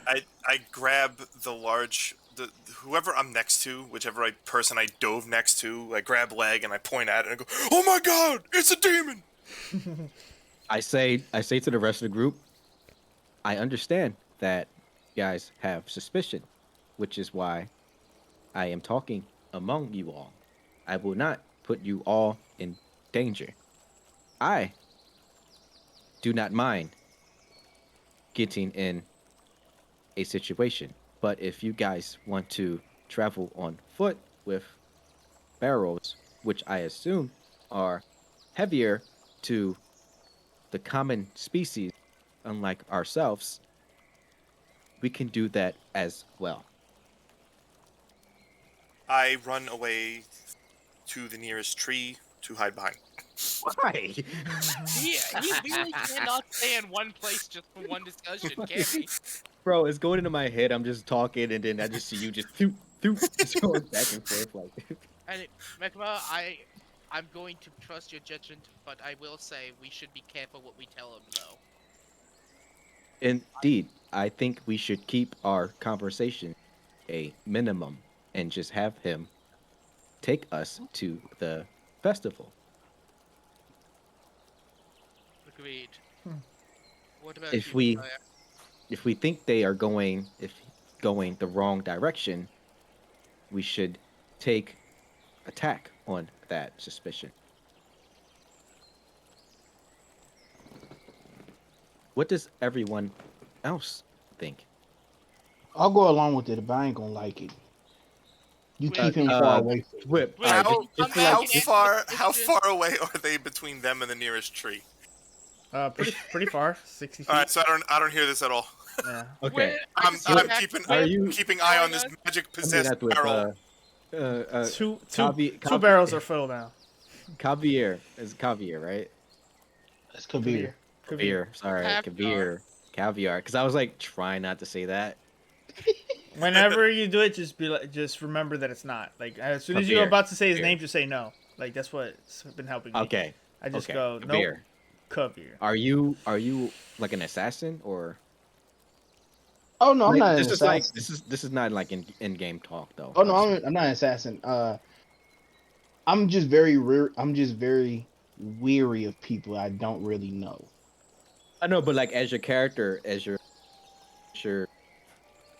I grab the large whoever I'm next to, whichever person I dove next to, I grab leg and I point at it and I go, "Oh my god, it's a demon!" I say to the rest of the group, I understand that you guys have suspicion, which is why I am talking among you all. I will not put you all in danger. I do not mind getting in a situation, but if you guys want to travel on foot with barrels, which I assume are heavier to the common species, unlike ourselves, we can do that as well. I run away to the nearest tree to hide behind. Why? He really cannot stay in one place just for one discussion, can he? Bro, it's going into my head. I'm just talking, and then I just see you just just going back and forth like. And Mekma, I'm going to trust your judgment, but I will say we should be careful what we tell him, though. Indeed, I think we should keep our conversation a minimum and just have him take us to the festival. Agreed. What about If you, we Messiah? if we think they are going the wrong direction, we should take attack on that suspicion. What does everyone else think? I'll go along with it, but I ain't gonna like it. You keep him far away from me. Whip. Wait, Alright, can you come back and answer the How question? far away are they between them and the nearest tree? Pretty far, 60 feet. All right, so I don't hear this at all. Yeah. okay. Where- I'm Zach, keeping where- keeping eye on this magic I mean, possessed that's with barrel. Two barrels are filled now. Caviar is caviar, right? That's Kabir. Caviar. Sorry, Caviar. caviar. Because I was like trying not to say that. Whenever you do it, just remember that it's not. Like as soon as you're Kabir. about to say his Kabir. name, just say no. Like that's what's been helping me. Okay. I just okay. go no. Caviar. Kabir. Are you like an assassin or? Oh no, I'm Like, not an this is like assassin. this is not like in game talk though. Oh no, I'm not an assassin. I'm just very weary of people I don't really know. I know, but like as your character, as your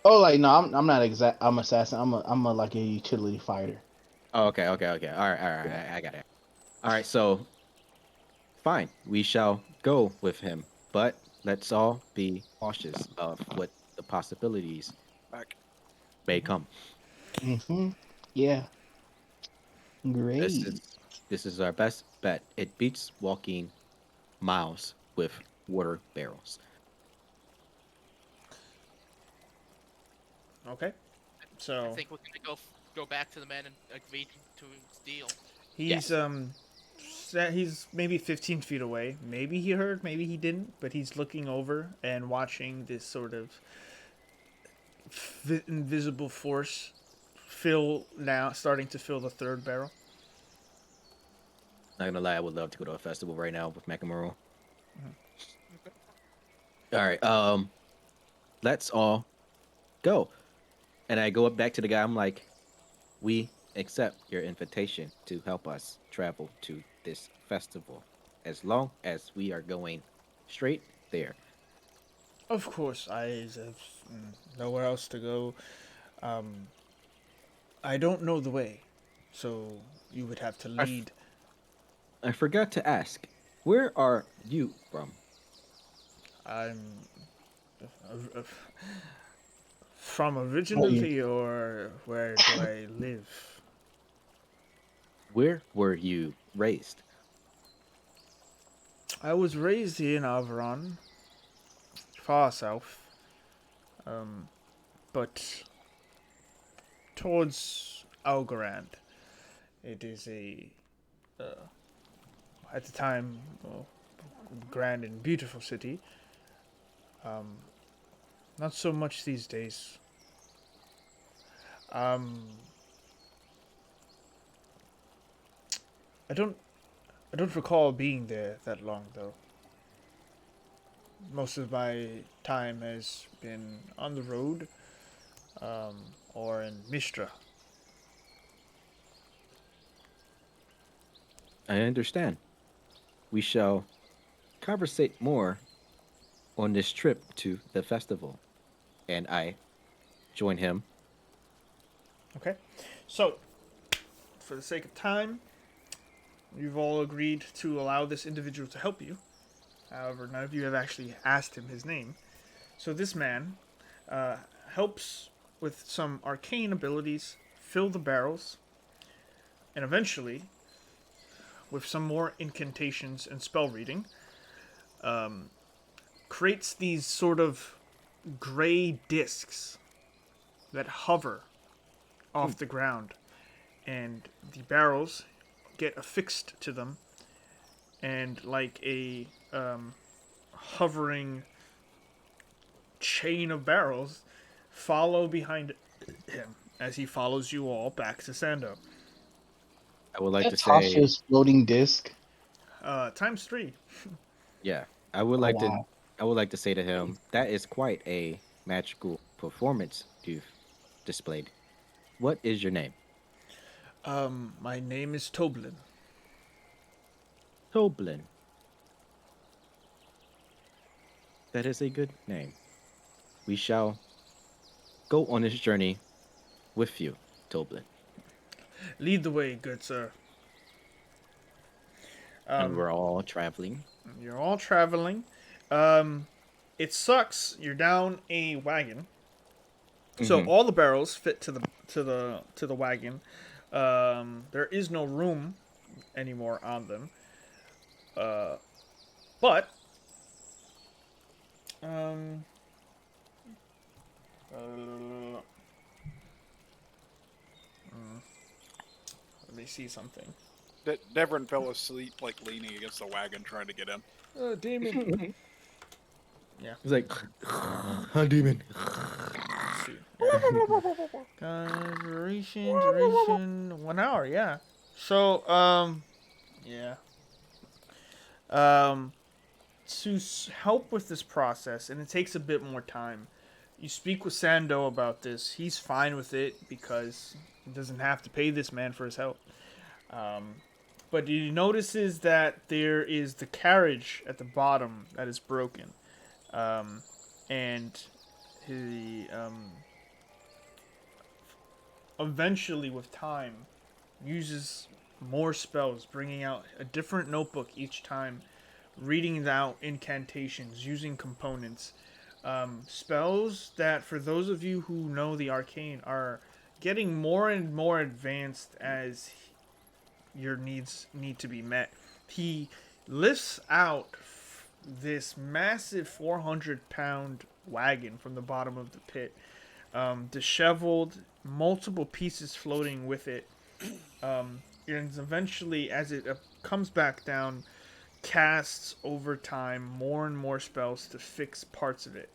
Oh, like no, I'm not exact. I'm assassin. I'm a like a utility fighter. Oh, okay. All right. I got it. All right, so fine, we shall go with him, but let's all be cautious of what the possibilities Back. may come. Yeah. Great. This is our best bet. It beats walking miles with water barrels. Okay. So I think we're gonna go back to the man and agree to his deal. he's maybe 15 feet away. Maybe he heard, maybe he didn't, but he's looking over and watching this sort of invisible force starting to fill the third barrel. Not gonna lie, I would love to go to a festival right now with Makamuro. All right, let's all go. And I go up back to the guy. I'm like, we accept your invitation to help us travel to this festival, as long as we are going straight there. Of course, I have nowhere else to go. I don't know the way, so you would have to lead. I forgot to ask, where are you from? I'm from originally, or where do I live? Where were you raised? I was raised here in Alvaron, far south, but towards Algorand. It is at the time, grand and beautiful city. Not so much these days. Um, I don't, I don't recall being there that long though. Most of my time has been on the road, or in Mistra. I understand. We shall conversate more on this trip to the festival. And I join him. Okay, so for the sake of time, you've all agreed to allow this individual to help you. However, none of you have actually asked him his name. So this man helps with some arcane abilities, fill the barrels, and eventually, with some more incantations and spell reading, creates these sort of gray discs that hover off the ground, and the barrels get affixed to them, and like a hovering chain of barrels follow behind him as he follows you all back to Sando. I would like to That's say, Tasha's floating disc. Times 3. yeah, I would Oh, like to. wow. I would like to say to him, that is quite a magical performance you've displayed. What is your name? My name is Toblin. Toblin. That is a good name. We shall go on this journey with you, Toblin. Lead the way, good sir. And we're all traveling. You're all traveling. It sucks. You're down a wagon, so all the barrels fit to the wagon. There is no room anymore on them. But let me see something. Devrin fell asleep, like leaning against the wagon, trying to get in. Demon. Yeah. He's like, huh, demon. Let's see. Duration, 1 hour. Yeah. So, yeah. To help with this process, and it takes a bit more time. You speak with Sando about this. He's fine with it because he doesn't have to pay this man for his help. But he notices that there is the carriage at the bottom that is broken. And he eventually, with time, uses more spells, bringing out a different notebook each time, reading out incantations, using components. Spells that, for those of you who know the arcane, are getting more and more advanced as your needs need to be met. He lifts out this massive 400-pound wagon from the bottom of the pit, disheveled, multiple pieces floating with it, and eventually, as it comes back down, casts over time more and more spells to fix parts of it.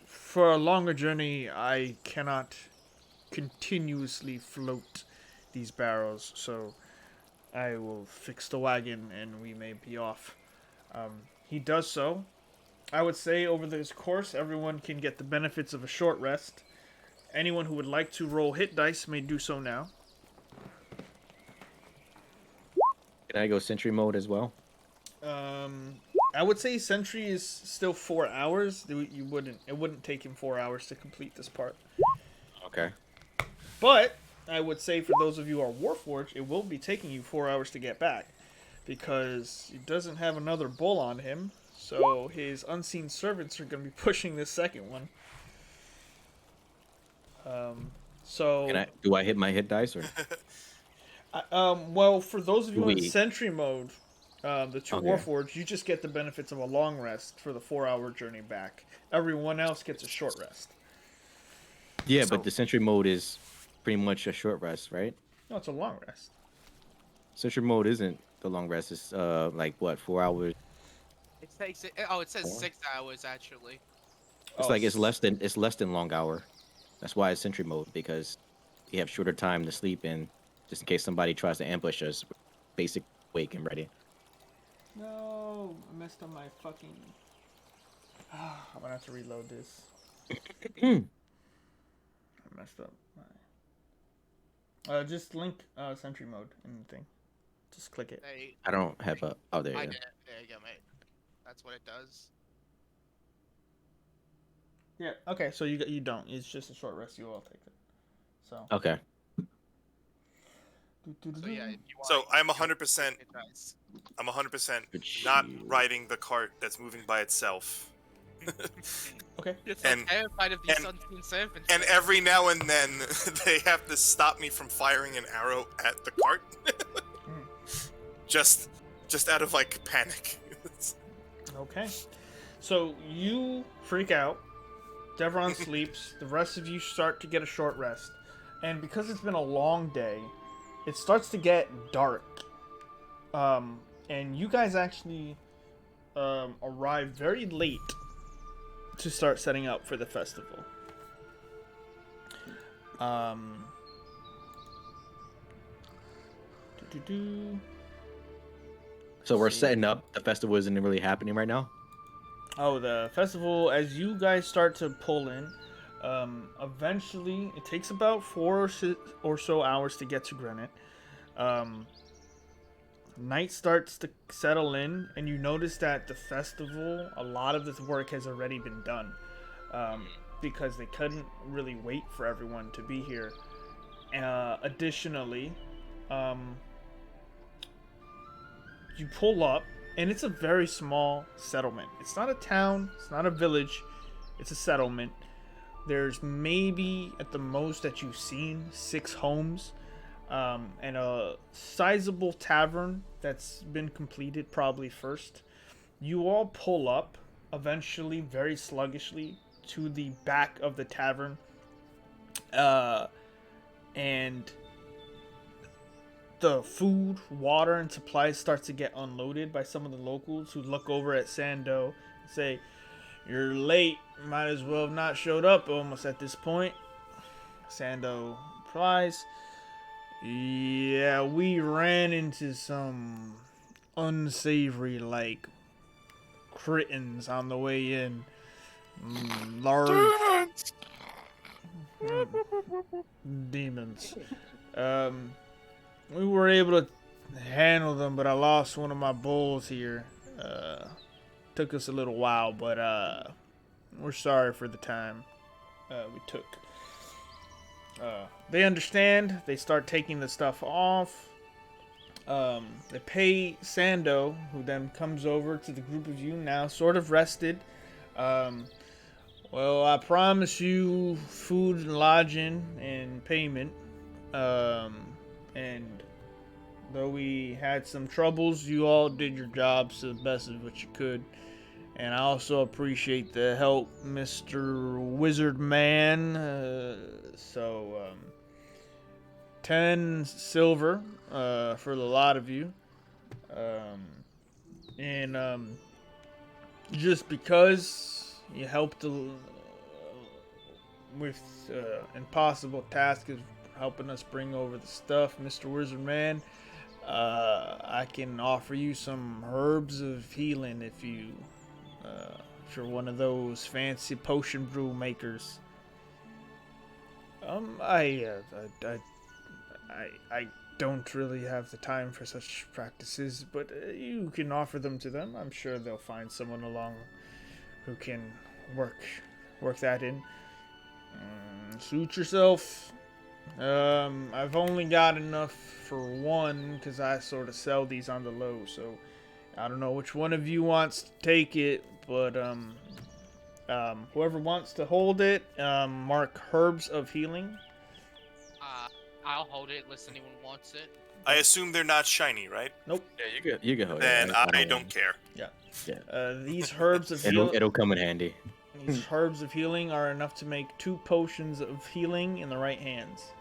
For a longer journey, I cannot continuously float these barrels, so I will fix the wagon and we may be off. He does so. I would say over this course, everyone can get the benefits of a short rest. Anyone who would like to roll hit dice may do so now. Can I go sentry mode as well? I would say Sentry is still 4 hours. It wouldn't take him 4 hours to complete this part. Okay. But I would say for those of you who are Warforged, it will be taking you 4 hours to get back, because he doesn't have another bull on him. So his unseen servants are going to be pushing this second one. Do I hit my hit dice or? Well, for those of you in We- Sentry mode, the two Okay. Warforged, you just get the benefits of a long rest for the 4-hour journey back. Everyone else gets a short rest. Yeah, So- but the sentry mode is pretty much a short rest, right? No, it's a long rest. Sentry mode isn't the long rest. It's like what, 4 hours? It takes it. Oh, it says More? 6 hours actually. It's like it's less than long hour. That's why it's sentry mode, because you have shorter time to sleep in, just in case somebody tries to ambush us. Basic wake and ready. No, I messed up my fucking. I'm gonna have to reload this. I messed up my. Just link Sentry mode in the thing. Just click it. They, I don't have a. Oh, there I you go. did. There you go, mate. That's what it does. Yeah. Okay. So you don't. It's just a short rest. You all take it. So. Okay. So yeah, if you want. So I'm 100%. It does. I'm 100% Good not shit. riding the cart that's moving by itself. Okay. You're so And- terrified of these and- unseen serpents. And every now and then they have to stop me from firing an arrow at the cart. just out of like panic. Okay. So you freak out. Devron sleeps. The rest of you start to get a short rest. And because it's been a long day, it starts to get dark. And you guys actually arrive very late to start setting up for the festival. Do-do-do. So we're setting up. The festival isn't really happening right now. Oh, the festival, as you guys start to pull in, eventually, it takes about 4 or so hours to get to Granite. Night starts to settle in, and you notice that the festival, a lot of this work has already been done, because they couldn't really wait for everyone to be here. Additionally, you pull up, and it's a very small settlement. It's not a town, it's not a village, it's a settlement. There's maybe, at the most that you've seen, 6 homes, and a sizable tavern that's been completed probably first. You all pull up, eventually, very sluggishly, to the back of the tavern, and the food, water, and supplies starts to get unloaded by some of the locals who look over at Sando and say, "You're late. Might as well have not showed up almost at this point." Sando replies, "Yeah, we ran into some unsavory, like, crittens on the way in. Large demons. We were able to handle them, but I lost one of my bulls here. Took us a little while, but we're sorry for the time we took." They understand. They start taking the stuff off. They pay Sando, who then comes over to the group of you now, sort of rested. "Well, I promise you food and lodging and payment. And though we had some troubles, you all did your jobs to the best of what you could. And I also appreciate the help, Mr. Wizard Man. So 10 silver for the lot of you. And just because you helped with impossible task of helping us bring over the stuff, Mr. Wizard Man, I can offer you some herbs of healing if you're one of those fancy potion brew makers." I don't really have the time for such practices, but you can offer them to them. I'm sure they'll find someone along who can work that in. Suit yourself. I've only got enough for one, because I sort of sell these on the low, so I don't know which one of you wants to take it, but whoever wants to hold it, mark herbs of healing. I'll hold it unless anyone wants it. I assume they're not shiny, right? Nope. Yeah, you can hold Then it. I don't care. These herbs of It'll come in handy. These herbs of healing are enough to make 2 potions of healing in the right hands.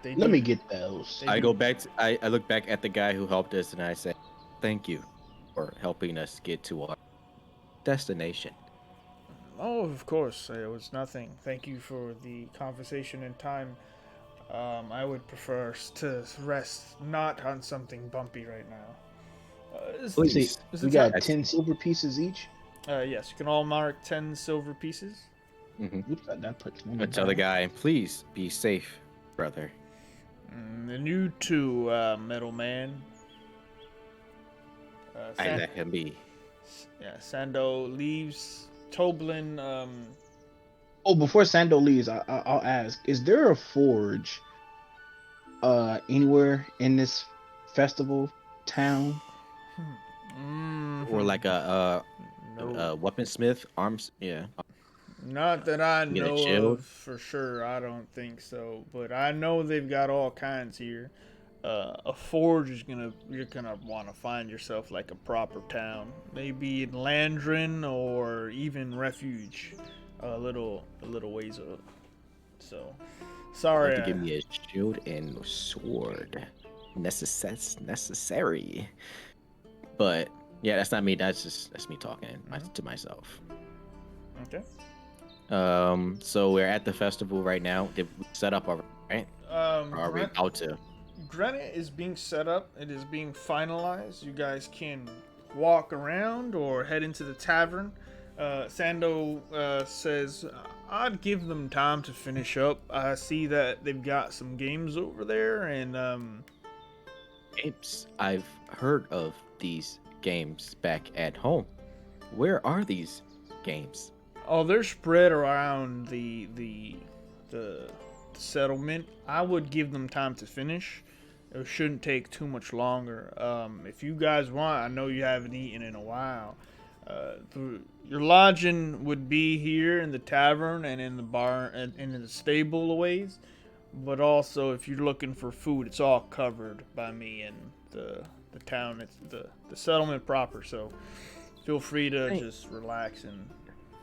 Let me get those. I go back. I look back at the guy who helped us, and I say, "Thank you for helping us get to our destination." Oh, of course. It was nothing. Thank you for the conversation and time. I would prefer to rest not on something bumpy right now. Please. Is We the got time- 10 silver pieces each. Yes, you can all mark 10 silver pieces. Oops, that put 20 I tell the down. guy, "Please be safe, brother." And you too, middleman. I let him be. Yeah, Sando leaves. Toblin, Oh, before Sando leaves, I'll ask: is there a forge anywhere in this festival town? Or like a no, weaponsmith, arms. Yeah. not that I Get a know shield? of for sure. I don't think so, but I know they've got all kinds here. A forge is you're gonna want to find yourself like a proper town, maybe in Landrin or even Refuge, a little ways up. So, sorry. To give me a shield and sword, necessary. But yeah, that's not me. That's me talking to myself. Okay. So we're at the festival right now. Did we set up already, right? Or are we about to? Granite is being set up. It is being finalized. You guys can walk around or head into the tavern. Sando says, I'd give them time to finish up. I see that they've got some games over there, and Games. I've heard of these games back at home. Where are these games? oh, they're spread around the settlement. I would give them time to finish. It shouldn't take too much longer. If you guys want, I know you haven't eaten in a while. Your lodging would be here in the tavern and in the bar and in the stable a ways. But also, if you're looking for food, it's all covered by me and the town. It's the settlement proper. So feel free to just relax and.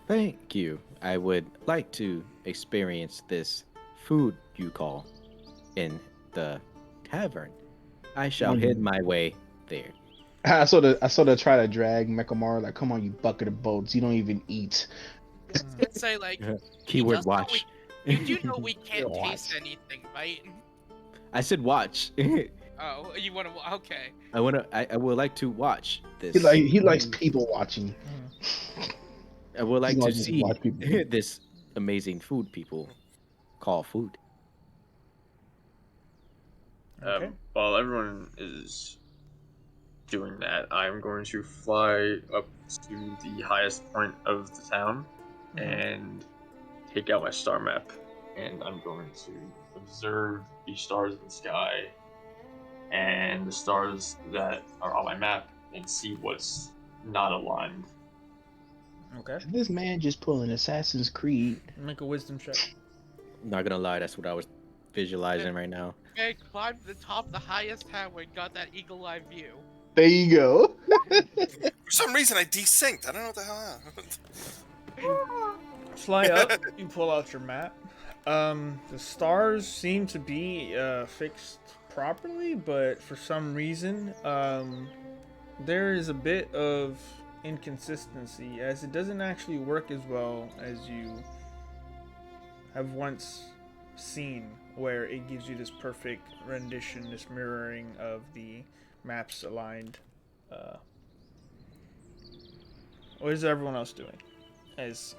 Thank you. I would like to experience this food you call in the tavern. I shall head my way there. I sort of try to drag Mekamaru like, come on, you bucket of boats. You don't even eat. Let's say like Keyword does know watch. you do know we can't taste anything, right? I said watch. Oh, you want to? Okay. I would like to watch this. He likes people watching. I would like He to likes to see watch people eat. this amazing food people call food. Okay. While everyone is doing that, I'm going to fly up to the highest point of the town and take out my star map, and I'm going to observe the stars in the sky and the stars that are on my map and see what's not aligned. Okay. This man just pulling Assassin's Creed. Make a wisdom check. Not gonna lie, that's what I was visualizing right now. Okay, climbed to the top of the highest tower and got that eagle-eye view. There you go. For some reason, I desynced. I don't know what the hell happened. Fly up. You pull out your map. The stars seem to be fixed properly, but for some reason, there is a bit of inconsistency, as it doesn't actually work as well as you have once seen, where it gives you this perfect rendition, this mirroring of the maps aligned. What is everyone else doing as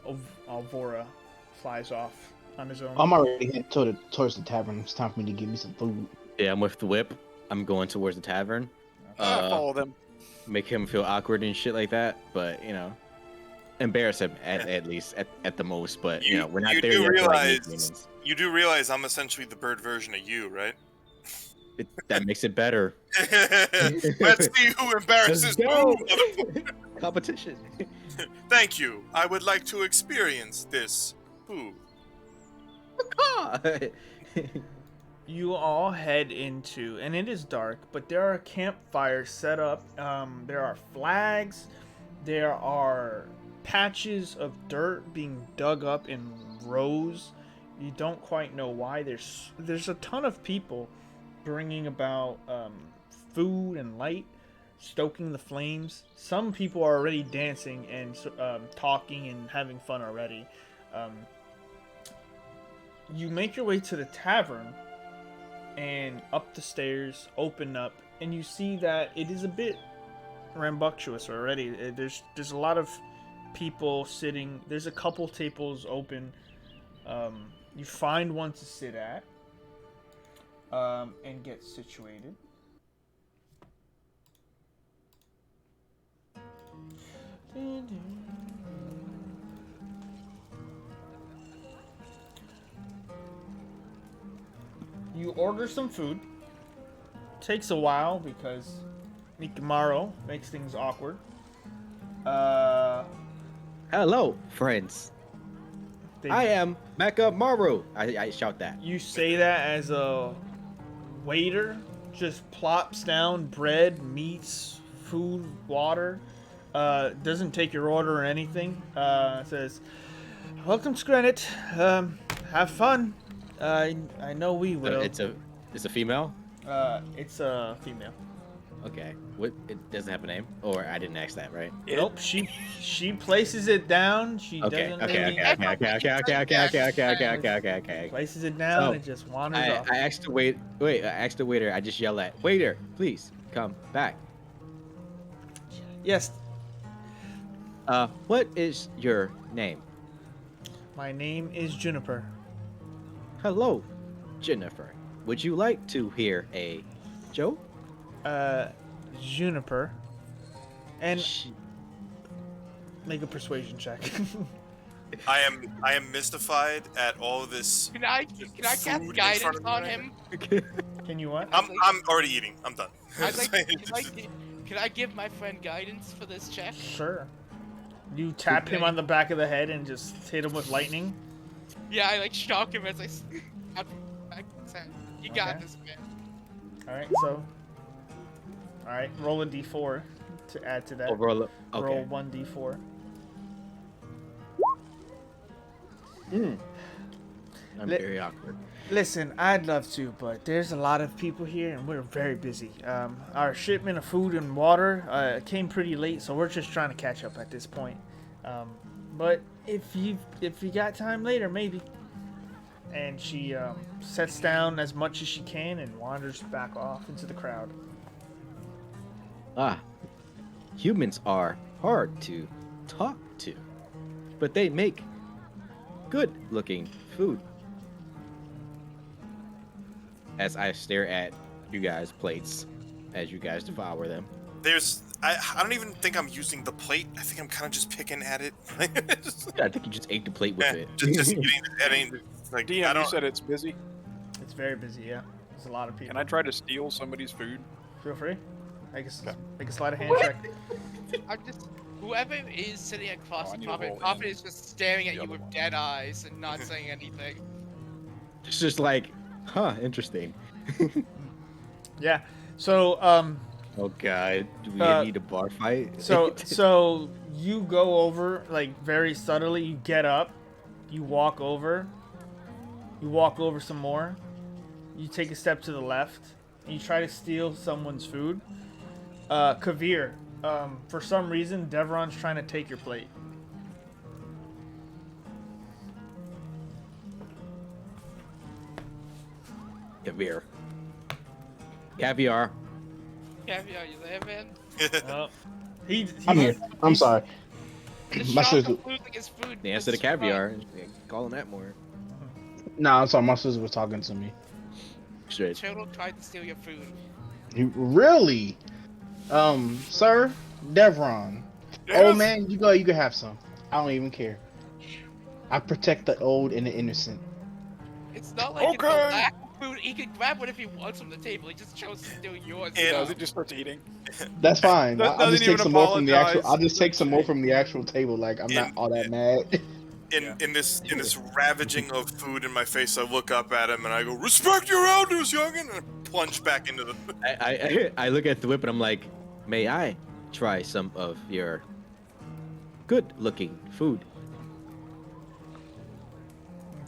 Alvora flies off on his own? I'm already headed towards the tavern. It's time for me to give me some food. Yeah, I'm with the whip. I'm going towards the tavern. Follow them. Make him feel awkward and shit like that, but embarrass him at least at the most. But we're not there yet. You do realize I'm essentially the bird version of you, right? That makes it better. Let's see who embarrasses who. Competition. Thank you. I would like to experience this food. you all head into, and it is dark, but there are campfires set up. There are flags. There are patches of dirt being dug up in rows. You don't quite know why. There's a ton of people bringing about food and light, stoking the flames. Some people are already dancing and talking and having fun already. You make your way to the tavern and up the stairs, open up, and you see that it is a bit rambunctious already. There's a lot of people sitting. There's a couple tables open. You find one to sit at and get situated. You order some food. Takes a while because Mikamaru makes things awkward. Hello, friends. I am Makamaru. I shout that. You say that as a waiter just plops down bread, meats, food, water. Doesn't take your order or anything. Says, "Welcome to Granite. Have fun. I know we will." It's a female. It's a female. Okay. What? It doesn't have a name, or I didn't ask that, right? Nope. She places it down. She doesn't. Okay. Places it down So, and just wanders off. I asked the I asked the waiter. I just yell at waiter, please come back. Yes. What is your name? My name is Juniper. Hello, Jennifer. Would you like to hear a joke? Juniper. And make a persuasion check. I am mystified at all of this. Can I cast food in guidance front of me on right him? Can you what? I'm already eating. I'm done. Can I give my friend guidance for this check? Sure. You tap him on the back of the head and just hit him with lightning. Yeah, I like shock him as I said, "You got Okay. this, man." All right, roll a d4 to add to that. Roll 1d4. I'm very awkward. Listen, I'd love to, but there's a lot of people here and we're very busy. Our shipment of food and water came pretty late, so we're just trying to catch up at this point. But if you got time later, maybe. And she sets down as much as she can and wanders back off into the crowd. Humans are hard to talk to, but they make good-looking food. As I stare at you guys' plates, as you guys devour them. I don't even think I'm using the plate. I think I'm kind of just picking at it. I think you just ate the plate with it. Just eating it. Like, DM, you said it's busy. It's very busy, yeah. There's a lot of people. Can I try to steal somebody's food? Feel free. Make a sleight of hand check. I'm just whoever is sitting across I the need a roll Prophet in is just staring at the you other with one. dead eyes and not saying anything. It's just like, interesting. Yeah. So Oh god, do we need a bar fight? So you go over, like, very subtly. You get up, you walk over some more. You take a step to the left, and you try to steal someone's food. Kavir, for some reason, Devron's trying to take your plate. Caviar. Caviar, you there, man? I'm sorry. The My shock sister. of losing his food. The answer to was caviar. Calling that more. Nah, I'm sorry. My sister was talking to me. Straight. Turtle tried to steal your food. You really? Sir, Devron. Oh man, you go. You can have some. I don't even care. I protect the old and the innocent. It's not like it's a lack of food. He can grab whatever he wants from the table. He just chose to steal yours. He does. He just starts eating. That's fine. I'll Doesn't just take even some more from the actual. apologize. I'll just take some more from the actual table. Like I'm not all that mad. in this ravaging of food in my face, I look up at him and I go, "Respect your elders, youngin!" and I plunge back into the. I look at the whip and I'm like, may I try some of your good-looking food?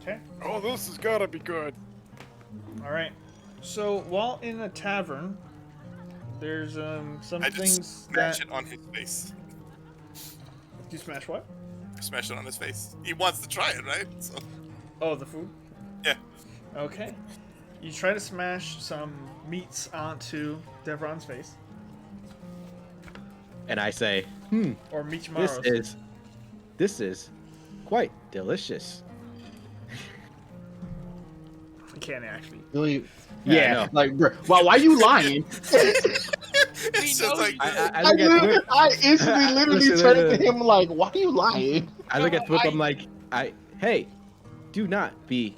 Okay. Oh, this has got to be good. All right. So while in a tavern, there's some I things just smash that it on his face. you smash what? I smash it on his face. He wants to try it, right? So. Oh, the food. Yeah. Okay. You try to smash some meats onto Devron's face, And I say, or Michimaro's. this is quite delicious. You can't actually. Really? Yeah, Yeah, like, bro, why you lying? It's just like I look at the whip. I instantly literally Listen, turned to listen. him like, why are you lying? I look at the whip. I'm like, hey, do not be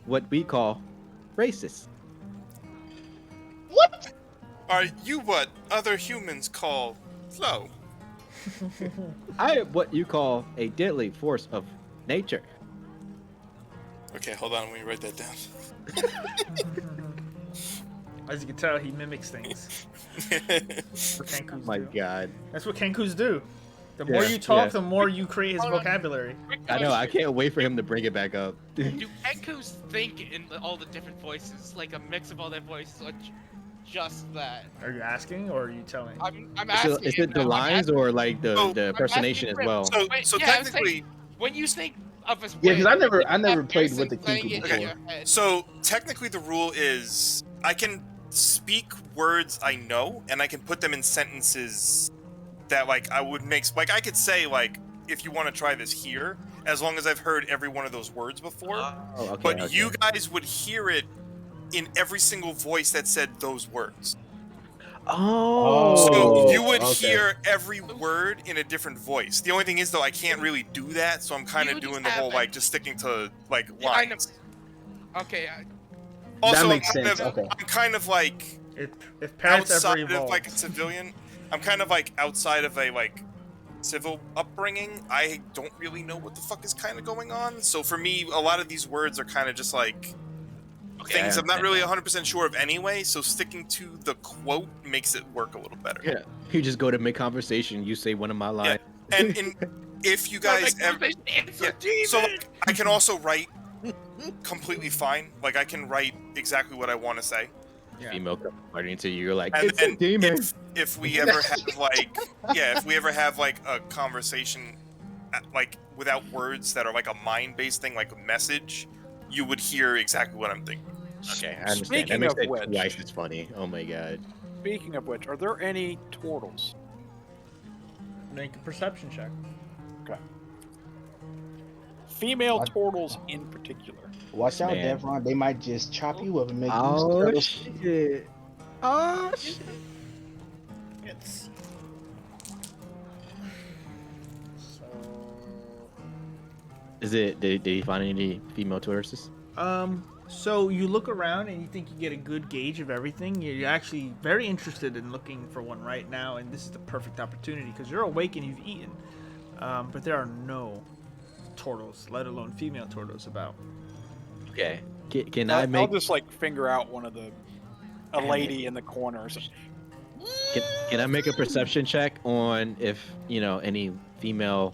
what we call racist. What? are you what other humans call slow? I am what you call a deadly force of nature. Okay, hold on. Let me write that down. As you can tell, he mimics things. That's what Kenkus My do. God. That's what Kenkus do. The more Yeah, you talk, yeah. the more you create his Hold on. vocabulary. Quick I know. I question. can't wait for him to bring it back up. Do Kenkus think in all the different voices, like a mix of all their voices, or just that? Are you asking or are you telling? I'm Is asking. it the I'm lines asking- or like the Oh, the I'm impersonation as asking well? So, Wait, so yeah, I was technically, when you think of a Yeah, 'cause I never that played person with the playing Kenku it in before. your head. so technically, the rule is I can speak words I know, and I can put them in sentences that like I would make. Like I could say like, if you want to try this here, as long as I've heard every one of those words before. Oh, okay. But okay. you guys would hear it in every single voice that said those words. Oh. So you would okay. hear every word in a different voice. The only thing is though, I can't really do that, so I'm kind You of just doing the have whole a- like just sticking to like Yeah, I know. lines. Okay, Also, That makes I'm kind sense, of, okay. I'm kind of like If parents ever outside evolve, of like a civilian. I'm kind of like outside of a like civil upbringing. I don't really know what the fuck is kind of going on. So for me, a lot of these words are kind of just like things I'm not really 100% sure of anyway. So sticking to the quote makes it work a little better. Yeah. You just go to mid conversation. You say one of my lines. And if you guys ever, so like, I can also write completely fine. Like I can write exactly what I want to say. Yeah. Female comes running to you. You're like, And, it's a and demon. if we ever have like, yeah, if we ever have like a conversation, like without words that are like a mind-based thing, like a message, you would hear exactly what I'm thinking. Okay, I understand. Speaking That makes of it which- twice as funny. Oh my God. Speaking of which, are there any turtles? make a perception check. Female What? turtles in particular. Watch out, Man. Devron. They might just chop you up and make you Oh turtle. shit. Oh shit. It's so. Is it? Did you find any female tortoises? So you look around and you think you get a good gauge of everything. You're actually very interested in looking for one right now, and this is the perfect opportunity because you're awake and you've eaten. But there are no turtles, let alone female turtles, about. Okay. Can I I'll make? just like finger out one of a lady in the corner. Or something. Can I make a perception check on if any female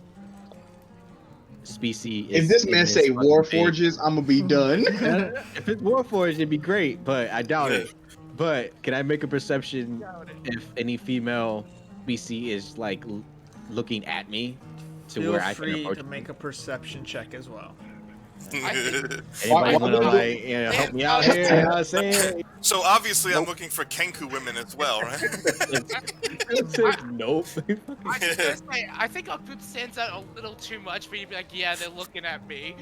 species? If this man say war fucking forges, I'm gonna be done. big? If it's Warforged, it'd be great, but I doubt it. But can I make a perception if any female species is like looking at me to Feel where I can free approach to make a perception check as well. Anybody Why want to would like help me out here? You know what I'm saying? So obviously, I'm looking for Kenku women as well, right? Nope. I was gonna say, I think our group stands out a little too much for you to be like, yeah, they're looking at me.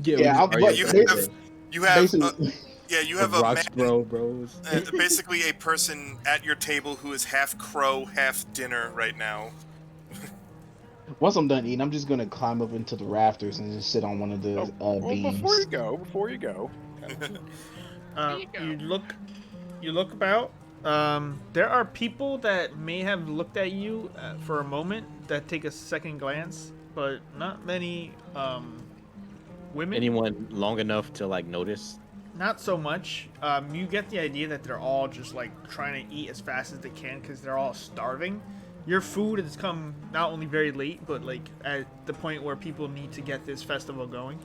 Yeah, I'm- but you they- have, you have, Basically, yeah, you have a rocks, man, bros. basically a person at your table who is half crow, half dinner right now. once I'm done eating, I'm just gonna climb up into the rafters and just sit on one of the Well, beams. before you go, you go. You look about. There are people that may have looked at you for a moment that take a second glance, but not many women. Anyone long enough to like notice? Not so much. You get the idea that they're all just like trying to eat as fast as they can because they're all starving. Your food has come not only very late, but like at the point where people need to get this festival going.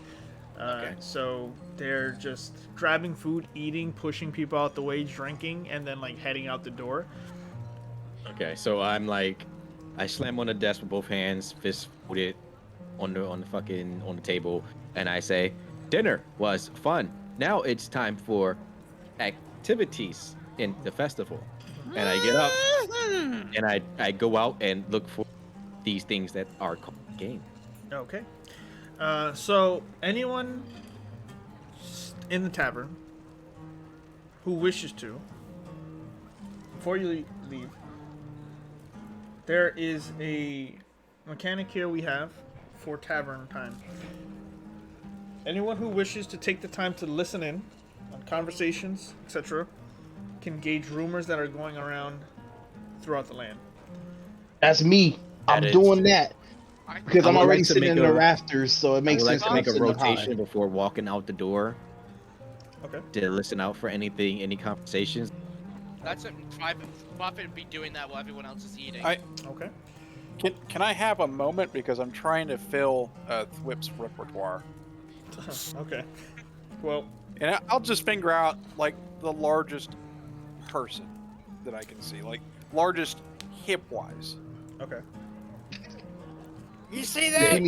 Okay. So they're just grabbing food, eating, pushing people out the way, drinking, and then like heading out the door. Okay, so I'm like, I slam on the desk with both hands, fist folded on the table, and I say, "Dinner was fun. Now it's time for activities in the festival." And I get up and I go out and look for these things that are called game. Okay. So anyone in the tavern who wishes to, before you leave, there is a mechanic here we have for tavern time. Anyone who wishes to take the time to listen in on conversations, etc., can gauge rumors that are going around throughout the land. That's me. I'm doing that because I'm already sitting in the rafters, so it makes sense. I would like to make a rotation before walking out the door. Okay. To listen out for anything, any conversations. That's it. Prophet would be doing that while everyone else is eating. Okay. Can I have a moment because I'm trying to fill Thwip's repertoire. Okay. Well, and I'll just finger out like the largest person that I can see, like largest hip-wise. Okay. You see that?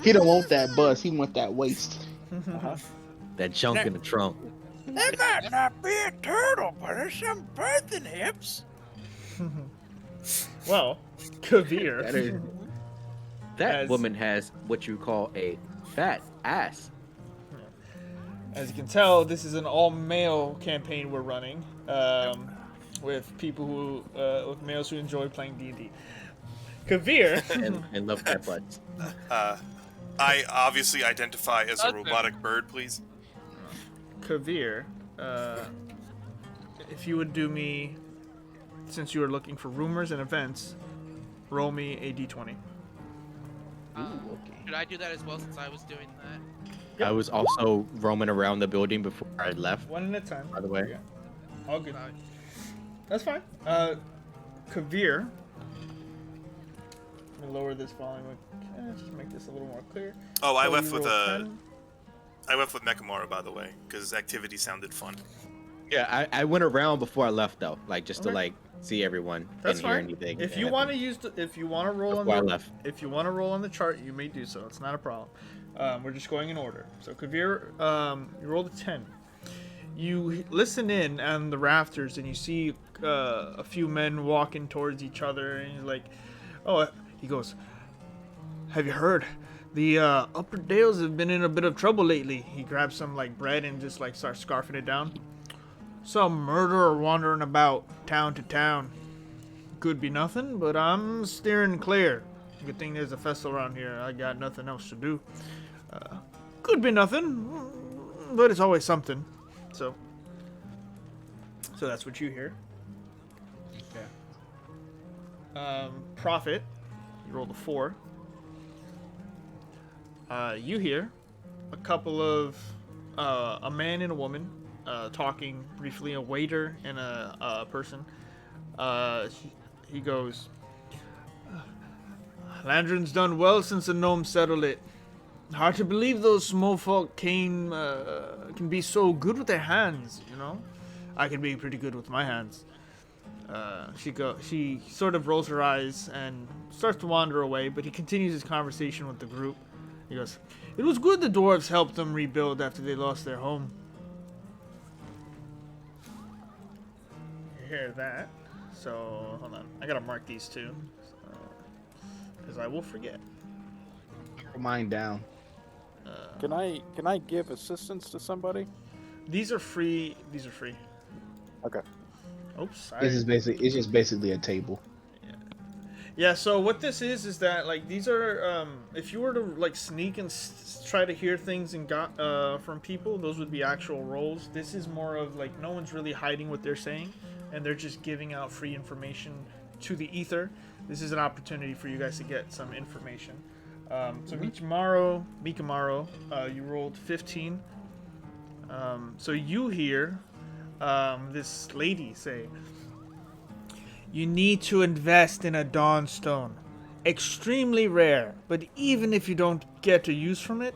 He don't want that buzz. He want that waist. That junk in the trunk. That might not be a turtle, but there's some birthing hips. Well, Kavir. That woman has what you call a fat ass. As you can tell, this is an all-male campaign we're running, with people who, with males who enjoy playing D&D. Kavir. and love cat butts. I obviously identify as a robotic bird, please. Kavir, if you would do me, since you are looking for rumors and events, roll me a d20. Should I do that as well since I was doing that? Yep. I was also roaming around the building before I left. One at a time. By the way. Yeah. All good. That's fine. Kavir. Let me lower this volume. Just make this a little more clear. Oh, I left with Mekamora, by the way, because activity sounded fun. Yeah, I went around before I left though, like just to like see everyone. That's and hear fine. anything. If you want to if you want to roll on if you want to roll on the chart, you may do so. It's not a problem. We're just going in order. So Kavir, you rolled a 10. You listen in on the rafters and you see a few men walking towards each other, and you're like, oh, he goes, have you heard? The Upper Dales have been in a bit of trouble lately. He grabs some like bread and just like starts scarfing it down. Some murderer wandering about town to town. Could be nothing, but I'm steering clear. Good thing there's a festival around here. I got nothing else to do. Could be nothing, but it's always something. So that's what you hear. Yeah. Prophet, you rolled a 4. You hear a couple of a man and a woman talking briefly, a waiter and a person. He goes, Landron's done well since the gnomes settled it. Hard to believe those small folk can be so good with their hands, you know? I can be pretty good with my hands. She sort of rolls her eyes and starts to wander away, but he continues his conversation with the group. He goes, it was good the dwarves helped them rebuild after they lost their home. You hear that? So, hold on. I gotta mark these two. Because I will forget. Mine down. Can I give assistance to somebody? These are free. Okay. Oops. It's just basically a table. Yeah, so what this is that like these are if you were to like sneak and try to hear things and got from people, those would be actual rolls. This is more of like no one's really hiding what they're saying, and they're just giving out free information to the ether. This is an opportunity for you guys to get some information. So Mikamaru, you rolled 15. So you hear this lady say, "You need to invest in a Dawnstone. Extremely rare, but even if you don't get a use from it,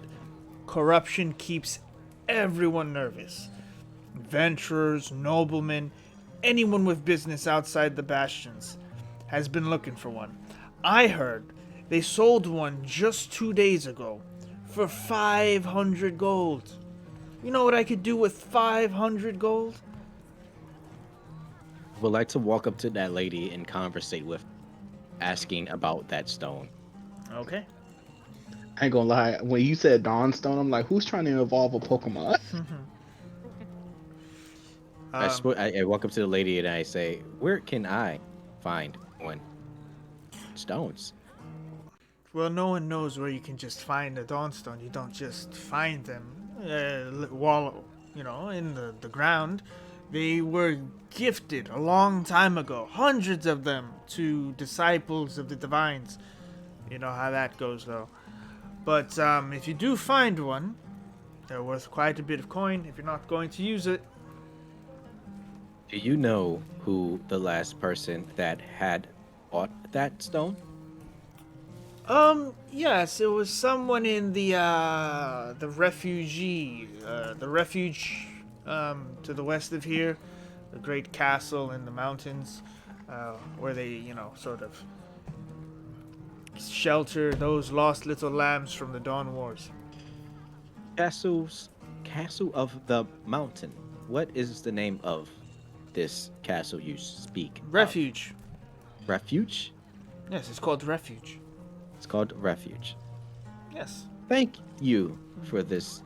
corruption keeps everyone nervous. Adventurers, noblemen, anyone with business outside the bastions has been looking for one. I heard they sold one just 2 days ago for 500 gold. You know what I could do with 500 gold?" I would like to walk up to that lady and conversate with, asking about that stone. Okay. I ain't gonna lie. When you said Dawnstone, I'm like, who's trying to evolve a Pokemon? I walk up to the lady and I say, "Where can I find one stones?" Well, no one knows where you can just find a Dawnstone. You don't just find them in the ground. They were gifted a long time ago, hundreds of them, to disciples of the divines. You know how that goes, though. But if you do find one, they're worth quite a bit of coin if you're not going to use it. Do you know who the last person that had bought that stone? Yes, it was someone in the refuge, to the west of here, the great castle in the mountains, where they, sort of shelter those lost little lambs from the Dawn Wars. Castle of the Mountain. What is the name of this castle you speak? Refuge. Refuge? Yes, it's called Refuge. It's called Refuge. Yes. Thank you for this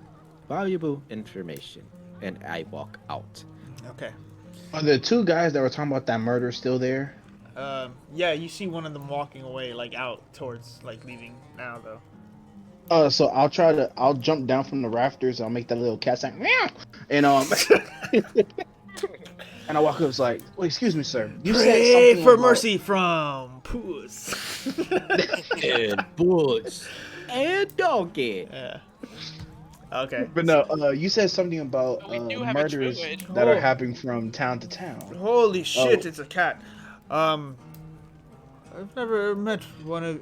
valuable information. And I walk out. Okay. Are the two guys that were talking about that murder still there? Yeah, you see one of them walking away, out towards, leaving now, though. So I'll jump down from the rafters. I'll make that little cat sound, meow, and and I walk up. It's like, well, excuse me, sir. You said Pray something for about... mercy from Puss. And Boots. And Donkey. Yeah. Okay. But no, you said something about We do have a murders druid. that are happening from town to town. Holy shit, it's a cat. I've never met one of...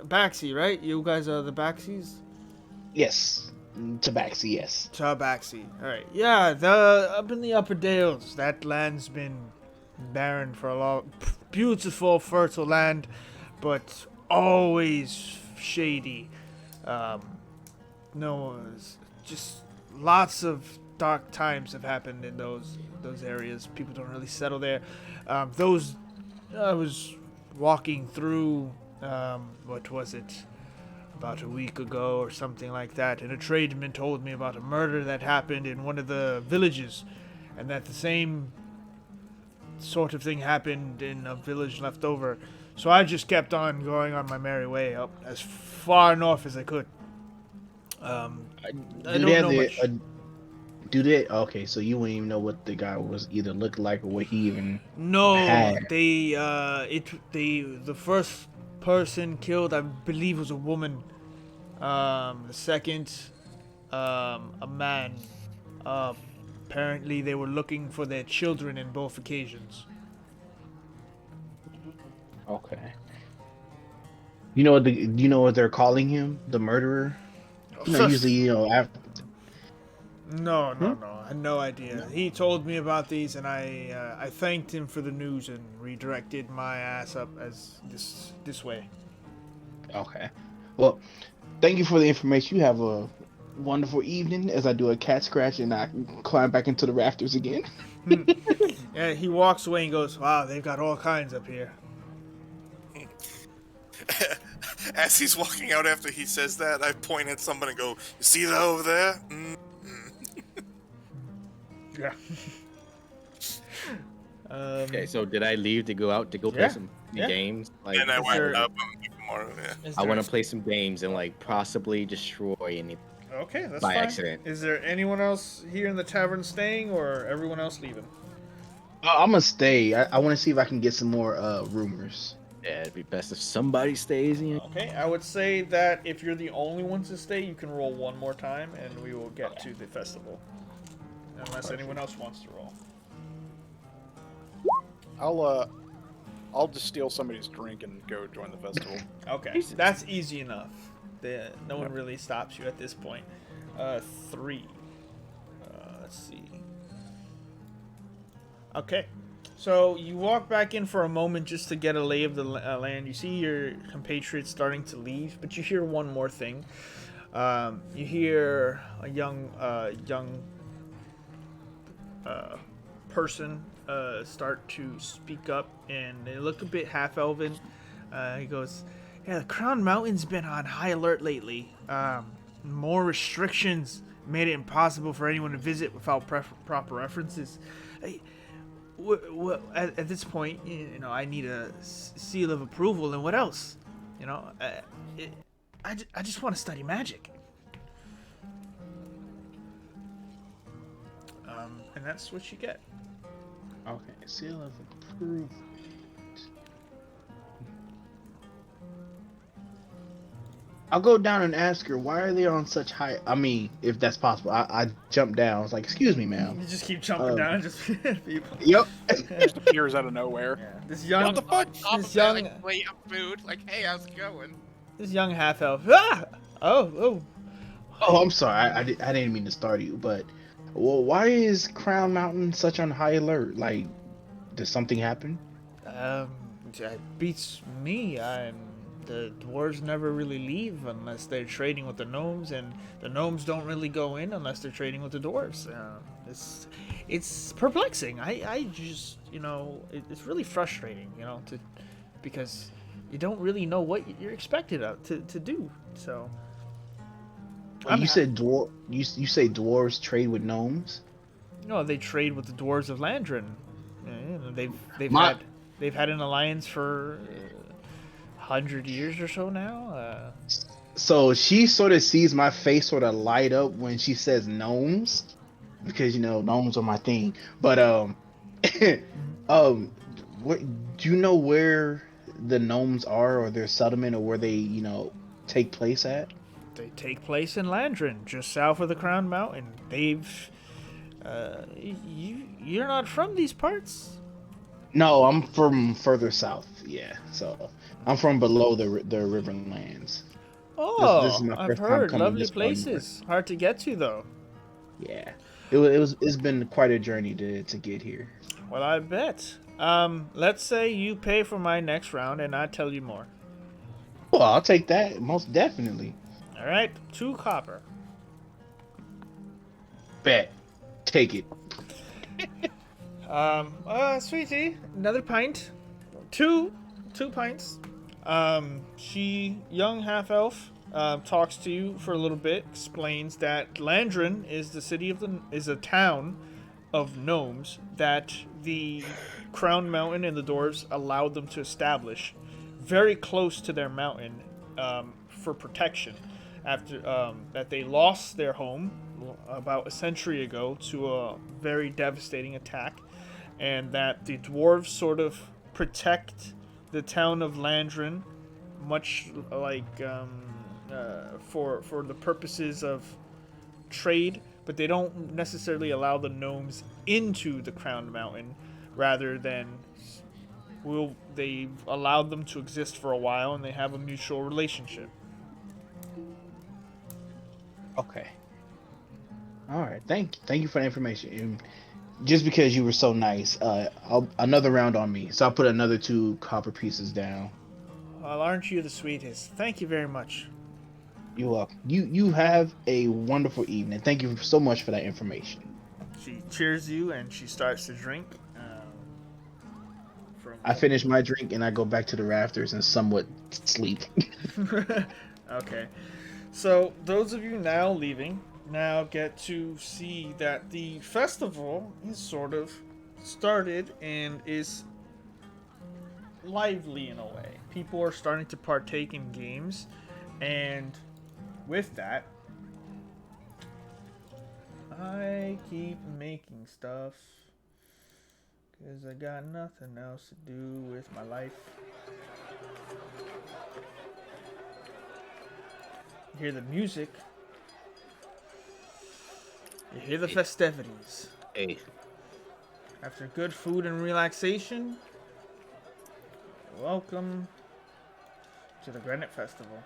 Baxi, right? You guys are the Baxis? Yes. Tabaxi, yes. Tabaxi. Alright. Yeah, up in the Upper Dales, that land's been barren for a long... Beautiful, fertile land, but always shady. Just lots of dark times have happened in those areas. People don't really settle there. I was walking through, what was it, about a week ago or something like that, and a tradesman told me about a murder that happened in one of the villages, and that the same sort of thing happened in a village left over. So I just kept on going on my merry way up as far north as I could. I don't know much. Do they? Okay, so you wouldn't even know what the guy was either looked like or what he even No, had. the first person killed, I believe, was a woman. The second, a man. Apparently, they were looking for their children in both occasions. Okay. You know what? Do you know what they're calling him? The murderer. Usually, after. No, I had no idea. He told me about these, and I thanked him for the news and redirected my ass up as this way. Okay. Well, thank you for the information. You have a wonderful evening. As I do a cat scratch and I climb back into the rafters again. Yeah, he walks away and goes, "Wow, they've got all kinds up here." As he's walking out after he says that, I point at someone and go, "You see that over there?" Yeah. Okay, so did I leave to go out to go play some games? And I went there- up tomorrow. Yeah. I want to play some games and possibly destroy anything Okay, that's by fine. accident. Is there anyone else here in the tavern staying, or everyone else leaving? I'm gonna stay. I want to see if I can get some more rumors. Yeah, it'd be best if somebody stays in. Okay, I would say that if you're the only one to stay, you can roll one more time, and we will get to the festival. Unless anyone else wants to roll. I'll just steal somebody's drink and go join the festival. Okay, that's easy enough. No one really stops you at this point. 3. Let's see. Okay, so you walk back in for a moment just to get a lay of the land. You see your compatriots starting to leave, but you hear one more thing. You hear a young person start to speak up, and they look a bit half-elven. He goes, "Yeah, the Crown Mountain's been on high alert lately. More restrictions made it impossible for anyone to visit without proper references. At this point, I need a seal of approval, and what else? I just want to study magic." And that's what you get. Okay, seal of approval. I'll go down and ask her, why are they on such high... I mean, if that's possible. I jumped down. I was like, excuse me, ma'am. You just keep jumping down and just people. Yep. Just appears out of nowhere. Yeah. This young... What the fuck? This young... plate of food. Like, hey, how's it going? This young half-elf... Ah! Oh. Oh, I'm sorry. I didn't mean to startle you, but... Well, why is Crown Mountain such on high alert? Like, did something happen? That beats me. The dwarves never really leave unless they're trading with the gnomes, and the gnomes don't really go in unless they're trading with the dwarves. It's perplexing. I just, it's really frustrating, because you don't really know what you're expected to do. So. Well, you said you say dwarves trade with gnomes? No, they trade with the dwarves of Landrin. They've had an alliance for 100 years or so now. So she sort of sees my face sort of light up when she says gnomes, because gnomes are my thing. But what do you know where the gnomes are, or their settlement, or where they take place at? They take place in Landrin, just south of the Crown Mountain. They've... You're not from these parts? No, I'm from further south, yeah. So, I'm from below the Riverlands. Oh, this is my I've first time heard. coming Lovely this far north. places. Hard to get to, though. Yeah. It's been quite a journey to get here. Well, I bet. Let's say you pay for my next round, and I tell you more. Well, I'll take that, most definitely. All right, 2 copper. Bet. Take it. Sweetie, another pint. Two pints. Young half elf, talks to you for a little bit. Explains that Landrin is a town of gnomes that the Crown Mountain and the dwarves allowed them to establish, very close to their mountain, for protection. After that they lost their home about a century ago to a very devastating attack, and that the dwarves sort of protect the town of Landrin, much like for the purposes of trade, but they don't necessarily allow the gnomes into the Crown Mountain. Rather than, they've allowed them to exist for a while, and they have a mutual relationship. Okay. All right. Thank you for the information. And just because you were so nice, another round on me. So I'll put another 2 copper pieces down. Well, aren't you the sweetest? Thank you very much. You're welcome. You have a wonderful evening. Thank you so much for that information. She cheers you, and she starts to drink. I finish my drink and I go back to the rafters and somewhat sleep. Okay. So, those of you now leaving now get to see that the festival is sort of started and is lively in a way. People are starting to partake in games, and with that, I keep making stuff because I got nothing else to do with my life. hear the music. You hear the festivities. Hey, After good food and relaxation, welcome to the Granite Festival.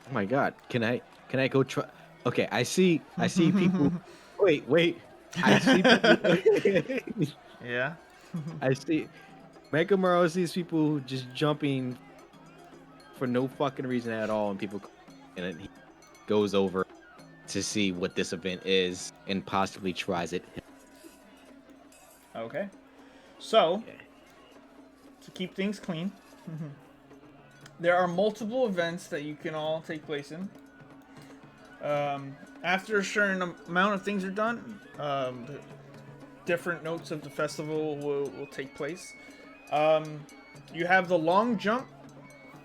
oh my God, can I go try? Okay, I see people. Wait, I see people. Yeah. I see. Megamaro sees people just jumping for no fucking reason at all, and people, and then he goes over to see what this event is and possibly tries it. Okay. So, Yeah. to keep things clean, there are multiple events that you can all take place in. After a certain amount of things are done, the different notes of the festival will take place. You have the long jump,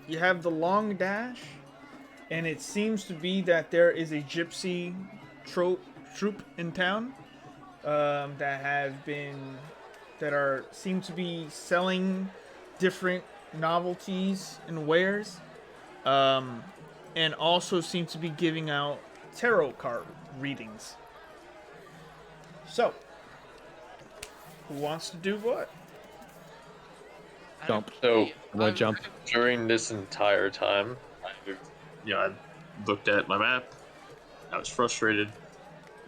you have the long dash, and it seems to be that there is a gypsy troop in town that seem to be selling different novelties and wares, and also seem to be giving out tarot card readings. So, who wants to do what? Jump. So I'm gonna jump. during this entire time, I looked at my map. I was frustrated,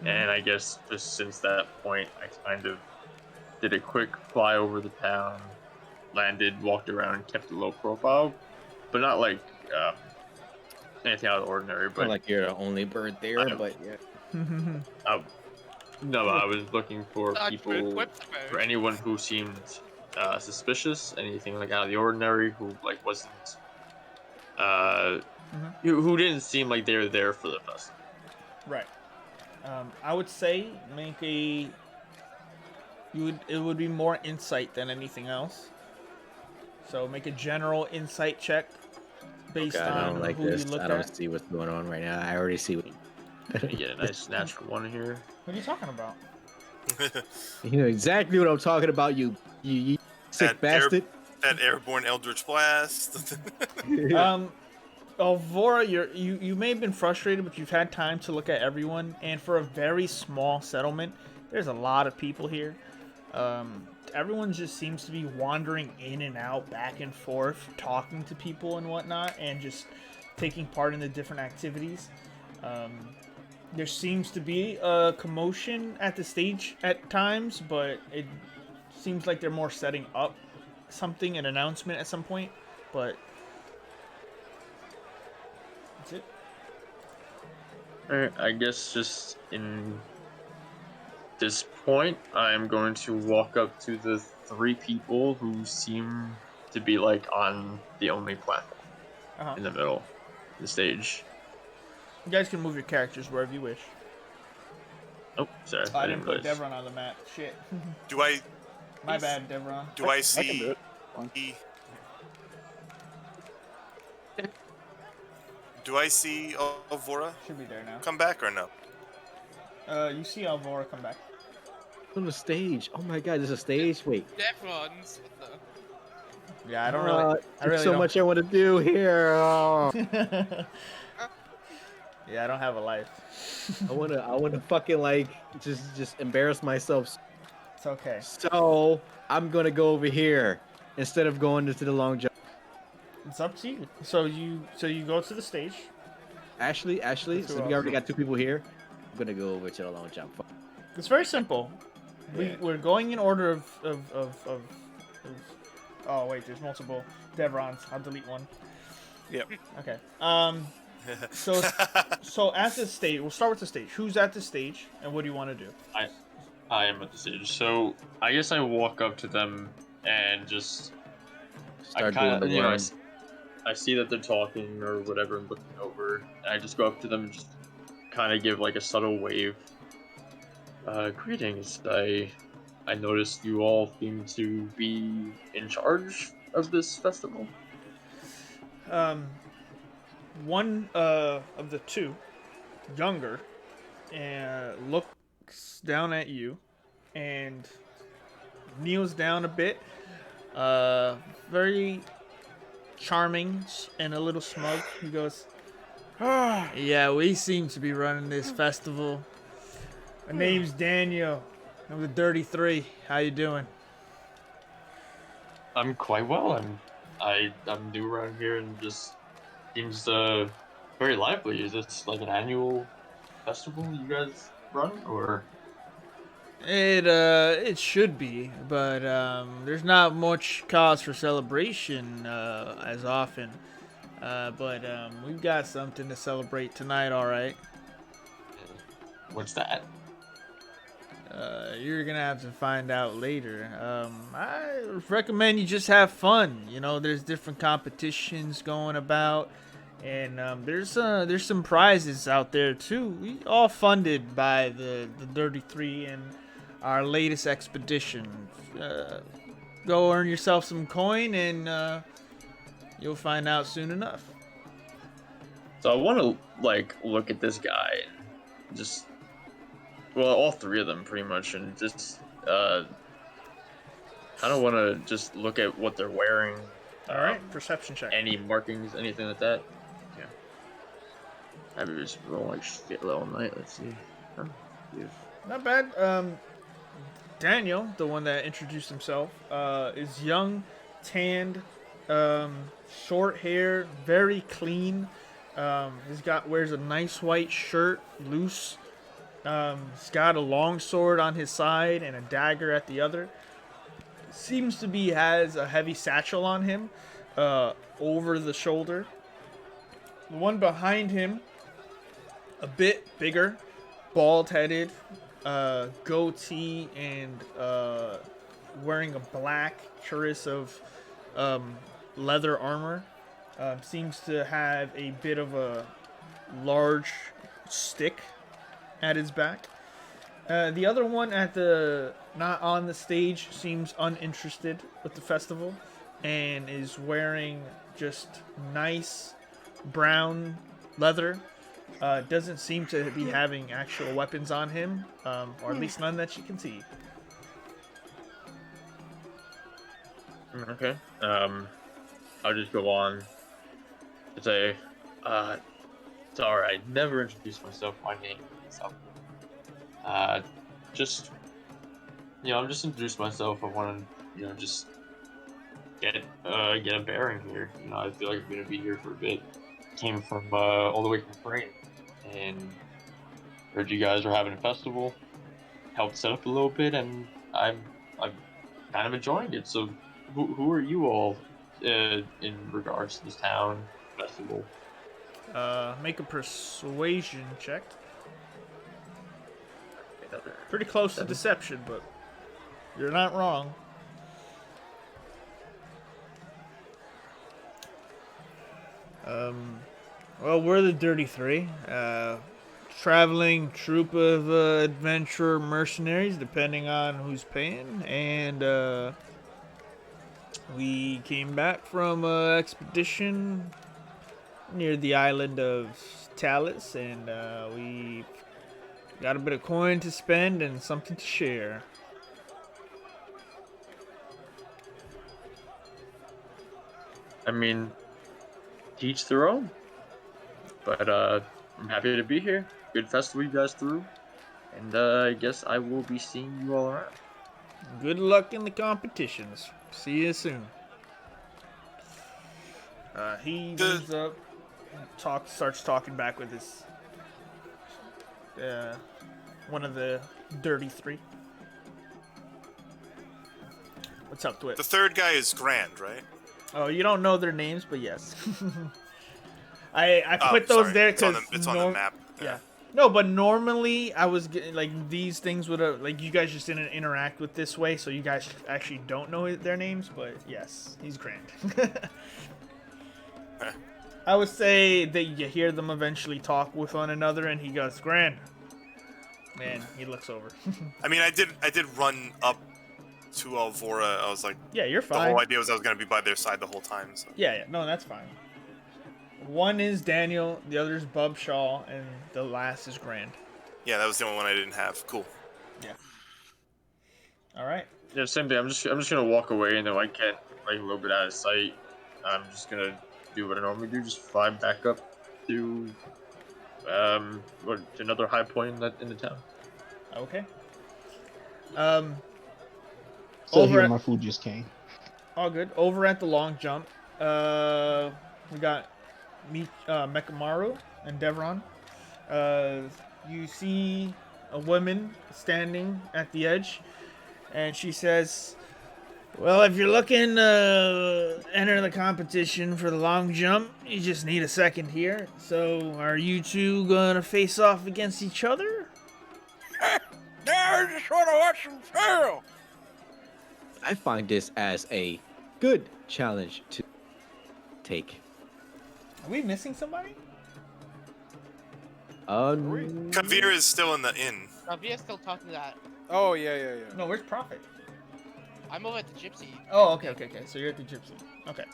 and I guess just since that point, I kind of did a quick fly over the town, landed, walked around, kept a low profile, but not like anything out of the ordinary. Not But like you're the only bird there, but yeah. no, I was looking for Dodge people, bird, whip the for bird. anyone who seemed suspicious, anything like out of the ordinary, who like wasn't, who didn't seem like they were there for the festival. Right. I would say it would be more insight than anything else. So make a general insight check based God, I on don't like who this. you look I don't at. see what's going on right now. I already see what. Can you get a nice natural one here? What are you talking about? You know exactly what I'm talking about. You sick bastard. That airborne eldritch blast. Alvora, you may have been frustrated, but you've had time to look at everyone, and for a very small settlement, there's a lot of people here. Everyone just seems to be wandering in and out, back and forth, talking to people and whatnot, and just taking part in the different activities. There seems to be a commotion at the stage at times, but it seems like they're more setting up something, an announcement at some point, but that's it. Alright, I guess just in this point, I'm going to walk up to the three people who seem to be like on the only platform in the middle of the stage. You guys can move your characters wherever you wish. Oh, sorry. I didn't put realize. Devron on the map. Shit. My He's- bad, Devron. Do I I can see? do it. Do I see Alvora Should be there now. come back or no? You see Alvora come back. On the stage. Oh my God, there's a stage. Wait. Devrons. What the? Yeah, I don't really. I There's really so don't. much I want to do here. Oh. Yeah, I don't have a life. I wanna fucking like just embarrass myself. It's okay. So I'm gonna go over here instead of going into the long jump. It's up to you. So you go to the stage. Ashley, Who since we else? already got two people here, I'm gonna go over to the long jump. It's very simple. Yeah. We're going in order of. Oh wait, there's multiple Devrons. I'll delete one. Yep. Okay. So at the stage, we'll start with the stage. Who's at the stage, and what do you want to do? I am at the stage. So I guess I walk up to them and just Start I kind doing of, the run. I see that they're talking or whatever and looking over, and I just go up to them and just kind of give like a subtle wave. Greetings. I noticed you all seem to be in charge of this festival. One of the two, younger, looks down at you and kneels down a bit, Very charming and a little smug. He goes, "Yeah, we seem to be running this festival. My name's Daniel. I'm the Dirty Three. How you doing?" I'm quite well. I'm new around here and just seems very lively. Is this like an annual festival you guys run, or? It should be, but there's not much cause for celebration as often. But we've got something to celebrate tonight, all right. What's that? You're gonna have to find out later. I recommend you just have fun. You know, there's different competitions going about, and there's some prizes out there too. We all funded by the Dirty Three and our latest expedition. Go earn yourself some coin, and you'll find out soon enough. So I want to like look at this guy and just, well, all three of them pretty much, and just kind of want to just look at what they're wearing. All right, perception check. Any markings, anything like that. Yeah. I would just roll like shit all night. Let's see. Huh? Yeah. Not bad. Daniel, the one that introduced himself, is young, tanned, short hair, very clean. Wears a nice white shirt, loose. He's got a long sword on his side and a dagger at the other. Seems to be has a heavy satchel on him, over the shoulder. The one behind him, a bit bigger, bald-headed, goatee, and wearing a black cuirass of leather armor. Seems to have a bit of a large stick at his back. The other one not on the stage seems uninterested with the festival and is wearing just nice brown leather. Doesn't seem to be having actual weapons on him, or at least none that you can see. Okay. I'll just go on to say, sorry, I never introduced myself. My name is Alvaron. Just, I'm just introduced myself. I want to, just get a bearing here. I feel like I'm gonna be here for a bit. Came from all the way from Ukraine, and heard you guys were having a festival. Helped set up a little bit, and I'm kind of enjoying it. So, who are you all in regards to this town festival? Make a persuasion check. Pretty close to deception, but you're not wrong. Well, we're the Dirty Three. Traveling troupe of adventurer mercenaries, depending on who's paying, and we came back from an expedition near the island of Talus, and we got a bit of coin to spend and something to share. I mean, each their own. But I'm happy to be here. Good festival you guys threw. And I guess I will be seeing you all around. Good luck in the competitions. See you soon. He moves up, starts talking back with his one of the Dirty Three. What's up, Twit? The third guy is Grand, right? Oh, you don't know their names, but yes. I put those there because it's on the map. Yeah. No, but normally I was getting like these things would have like you guys just didn't interact with this way, so you guys actually don't know their names. But yes, he's Grand. I would say that you hear them eventually talk with one another, and he goes, "Grand." And he looks over. I mean, I did run up to Alvora. I was like, yeah, you're fine. The whole idea was I was gonna be by their side the whole time. So. Yeah, no, that's fine. One is Daniel, the other is Bub Shaw, and the last is Grand. Yeah, that was the only one I didn't have. Cool. Yeah. All right. Yeah, same thing. I'm just gonna walk away, and then I get like a little bit out of sight. I'm just gonna do what I normally do, just fly back up to to another high point in the town. Okay. Um, So over here, at my food just came. all good. Over at the long jump, we got Mekamaru and Devron. You see a woman standing at the edge, and she says, "Well, if you're looking to enter the competition for the long jump, you just need a second here. So, are you two gonna face off against each other?" Now I just want to watch them fail. I find this as a good challenge to take. Are we missing somebody? Kavir is still in the inn. Via's still talking to that. Oh yeah. No, where's Prophet? I'm over at the Gypsy. Oh, okay. So you're at the Gypsy. Okay.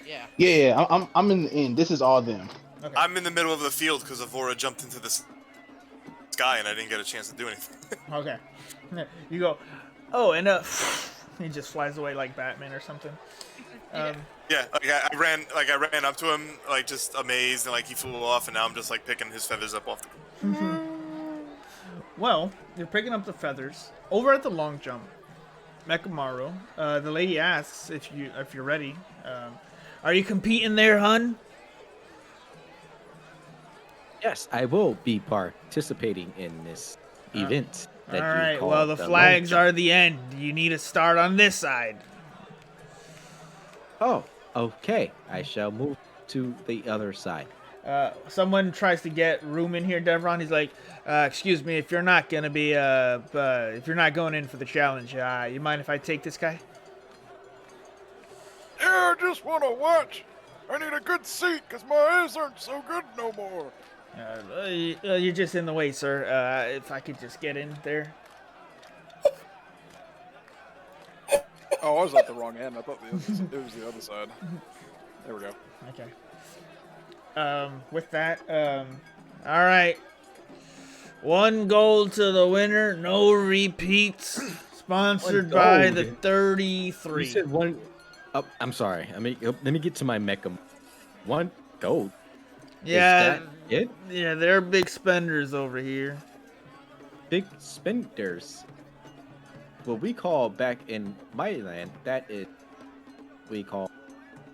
Yeah. Yeah, I'm in the end. This is all them. Okay. I'm in the middle of the field because Avora jumped into the sky and I didn't get a chance to do anything. Okay. You go, oh, and he just flies away like Batman or something. Yeah, I ran up to him, like just amazed, and like he flew off, and now I'm just like picking his feathers up off the. Well, you're picking up the feathers over at the long jump. Mekamaru, the lady asks if you're ready. Are you competing there, hun? Yes, I will be participating in this event. All right. Well, the flags are the end. You need to start on this side. Oh, okay. I shall move to the other side. Someone tries to get room in here, Devron. He's like, "Excuse me, if you're not gonna be, if you're not going in for the challenge, you mind if I take this guy?" Yeah, I just want to watch. I need a good seat because my eyes aren't so good no more. You're just in the way, sir. If I could just get in there. Oh, I was at the wrong end. I thought it was the other side. There we go. Okay. With that, all right. 1 gold to the winner, no repeats. Sponsored by the 33. You said one. Oh, I'm sorry. Let me get to my mecha. 1 gold. Yeah. Is that it? Yeah, they're big spenders over here. Big spenders. What we call back in my land, that is we call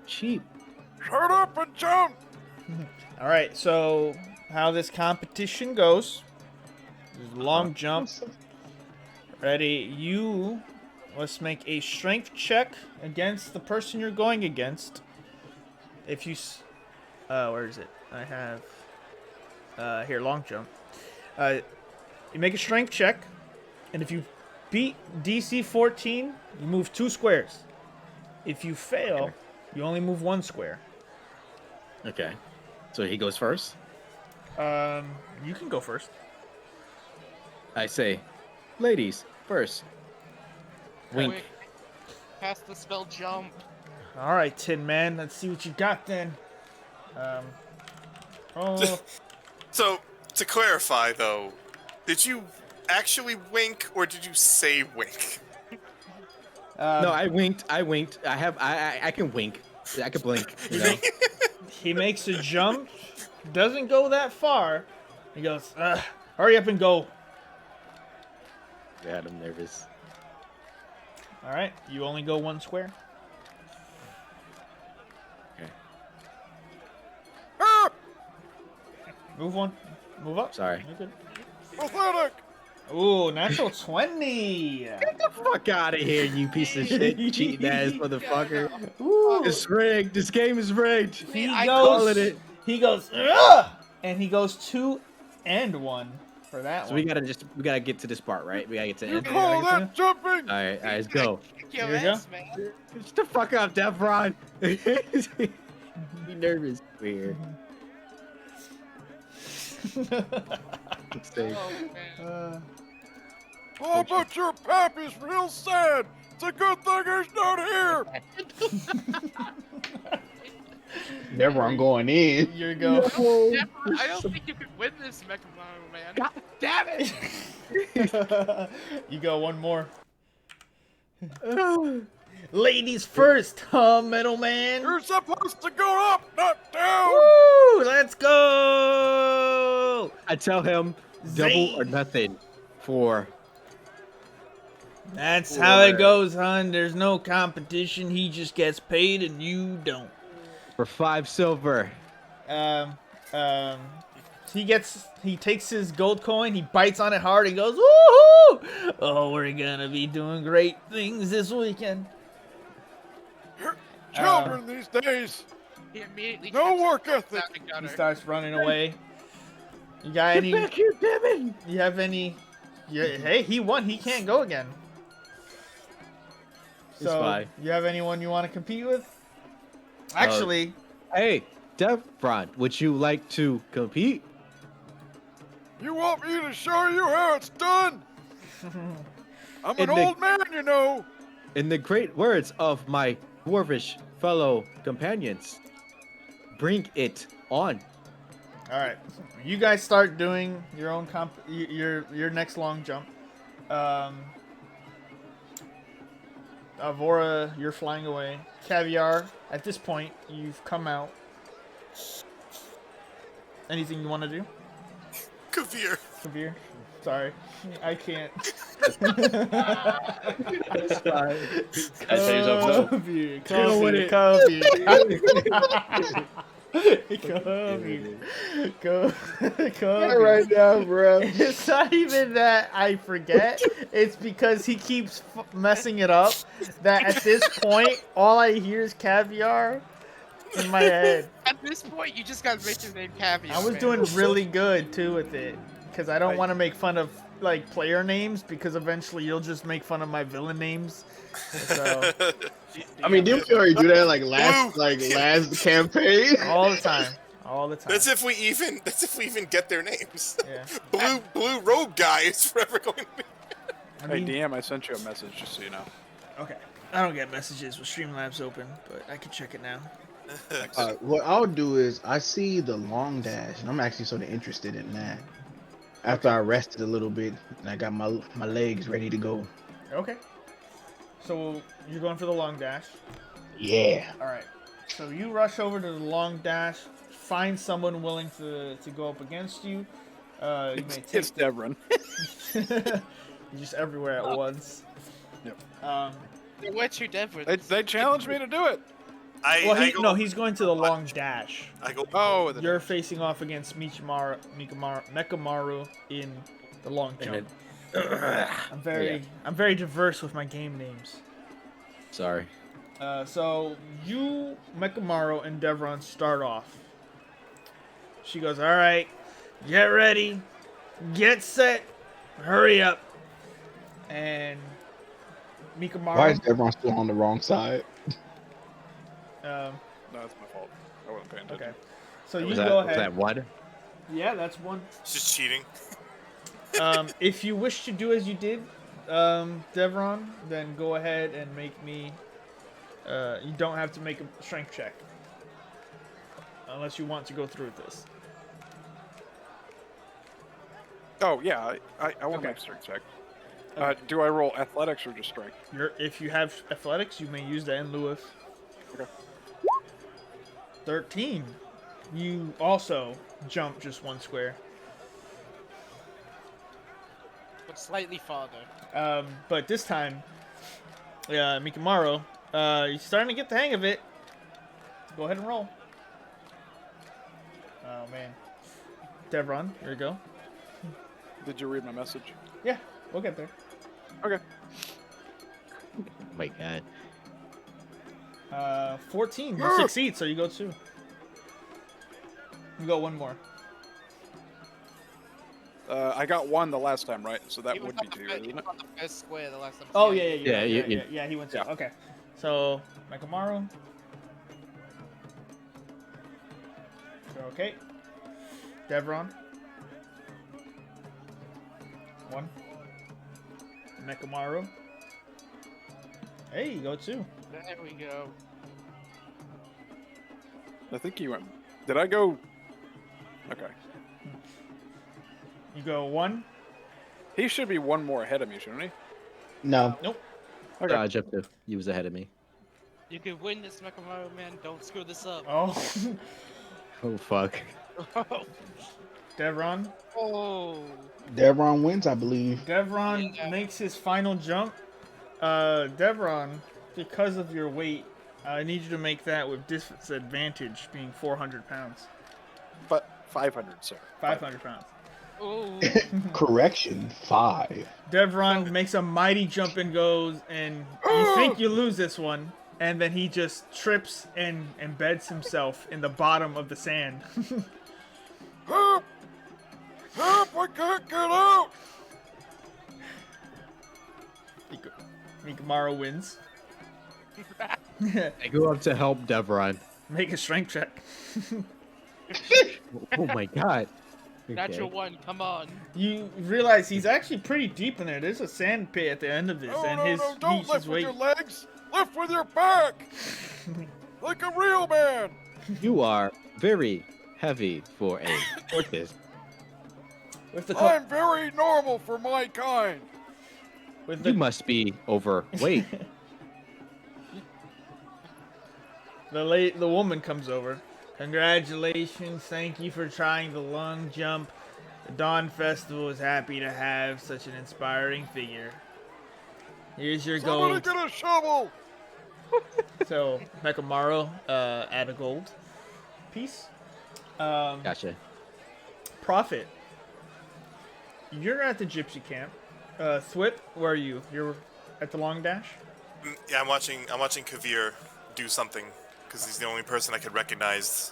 cheap. Shut up and jump! All right, so how this competition goes is long jump. Ready? You must make a strength check against the person you're going against. If you, where is it? I have here long jump. You make a strength check, and if you beat DC 14, you move 2 squares. If you fail, you only move 1 square. Okay. So he goes first? You can go first. I say, ladies, first. Wink. Quick, cast the spell jump. All right, Tin Man. Let's see what you got then. So, to clarify though, did you actually wink or did you say wink? No, I winked. I can wink. I can blink, you know? He makes a jump, doesn't go that far. He goes, hurry up and go. God, I'm nervous. All right, you only go 1 square. Okay. Ah! Move 1. Move up. Sorry. You're good. Pathetic! Ooh, natural 20. Get the fuck out of here, you piece of shit, cheating ass motherfucker. Ooh. It's rigged. This game is rigged. He I goes, it. he goes, ugh! And he goes 2 and 1 for that So one. we gotta get to this part, right? We gotta get to You end. call that jumping? All right, let's go. Kick your Here we go. ass, man. Shut the fuck up, Devron. Be nervous. Weird. Oh, man. Oh, but your pappy's real sad. It's a good thing he's not here. Never, I'm going in. Here you go. Definitely, I don't think you can win this, Mekamaru, man. God damn it! You go 1 more. Ladies first, huh, Metal Man? You're supposed to go up, not down. Woo! Let's go! I tell him double or Zing. nothing for That's how it goes, hon. There's no competition. He just gets paid and you don't. 5 silver. Um, um, he takes his gold coin, he bites on it hard, and goes, woohoo! Oh, we're gonna be doing great things this weekend. Children these days, He immediately no trips work over ethic. the gutter. He starts running away. You got any? Back here, damn it! You have any? Yeah, hey, he won. He can't go again. It's fine. You have anyone you want to compete with? Actually, Hey, Devron, would you like to compete? You want me to show you how it's done? I'm an In the- old man, you know. In the great words of my dwarvish fellow companions, bring it on. all right. You guys start doing your own your next long jump. Avora, you're flying away. Caviar, at this point, you've come out. Anything you want to do? Kavir. Kabir? Sorry. I can't. It's fine. I say yourself no. Kabir. Deal with it. Kabir. Go. Right now, bro. It's not even that I forget. It's because he keeps messing it up. That at this point, all I hear is caviar in my head. At this point, you just got to make your name Caviar. I was man. doing really good too with it, because I don't want to make fun of like player names, because eventually you'll just make fun of my villain names. So I mean, didn't we already do that last campaign? all the time. That's if we even get their names. Yeah. Blue robe guy is forever going to be. I Hey, mean, DM, I sent you a message just so you know. okay. I don't get messages with Streamlabs open, but I can check it now. What I'll do is I see the long dash, and I'm actually sort of interested in that. After I rested a little bit, and I got my legs ready to go. Okay. So you're going for the long dash. Yeah. All right. So you rush over to the long dash, find someone willing to go up against you. You may take. It's Devron. You're just everywhere at once. Yep. What's your Devon? They challenged me to do it. He's going to the long dash. I go. Oh, You're facing off against Mekamaru in the long jump. I'm very diverse with my game names. Sorry. So you, Mekamaru, and Devron start off. She goes, all right, get ready, get set, hurry up. And Mekamaru. Why is everyone still on the wrong side? No, that's my fault. I wasn't paying attention. Okay. So you Was go that ahead. one? Yeah, that's one. It's just cheating. If you wish to do as you did, Devron, then go ahead and make me. You don't have to make a strength check. Unless you want to go through with this. Oh, yeah, I won't make a strength check. Do I roll athletics or just strength? If you have athletics, you may use that in lieu of. Okay. 13. You also jump just one square. But slightly farther. But this time, Mekamaru, you're starting to get the hang of it. Go ahead and roll. Oh, man. Devron, here you go. Did you read my message? Yeah, we'll get there. Okay. Oh my god. 14. You succeed, so you go 2. You go 1 more. I got 1 the last time, right? So that He was would be on 2, the isn't it? on the first square the last time. Oh, Yeah. yeah, he went 2. Okay. So, Mekamaru. Okay. Devron. 1. Mekamaru. Hey, you go 2. There we go. I think he went. Did I go? Okay. You go 1. He should be 1 more ahead of me, shouldn't he? No. Nope. Okay. Jeff, you was ahead of me. You can win this, Mechamaru, man. Don't screw this up. Oh, Oh fuck. Devron. Oh. Devron wins, I believe. Devron Yeah. makes his final jump. Devron, because of your weight, I need you to make that with disadvantage, being 400 pounds. But 500, sir. 500 pounds. Oh. Correction, 5. Devron makes a mighty jump and goes, and you think you lose this one, and then he just trips and embeds himself in the bottom of the sand. Help! Help! I can't get out! Mikamaru wins. I go up to help Devron. Make a strength check. Oh my god. Natural one, come on. You realize he's actually pretty deep in there. There's a sand pit at the end of this, and his Don't reach lift is with weight. your legs! Lift with your back! Like a real man! You are very heavy for a tortoise. With the I'm very normal for my kind! with You the must be overweight. the woman comes over. Congratulations, thank you for trying the long jump. The Dawn Festival is happy to have such an inspiring figure. Here's your Somebody gold. get a shovel! So, Mechamaru, add a gold piece. Gotcha. Profit. You're at the gypsy camp. Thwip, where are you? You're at the long dash? Yeah, I'm watching Kavir do something because he's the only person I could recognize.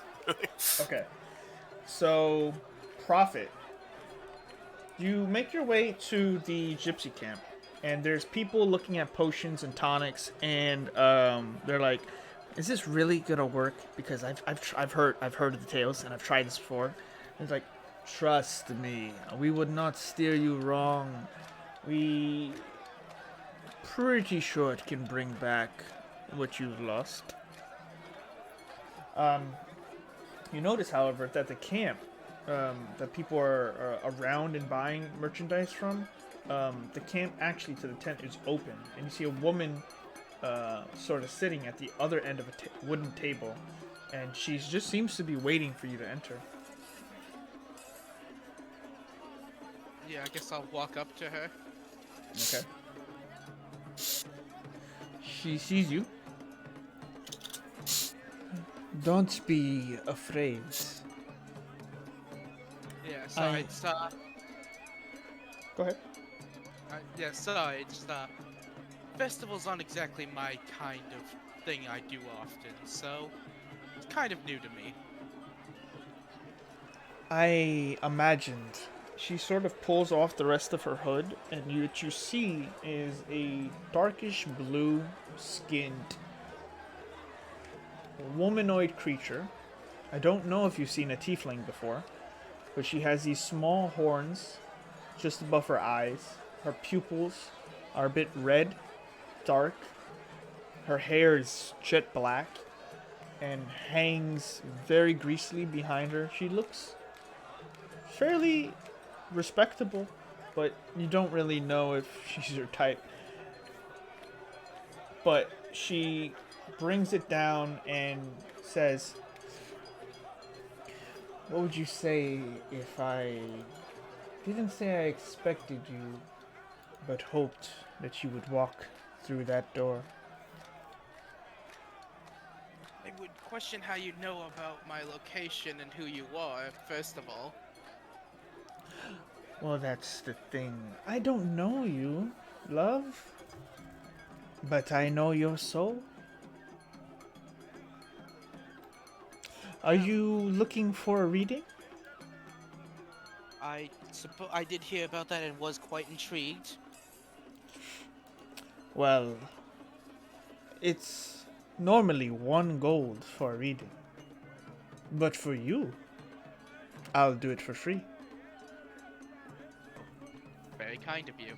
Okay. So, Profit. You make your way to the gypsy camp, and there's people looking at potions and tonics, and they're like, "Is this really gonna work?" Because I've heard of the tales, and I've tried this before. And it's like, trust me, we would not steer you wrong. We pretty sure it can bring back what you've lost. You notice, however, that the camp that people are around and buying merchandise from, the camp actually to the tent is open, and you see a woman sort of sitting at the other end of a wooden table, and she just seems to be waiting for you to enter. Yeah, I guess I'll walk up to her. Okay. She sees you. Don't be afraid. Yeah, so I- it's Go ahead. yeah, so it's festivals aren't exactly my kind of thing I do often, so it's kind of new to me. I imagined. She sort of pulls off the rest of her hood, and what you see is a darkish blue skinned womanoid creature. I don't know if you've seen a tiefling before, but she has these small horns just above her eyes. Her pupils are a bit red, dark. Her hair is jet black and hangs very greasily behind her. She looks fairly respectable, but you don't really know if she's your type. But she brings it down and says, "What would you say if I didn't say I expected you, but hoped that you would walk through that door?" I would question how you know about my location and who you are, first of all. Well, that's the thing. I don't know you, love, but I know your soul. Are you looking for a reading? I did hear about that and was quite intrigued. Well, it's normally 1 gold for a reading. But for you, I'll do it for free. Very kind of you.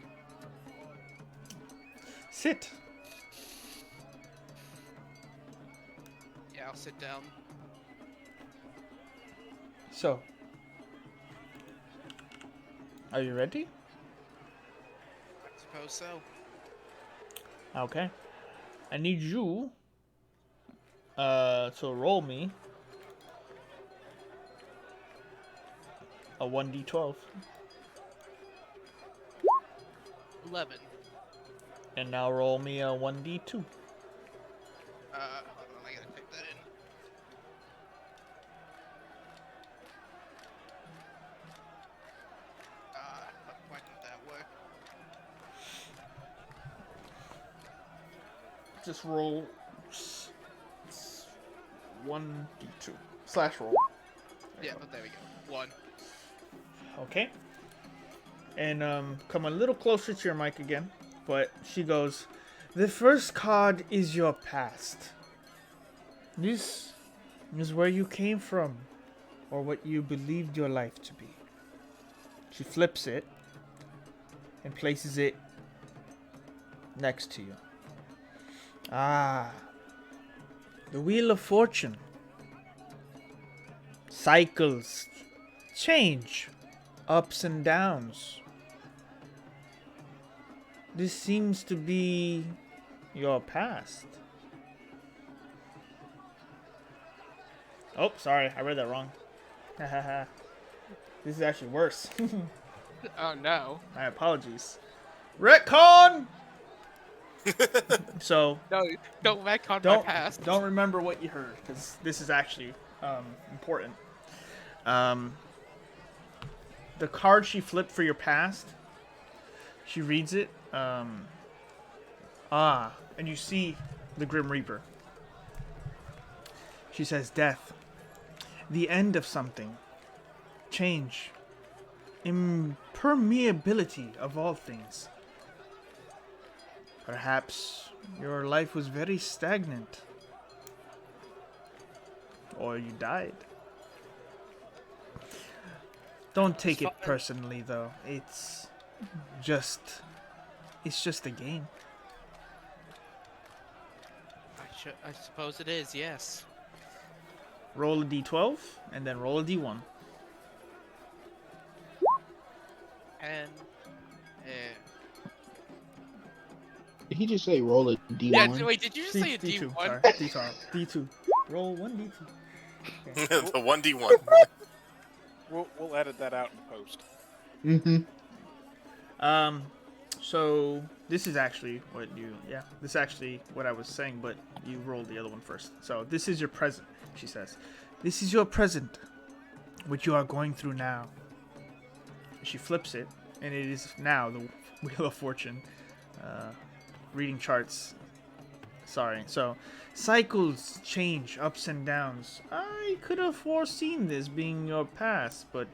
Sit. Yeah, I'll sit down. So, are you ready? I suppose so. Okay. I need you to roll me a 1d12. 11. And now roll me a 1d2. Hold on, I gotta type that in. Why didn't that work? Just roll 1d2 slash roll. Yeah, but there we go. 1. Okay. And come a little closer to your mic again. But she goes, the first card is your past. This is where you came from, or what you believed your life to be. She flips it and places it next to you. Ah, the Wheel of Fortune. Cycles, change, ups and downs. This seems to be your past. Oh, sorry, I read that wrong. This is actually worse. Oh no. My apologies. Retcon! So, No, don't retcon my don't past. don't remember what you heard, because this is actually important. The card she flipped for your past, she reads it. And you see the Grim Reaper. She says, death, the end of something, change, impermeability of all things. Perhaps your life was very stagnant. Or you died. Don't take it personally, though. It's just a game. I suppose it is, yes. Roll a d12, and then roll a d1. And Did he just say roll a D1? yeah, wait, did you just say a D2, D1? sorry. D2. D2. Roll 1 d2. Okay. The 1d1. We'll edit that out in post. Mm-hmm. So this is actually this is actually what I was saying, but you rolled the other one first. So this is your present, she says. This is your present, which you are going through now. She flips it, and it is now the Wheel of Fortune. Reading charts. Sorry. So, cycles change, ups and downs. I could have foreseen this being your past, but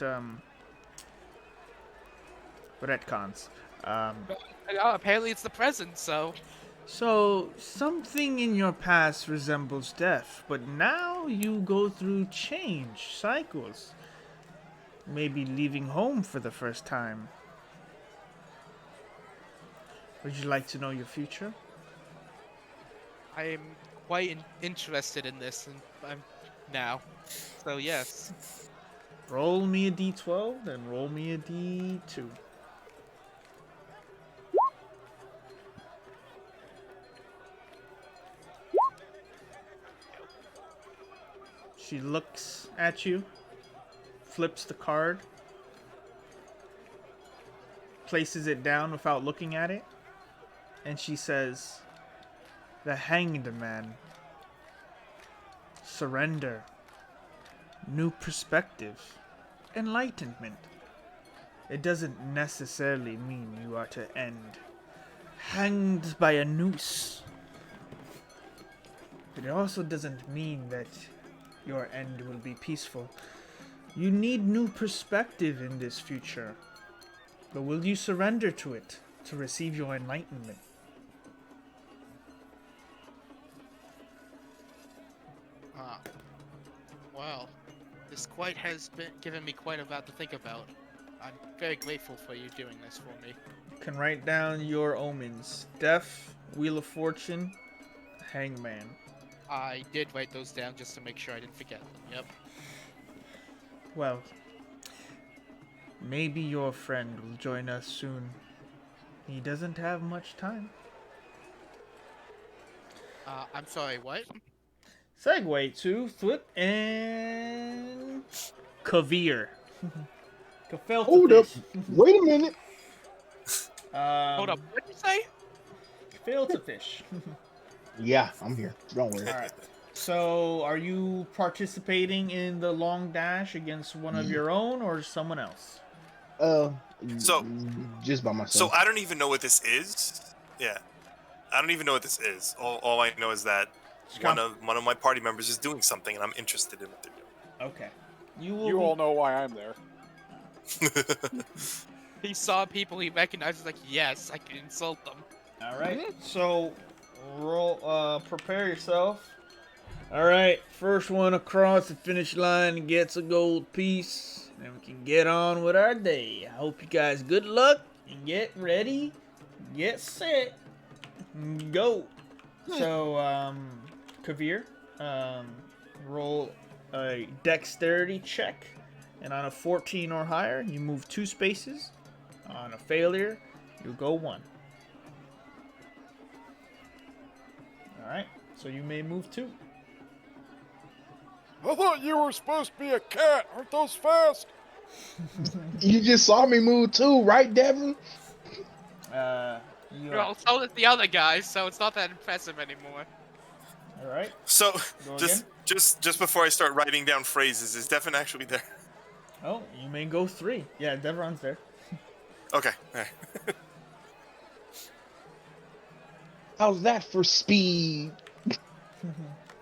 retcons. Apparently it's the present, so... So, something in your past resembles death, but now you go through change, cycles. Maybe leaving home for the first time. Would you like to know your future? I am quite interested in this now. So, yes. Roll me a d12, then roll me a d2. She looks at you, flips the card, places it down without looking at it, and she says, the Hanged Man. Surrender. New perspective. Enlightenment. It doesn't necessarily mean you are to end hanged by a noose. But it also doesn't mean that your end will be peaceful. You need new perspective in this future. But will you surrender to it to receive your enlightenment? Well, this quite has given me quite a lot to think about. I'm very grateful for you doing this for me. You can write down your omens. Death, Wheel of Fortune, Hangman. I did write those down just to make sure I didn't forget them, yep. Well, maybe your friend will join us soon. He doesn't have much time. I'm sorry, what? Segue to Thwip and Kavir. Hold up. Gefilte Wait a minute. Hold up, what'd you say? Gefilte fish. Yeah, I'm here. Don't worry. All right. So, are you participating in the long dash against one of your own or someone else? So- just by So myself. I don't even know what this is. Yeah, I don't even know what this is. All I know is that one of my party members is doing something, and I'm interested in what they're Okay. You will You be- all know why I'm there. doing. He saw people he recognizes, like, yes, I can insult them. All right. So, roll. Prepare yourself. All right. First one across the finish line gets a gold piece, and we can get on with our day. I hope you guys good luck and get ready, get set, go. So, Kavir, roll a dexterity check, and on a 14 or higher, you move 2 spaces. On a failure, you go 1. Alright, so you may move 2. I thought you were supposed to be a cat. Aren't those fast? You just saw me move too, right, Devin? Well, so did the other guys, so it's not that impressive anymore. Alright, So go just again. just before I start writing down phrases, is Devin actually there? Oh, you may go 3. Yeah, Devron's there. Okay. All right. How's that for speed?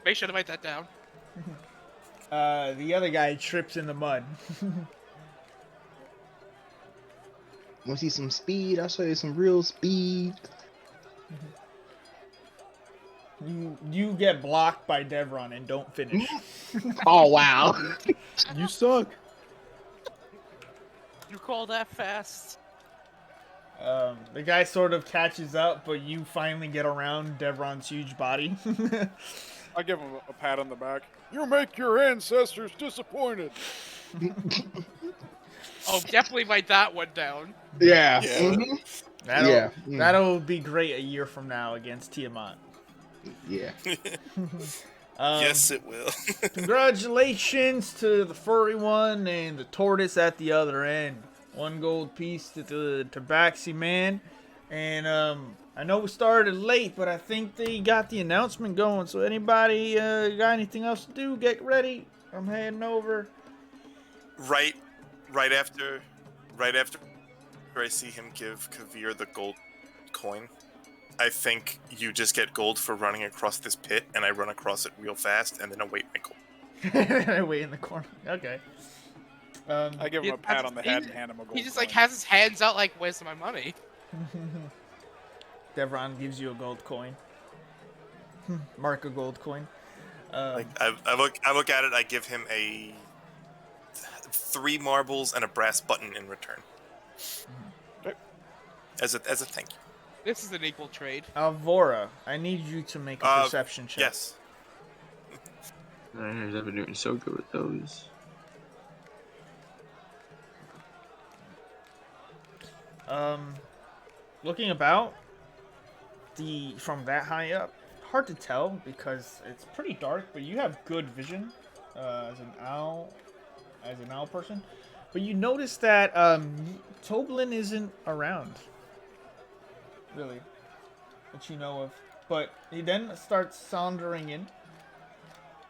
Make sure to write that down. The other guy trips in the mud. Want to see some speed? I'll show you some real speed. You get blocked by Devron and don't finish. Oh, wow. You suck. You call that fast? The guy sort of catches up, but you finally get around Devron's huge body. I give him a pat on the back. You make your ancestors disappointed. Oh, definitely write that one down. Yeah. Yeah. Mhm. That'll, Yeah. that'll be great a year from now against Tiamat. Yeah. Yes, it will. Congratulations to the furry one and the tortoise at the other end. 1 gold piece to the Tabaxi man. And I know we started late, but I think they got the announcement going. So anybody got anything else to do? Get ready. I'm heading over. right after I see him give Kavir the gold coin, I think you just get gold for running across this pit, and I run across it real fast, and then await my gold. I wait in the corner. Okay. I give him He- a pat on the head and hand him a gold He just, like, coin. has his hands out like, where's my money? Devron gives you a gold coin. Mark a gold coin. Like I look at it, I give him 3 marbles and a brass button in return. Okay. As a thank you. This is an equal trade. Alvora, I need you to make a perception check. Yes. I've been doing so good with those. Looking about, from that high up, hard to tell because it's pretty dark, but you have good vision as an owl person. But you notice that Toblin isn't around, really, that you know of. But he then starts sauntering in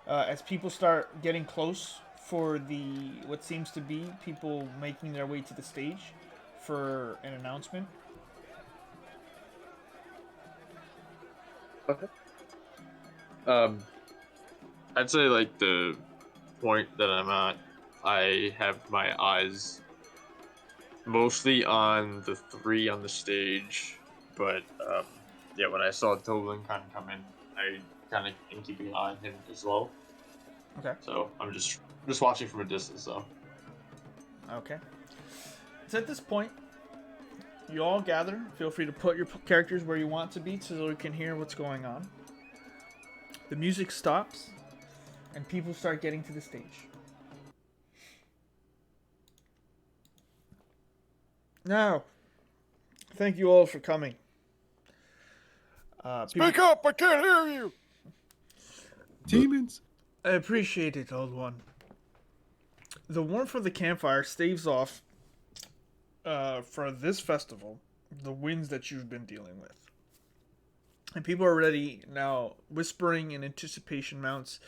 as people start getting close for what seems to be people making their way to the stage for an announcement. Okay. I'd say like the point that I'm at, I have my eyes mostly on the 3 on the stage, but yeah, when I saw Toblin kind of come in, I kind of am keeping an eye on him as well. Okay. So I'm just watching from a distance, though. Okay. So at this point, you all gather. Feel free to put your characters where you want to be so we can hear what's going on. The music stops, and people start getting to the stage. Now, thank you all for coming. Speak up! I can't hear you! Demons. I appreciate it, old one. The warmth of the campfire staves off, for this festival, the winds that you've been dealing with. And people are ready now, whispering in anticipation mounts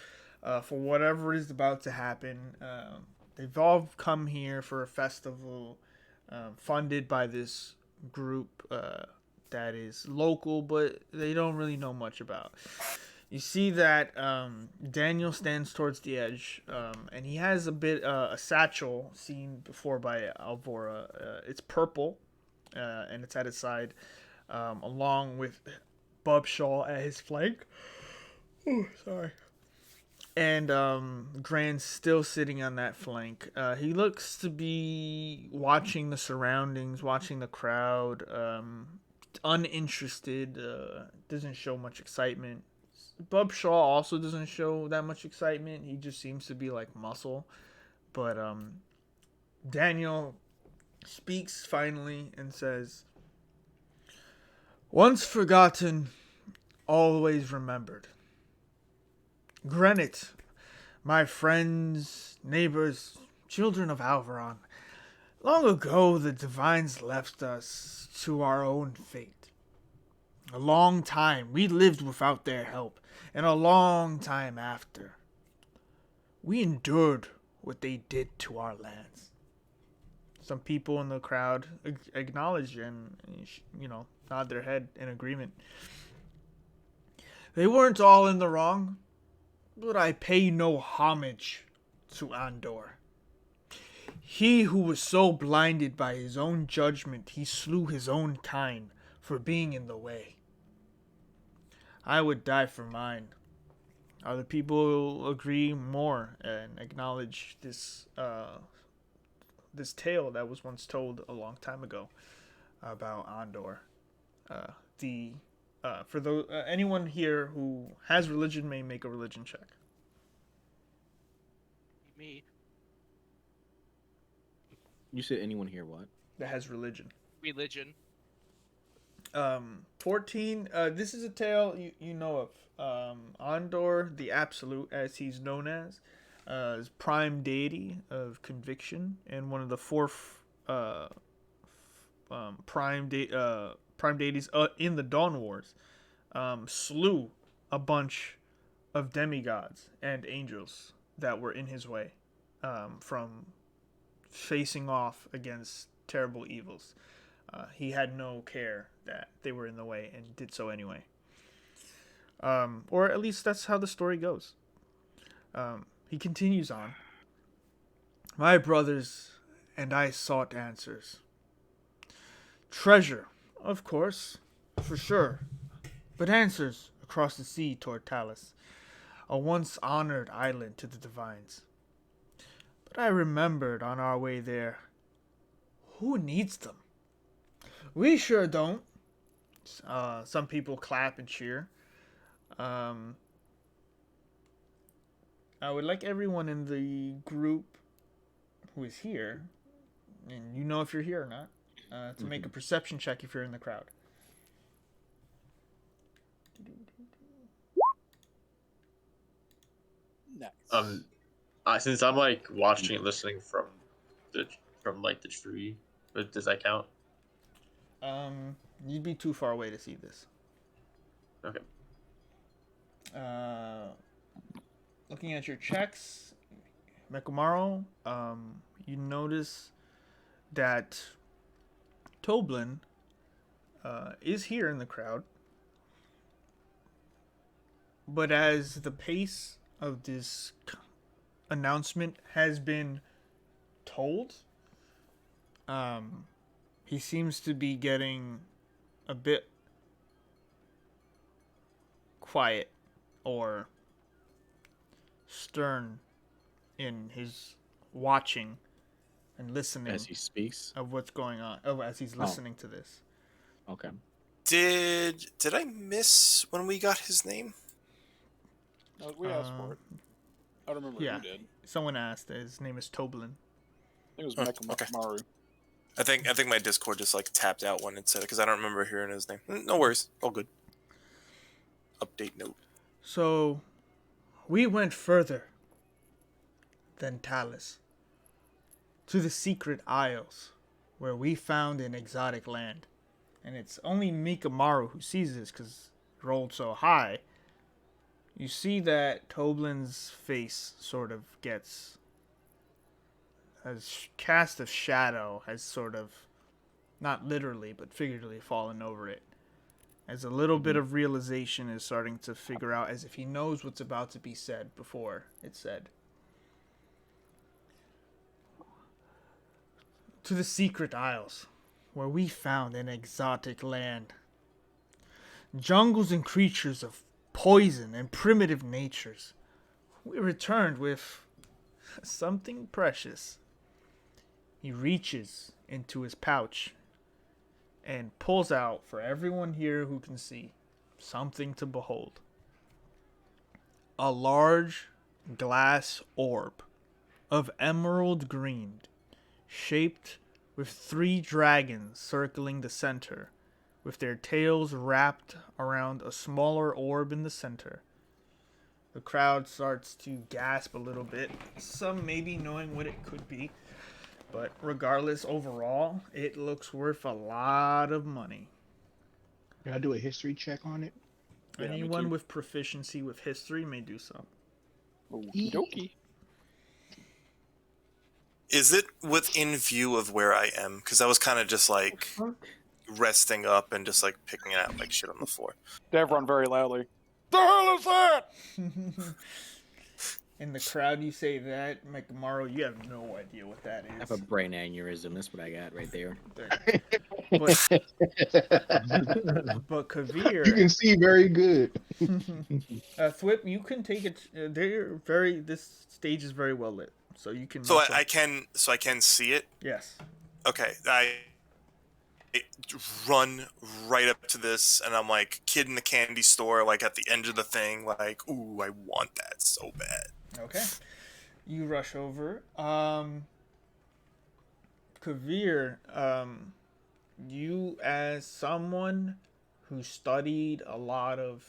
for whatever is about to happen. They've all come here for a festival funded by this group that is local, but they don't really know much about. You see that Daniel stands towards the edge, and he has a satchel seen before by Alvora. It's purple, and it's at his side, along with Bubshaw at his flank. Oh, sorry. And Grant's still sitting on that flank. He looks to be watching the surroundings, watching the crowd, uninterested, doesn't show much excitement. Bubshaw also doesn't show that much excitement. He just seems to be like muscle. But Daniel speaks finally and says, "Once forgotten, always remembered. Granite, my friends, neighbors, children of Alvaron, long ago the divines left us to our own fate. A long time we lived without their help, and a long time after, we endured what they did to our lands." Some people in the crowd acknowledge and, nod their head in agreement. "They weren't all in the wrong, but I pay no homage to Andor. He who was so blinded by his own judgment, he slew his own kind for being in the way. I would die for mine." Other people agree more and acknowledge this this tale that was once told a long time ago about Andor. For those anyone here who has religion may make a religion check. Me. You said anyone here what? That has religion. Religion. 14. This is a tale you know of. Andor, the Absolute, as he's known as, is prime deity of conviction and one of the fourth prime deities in the Dawn Wars. Slew a bunch of demigods and angels that were in his way, from facing off against terrible evils. He had no care that they were in the way and did so anyway. Or at least that's how the story goes. He continues on. "My brothers and I sought answers. Treasure, of course, for sure, but answers across the sea toward Talos, a once honored island to the divines. But I remembered on our way there, who needs them? We sure don't." Some people clap and cheer. I would like everyone in the group who is here, and you know if you're here or not, to make a perception check if you're in the crowd. Nice. Since I'm like watching and listening from the tree, but does that count? You'd be too far away to see this. Okay. Looking at your checks, Mekumaro, you notice that Toblin is here in the crowd, but as the pace of this announcement has been told, he seems to be getting a bit quiet or stern in his watching and listening As he speaks of what's going on. As he's listening to this. Okay. Did I miss when we got his name? We asked for it. I don't remember Yeah, who did. someone asked. His name is Toblin. I think it was Okay. Maru. I think my Discord just like tapped out when it said it because I don't remember hearing his name. No worries, all good. Update note. So, we went further than Talus, to the secret isles, where we found an exotic land. And it's only Mikamaru who sees this because it rolled so high. You see that Toblin's face sort of gets, has cast of shadow, has sort of, not literally, but figuratively fallen over it. As a little bit of realization is starting to figure out, as if he knows what's about to be said before it's said. To the secret isles, where we found an exotic land. Jungles and creatures of poison and primitive natures. We returned with something precious. He reaches into his pouch and pulls out, for everyone here who can see, something to behold. A large glass orb of emerald green, shaped with 3 dragons circling the center, with their tails wrapped around a smaller orb in the center. The crowd starts to gasp a little bit, some maybe knowing what it could be, but regardless, overall, it looks worth a lot of money. Can I do a history check on it? Yeah, me Anyone too. with proficiency with history may do so. Okie dokie. Is it within view of where I am? Because I was kind of just like resting up and just like picking out like shit on the floor. Devron very loudly. The hell is that? In the crowd, you say that, Mikamaru, you have no idea what that I have is. a brain aneurysm. That's what I got right there. But You Kavir, can see very good. Thwip, you can take it. They're very. This stage is very well lit, so you can. So also- I can see it. Yes. Okay, I run right up to this, and I'm like kid in the candy store, like at the end of the thing, like, ooh, I want that so bad. Okay. You rush over. Kavir, you as someone who studied a lot of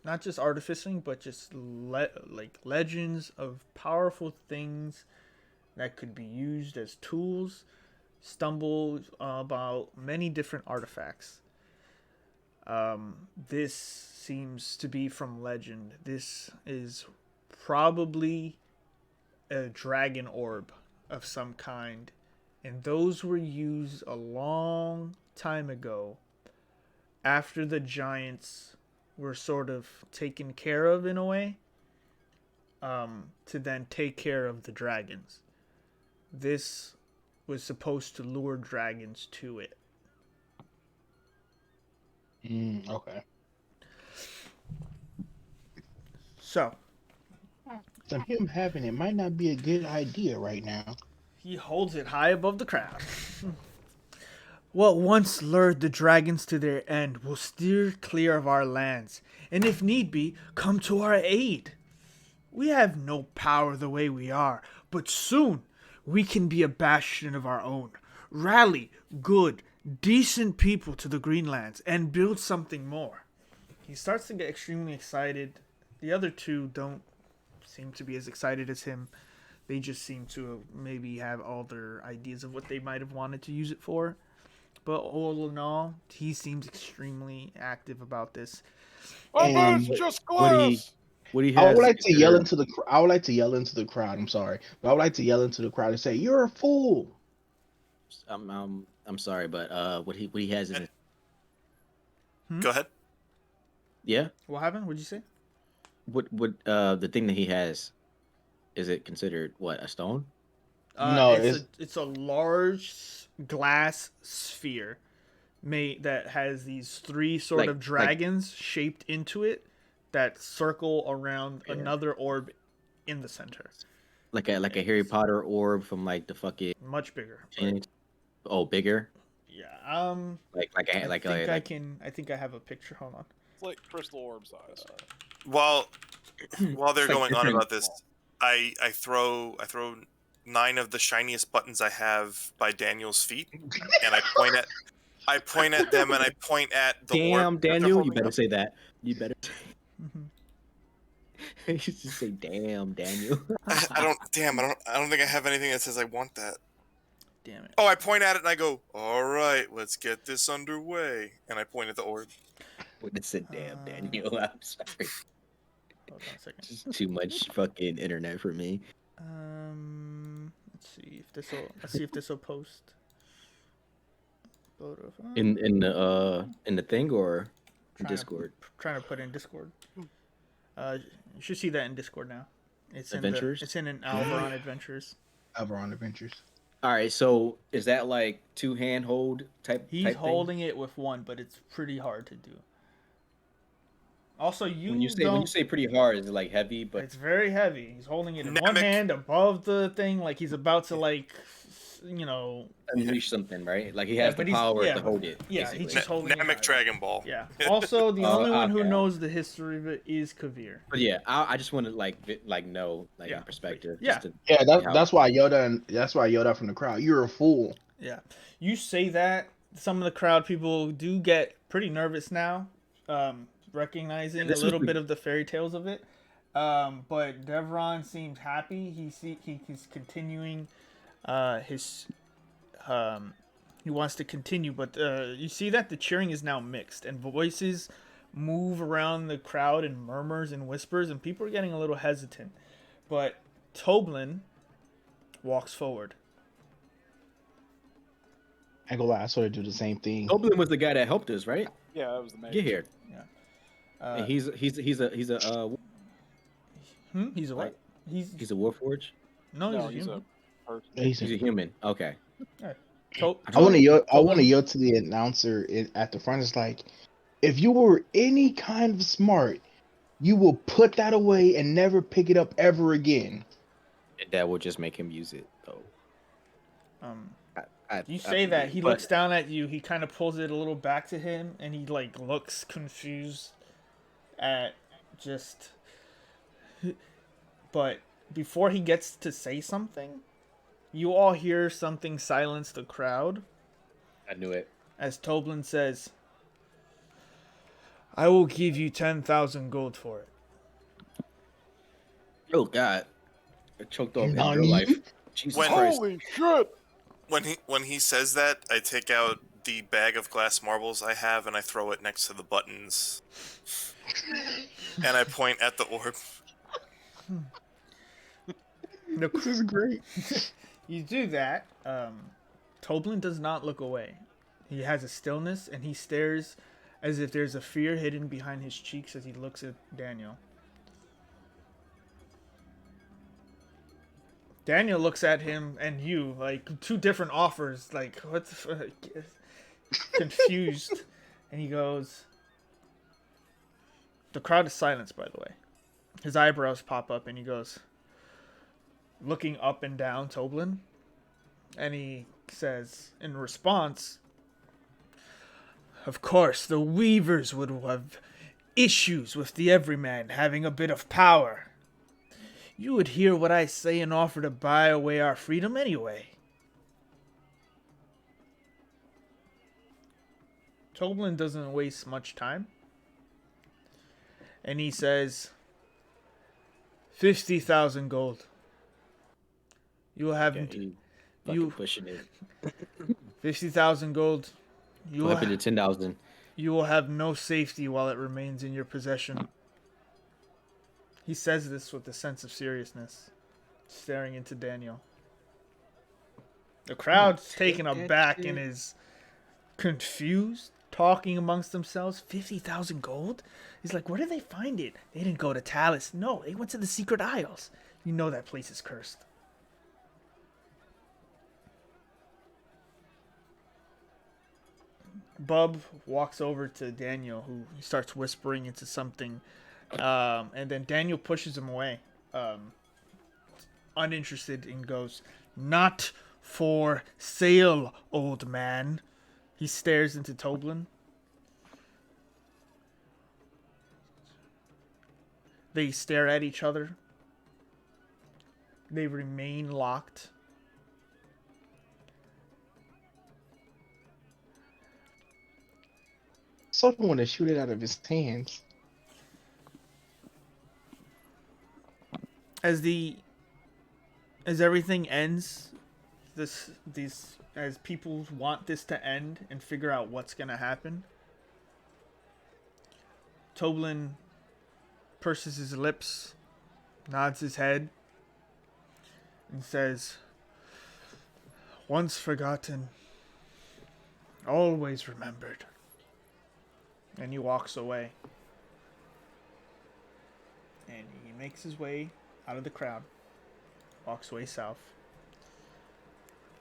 not just artificing, but just like legends of powerful things that could be used as tools, stumble about many different artifacts. This seems to be from legend. This is probably a dragon orb of some kind, and those were used a long time ago after the giants were sort of taken care of in a way, to then take care of the dragons. This was supposed to lure dragons to it. Okay. So So him having it might not be a good idea right now. he holds it high above the crowd. What once lured the dragons to their end will steer clear of our lands, and if need be, come to our aid. We have no power the way we are, but soon we can be a bastion of our own. Rally good, decent people to the Greenlands and build something more. He starts to get extremely excited. The other two don't seem to be as excited as him. They just seem to maybe have all their ideas of what they might have wanted to use it for. But all in all, he seems extremely active about this. I bet And it's just what do you- glass. What he I has would like to is yell there- into the. I would like to yell into the crowd. I'm sorry, but I would like to yell into the crowd and say, "You're a fool." I'm sorry, but what he has in his, Go ahead. yeah. What happened? What'd you say? What the thing that he has, is it considered what, a stone? No, it's a large glass sphere that has these 3 sort Like- of dragons shaped into it that circle around Yeah. another orb in the center. Like a Harry Potter orb from like the fucking Much bigger. but oh, bigger. yeah. I I think I have a picture. Hold on. It's like crystal orb size. While they're It's like going on different- about this, I throw 9 of the shiniest buttons I have by Daniel's feet, and I point at them, and I point at the orb Damn, that they're Daniel, you holding better up. say that. You better. You should just say, "Damn, Daniel." I don't. Damn. I don't think I have anything that says I want that. Damn it. Oh, I point at it and I go, "All right, let's get this underway." And I point at the orb. When it said, "Damn, Daniel," I'm sorry. Hold on a second. Just too much fucking internet for me. Let's see if this will post. In the thing or Discord? Trying to put in Discord. You should see that in Discord now. It's Adventures? It's in an Alvaron Adventures. Alvaron Adventures. All right, so is that like two-hand hold type? He's type holding it with one, but it's pretty hard to do. Also, When you say pretty hard, is it like heavy? But it's very heavy. He's holding it in one Namek. hand above the thing, like he's about to unleash something, right? Like he has the power to hold it. Yeah, basically. he's just holding it. Namek Dragon Ball. Yeah. Also, the only one who okay. knows the history of it is Kavir. But yeah, I just want to know Yeah. in perspective. Yeah. just to Yeah, see how- that's why Yoda from the crowd. You're a fool. Yeah. You say that, some of the crowd people do get pretty nervous now, recognizing a this was little the- bit of the fairy tales of it. But Devron seems happy. He's continuing his he wants to continue, but you see that the cheering is now mixed and voices move around the crowd in murmurs and whispers, and people are getting a little hesitant. But Toblin walks forward. I go lie, I sort of do the same thing. Goblin was the guy that helped us, right? Yeah, that was the mage. Get here. Yeah. And he's a He's a what? he's a warforge. No, No, he's a human. He's a human. Okay. I want to yell to the announcer at the front. It's like, if you were any kind of smart, you will put that away and never pick it up ever again. And that will just make him use it, though. You say that, he looks down at you, he kind of pulls it a little back to him, and he like looks confused at just... But before he gets to say something, you all hear something silence the crowd. I knew it. As Toblin says, "I will give you 10,000 gold for it." Oh God, I choked off in Nani? real life. Jesus Christ. Holy shit! When he says that, I take out the bag of glass marbles I have and I throw it next to the buttons. And I point at the orb. This is great. You do that. Toblin does not look away. He has a stillness, and he stares as if there's a fear hidden behind his cheeks as he looks at Daniel. Daniel looks at him and you, like, two different offers, like, what the fuck? Confused. And he goes... The crowd is silenced, by the way. His eyebrows pop up, and he goes... Looking up and down Toblin, and he says in response, "Of course, the Weavers would have issues with the everyman having a bit of power. You would hear what I say and offer to buy away our freedom anyway." Toblin doesn't waste much time, and he says, 50,000 gold. You will have You pushing it. 50,000 gold. You will, Up into 10,000. you will have no safety while it remains in your possession. He says this with a sense of seriousness, staring into Daniel. The crowd's taken aback and is confused, talking amongst themselves. 50,000 gold? He's like, where did they find it? They didn't go to Talus. No, they went to the Secret Isles. You know that place is cursed. Bub walks over to Daniel, who starts whispering into something, and then Daniel pushes him away, uninterested, and goes, "Not for sale, old man." He stares into Toblin. They stare at each other. They remain locked. Someone want to shoot it out of his hands. as everything ends, as people want this to end and figure out what's gonna happen, Toblin purses his lips, nods his head, and says, "Once forgotten, always remembered." And he walks away. And he makes his way out of the crowd. Walks away south.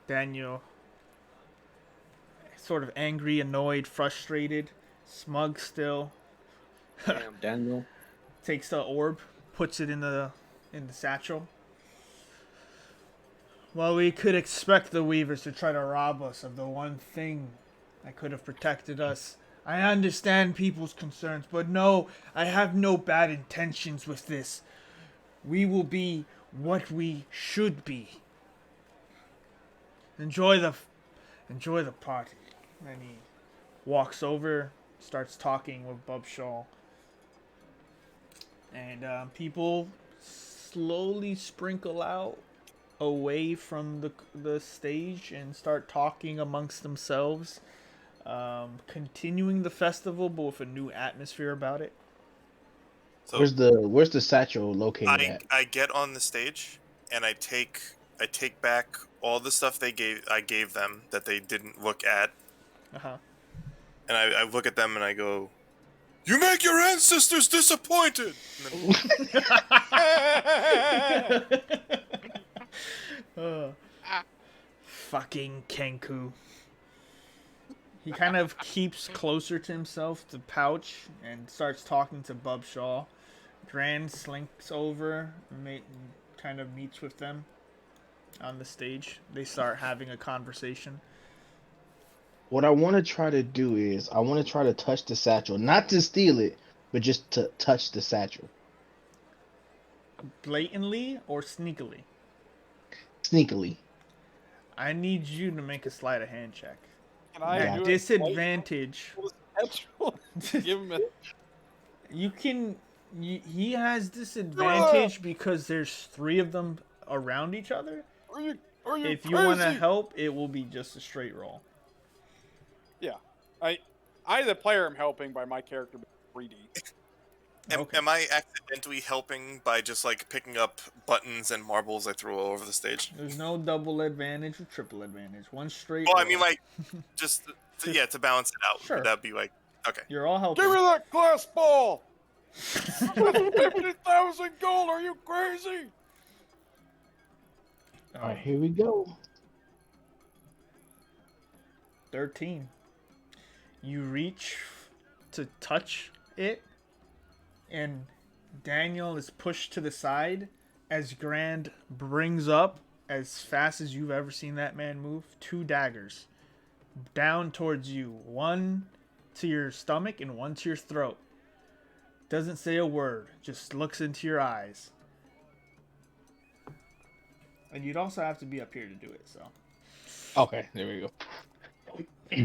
Daniel, sort of angry, annoyed, frustrated, smug still, Damn, Daniel. takes the orb, puts it in the satchel. Well, we could expect the Weavers to try to rob us of the one thing that could have protected us. I understand people's concerns, but no, I have no bad intentions with this. We will be what we should be. Enjoy the party. And he walks over, starts talking with Bubshaw. And people slowly sprinkle out away from the stage and start talking amongst themselves, continuing the festival, but with a new atmosphere about it. So Where's the satchel located at? I get on the stage and I take back all the stuff I gave them that they didn't look at. Uh-huh. And I look at them and I go, "You make your ancestors disappointed." And then, Fucking Kenku. He kind of keeps closer to himself, the pouch, and starts talking to Bubshaw. Grand slinks over, kind of meets with them on the stage. They start having a conversation. What I want to try to do is I want to try to touch the satchel, not to steal it, but just to touch the satchel. Blatantly or sneakily? Sneakily. I need you to make a sleight of hand check. Can I At do it disadvantage. Give him a... You can. He has disadvantage because there's 3 of them around each other. Are you If you crazy? want to help, it will be just a straight roll. Yeah. I the player am helping by my character being 3D. Okay. am I accidentally helping by just like picking up buttons and marbles I throw all over the stage? There's no double advantage or triple advantage. One straight Well, I roll. mean, like, just to balance it out. Sure. Would that be like, okay? You're all helping. Give me that glass ball! 50,000 gold, are you crazy? All right, here we go. 13. You reach to touch it, and Daniel is pushed to the side as Grand brings up, as fast as you've ever seen that man move, 2 daggers down towards you. One to your stomach and one to your throat. Doesn't say a word, just looks into your eyes. And you'd also have to be up here to do it, so. Okay, there we go.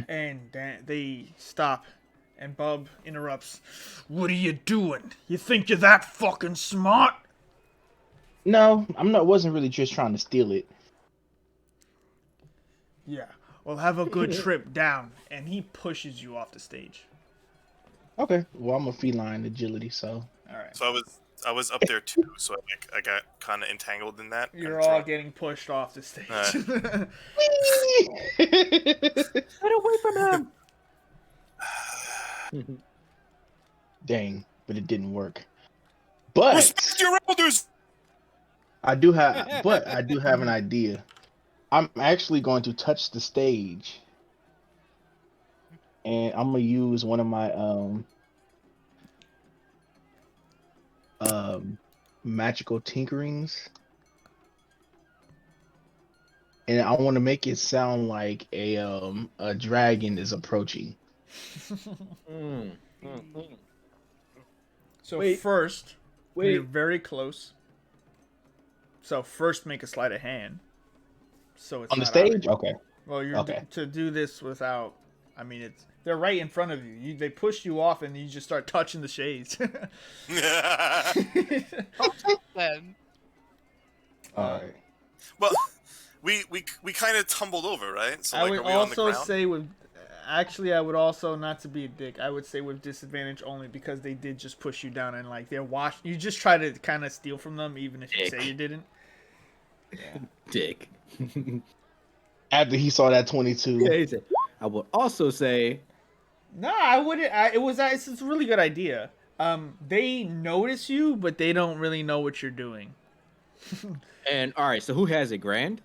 And they stop, and Bub interrupts. "What are you doing? You think you're that fucking smart?" No, I'm not. Wasn't really just trying to steal it. Yeah. Well, have a good trip down. And he pushes you off the stage. Okay. Well, I'm a feline agility, so. All right. So I was up there too, so I got kind of entangled in that. You're all getting pushed off the stage. Get away from him! Dang, but it didn't work. But Respect your elders. I do have an idea. I'm actually going to touch the stage, and I'm gonna use one of my magical tinkerings, and I want to make it sound like a dragon is approaching. So Wait. first, Wait. you're very close. So first make a sleight of hand. So it's On the not out of- stage? Okay. Well, you're Okay. to do this without. I mean, they're right in front of you. They push you off, and you just start touching the shades. Then All right. Well, we kind of tumbled over, right? So I like, would are we on the also ground? say with. Actually, I would also, not to be a dick, I would say with disadvantage only because they did just push you down and like they're watch. You just try to kind of steal from them, even if you Dick. say you didn't. Dick. After he saw that 22. Yeah, he said, I would also say, No, I wouldn't. It's a really good idea. They notice you, but they don't really know what you're doing. and all right, so who has it? Grand?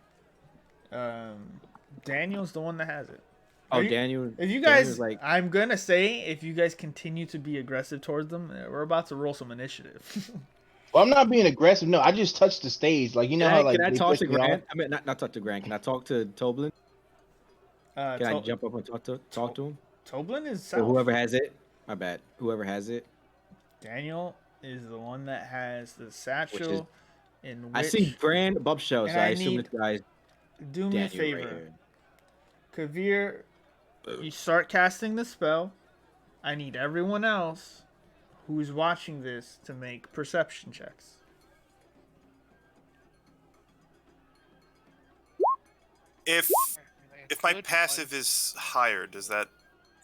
Daniel's the one that has it. Oh, Are you- Daniel. If you Daniel's guys, like, I'm gonna say, if you guys continue to be aggressive towards them, we're about to roll some initiative. Well, I'm not being aggressive. No, I just touched the stage. Like, you know how like can I they talk push to me off? Grant? I mean, not talk to Grant. Can I talk to Toblin? Can I To- jump up and talk to him? Toblin is Or south. whoever has it. My bad. Whoever has it. Daniel is the one that has the satchel. In which I see Grand above show, and so I I assume need- this guy's do me a Daniel right favor, here. Kavir. You start casting the spell. I need everyone else who's watching this to make perception checks. If my Good passive one. is higher, does that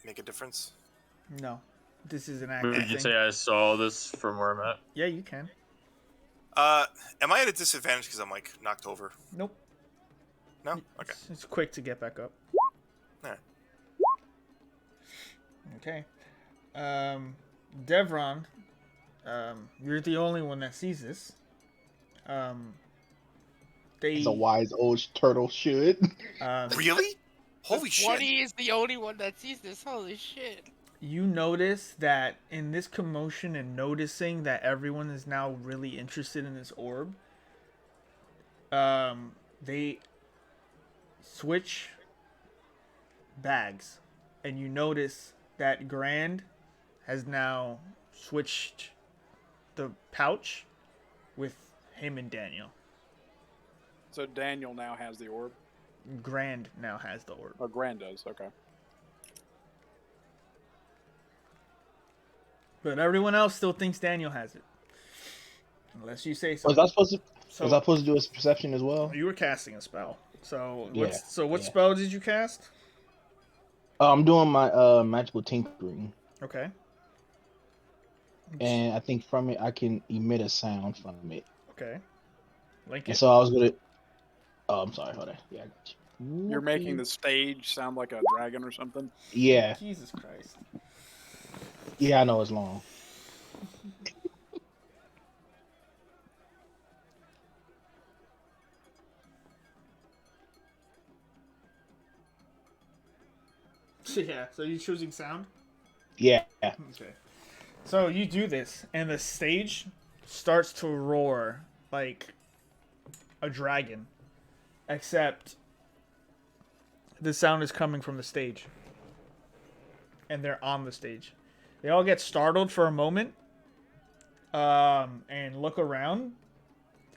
make a difference? No, this is an active Did you thing. say I saw this from where I'm at? Yeah, you can. Am I at a disadvantage because I'm like knocked over? Nope. No. Okay. It's quick to get back up. Alright. Okay. Devron, you're the only one that sees this. They As a wise old turtle should. Really? Holy shit! 20 is the only one that sees this. Holy shit. you notice that in this commotion and noticing that everyone is now really interested in this orb, they switch bags, and you notice that Grand has now switched the pouch with him and Daniel. So Daniel now has the orb. Grand now has the orb. Oh, Grand does. Okay. But everyone else still thinks Daniel has it. Unless you say so. Was I supposed to? So Was I supposed to do a perception as well? you were casting a spell. So Yeah, what yeah. spell did you cast? I'm doing my magical tinkering, Okay. and I think from it I can emit a sound from it. Okay. Link And it. so I was gonna. Oh, I'm sorry. Hold on. Yeah, I got you. You're making the stage sound like a dragon or something. Yeah, Jesus Christ. yeah. I know it's long. Yeah. So you're choosing sound? Yeah. Okay. So you do this, and the stage starts to roar like a dragon, except the sound is coming from the stage, and they're on the stage. They all get startled for a moment, and look around,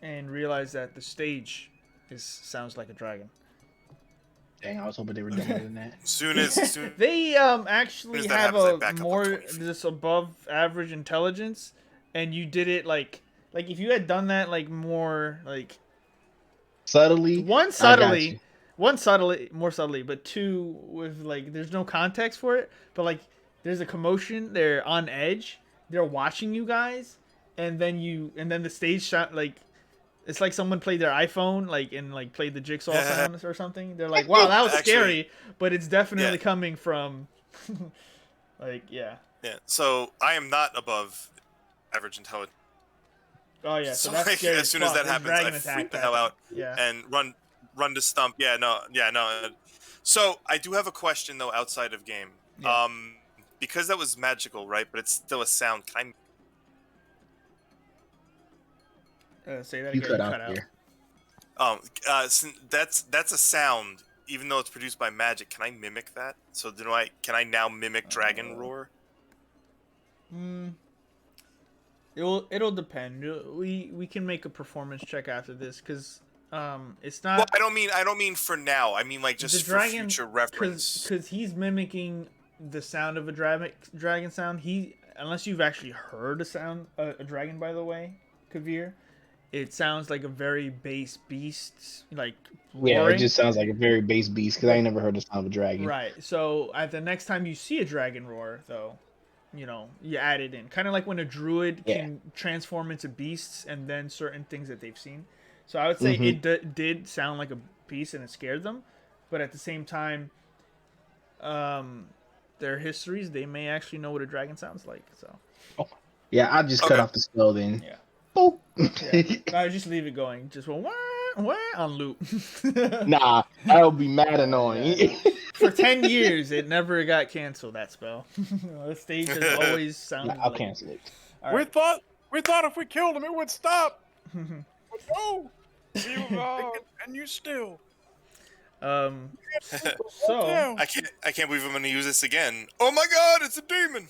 and realize that the stage sounds like a dragon. Dang, I was hoping they were dumber than that. Soon as They actually As that have happens, I a back up like more 20 feet. this above average intelligence, and you did it like if you had done that like more like Subtly. one you. more subtly, but two with like there's no context for it, but like there's a commotion, they're on edge, they're watching you guys, and then the stage shot like. It's like someone played their iPhone, like and like played the jigsaw sounds or something. They're like, "Wow, that was Actually, scary," but it's definitely yeah. coming from, like, yeah. Yeah. So I am not above average intelligence. Oh yeah, so So that's like, scary. as soon as that happens, I freak the hell out Yeah. and run to stump. Yeah. No. So I do have a question though outside of game. Yeah. Because that was magical, right? But it's still a sound. Can Say that You again. cut out there. that's a sound. Even though it's produced by magic, can I mimic that? So can I now mimic dragon roar? It'll depend. We can make a performance check after this because it's not. Well, I don't mean for now. I mean like just the for dragon, future reference. because he's mimicking the sound of a dragon sound. Unless you've actually heard a dragon, by the way, Kavir, it sounds like a very base beast, like Yeah, roaring. it just sounds like a very base beast because I ain't never heard the sound of a dragon. Right. So at the next time you see a dragon roar, though, you know, you add it in. Kind of like when a druid Yeah. can transform into beasts and then certain things that they've seen. So I would say Mhm. it did sound like a beast and it scared them, but at the same time, their histories, they may actually know what a dragon sounds like. So Yeah, I just cut Okay. off the spell then. yeah, Boop. yeah. I just leave it going. Just wah on loop. Nah, that would be mad annoying. For 10 years, it never got canceled. That spell. The stage has always sounded. I'll like cancel it. All We right. thought if we killed him, it would stop. But no, and you still. So Down. I can't believe I'm going to use this again. Oh my god, it's a demon.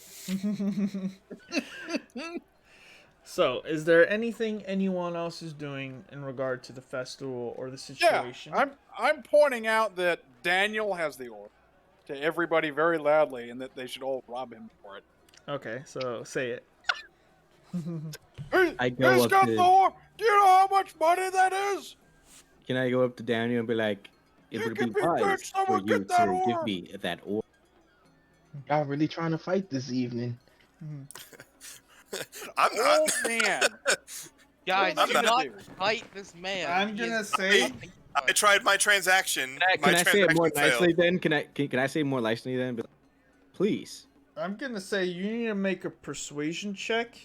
So, is there anything anyone else is doing in regard to the festival or the Yeah, situation? I'm pointing out that Daniel has the orb to everybody very loudly, and that they should all rob him for it. Okay, so say it. Hey, I go he's up got to- the orb. Do you know how much money that is? Can I go up to Daniel and be like, it You would can be be wise rich, for someone you get that to give orb." me that orb? Y'all really trying to fight this evening? I'm not. Old man. Guys, I'm do not- not fight this man. I'm He gonna is say- nothing I but- tried my transaction. Can I say it more transaction nicely failed. then? Can I say it more nicely then? Be like, please. I'm gonna say you need to make a persuasion check,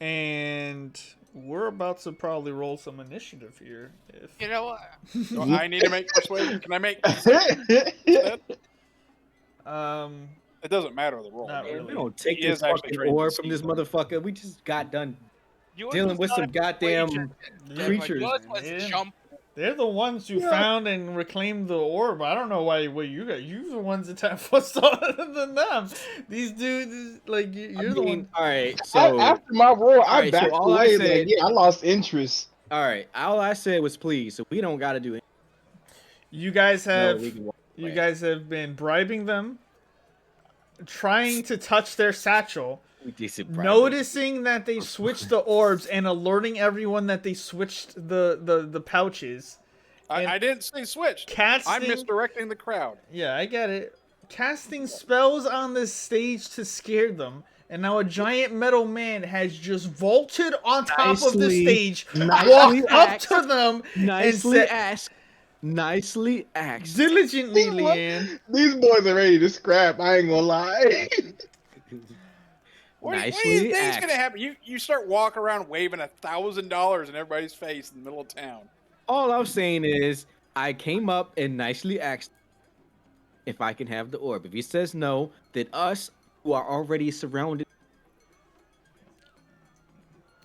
and we're about to probably roll some initiative here. If You know what? Do I need to make persuasion. Can I make? It doesn't matter the roll. Not right? really. We don't take He this is actually fucking trained to orb from see this them. motherfucker. We just got done Yours dealing was with not some a persuasion. goddamn creatures. Yours was Yeah. jump. they're the ones who found and reclaimed the orb. I don't know why you got. You're the ones that have what's other than them. These dudes, like you're the one. All right, so After my roll, I Alright, so backed all I away. said- Like, yeah, I lost interest. all right, all I said was please. So we don't got to do anything. You guys No, have. we can walk You away. guys have been bribing them, trying to touch their satchel, We decent bribe. noticing that they switched the orbs, and alerting everyone that they switched the pouches. And I didn't say switched. casting. I'm misdirecting the crowd. Yeah, I get it. Casting spells on this stage to scare them, and now a giant metal man has just vaulted on top of the Nicely- stage, nicely walked up axed. to them, Nicely said- asked. Nicely asked. diligently, Leanne. These boys are ready to scrap. I ain't gonna lie. What do you Nicely think's axed. gonna happen? You start walking around waving $1,000 in everybody's face in the middle of town. All I'm saying is, I came up and nicely asked if I can have the orb. If he says no, then us who are already surrounded.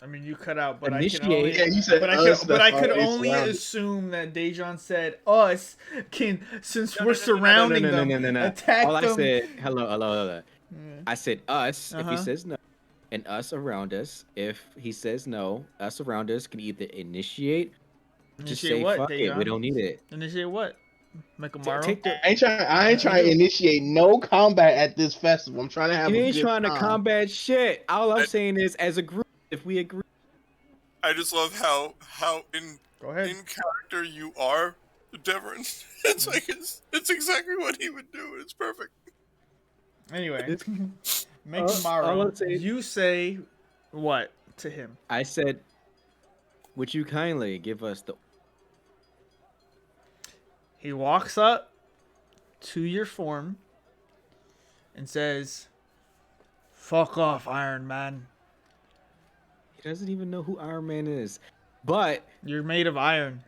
I mean, you cut out, but Initiate. I can only. Yeah, you said But I us, could, but that's I could already only surrounded. assume that Dejan said us can, since No, we're no, no, no, surrounding no, no, them, no, no, no. attack All them. I said, hello. Yeah. I said us if Uh-huh. he says no, and us around us. If he says no, us around us can either initiate, just Initiate say what, fuck it, we Dejan? don't need it. Initiate what? Mekamaru? Take the. I ain't trying to initiate no combat at this festival. I'm trying to have You a ain't good trying to time. combat shit. All I'm saying is, as a group, if we agree. I just love how in Go ahead. character you are, Devon. It's like it's exactly what he would do. It's perfect. Anyway, all Mekamaru, I'm saying- you say what to him? I said, would you kindly give us the. He walks up to your form and says, "Fuck off, Iron Man. He doesn't even know who Iron Man is, but You're made of iron."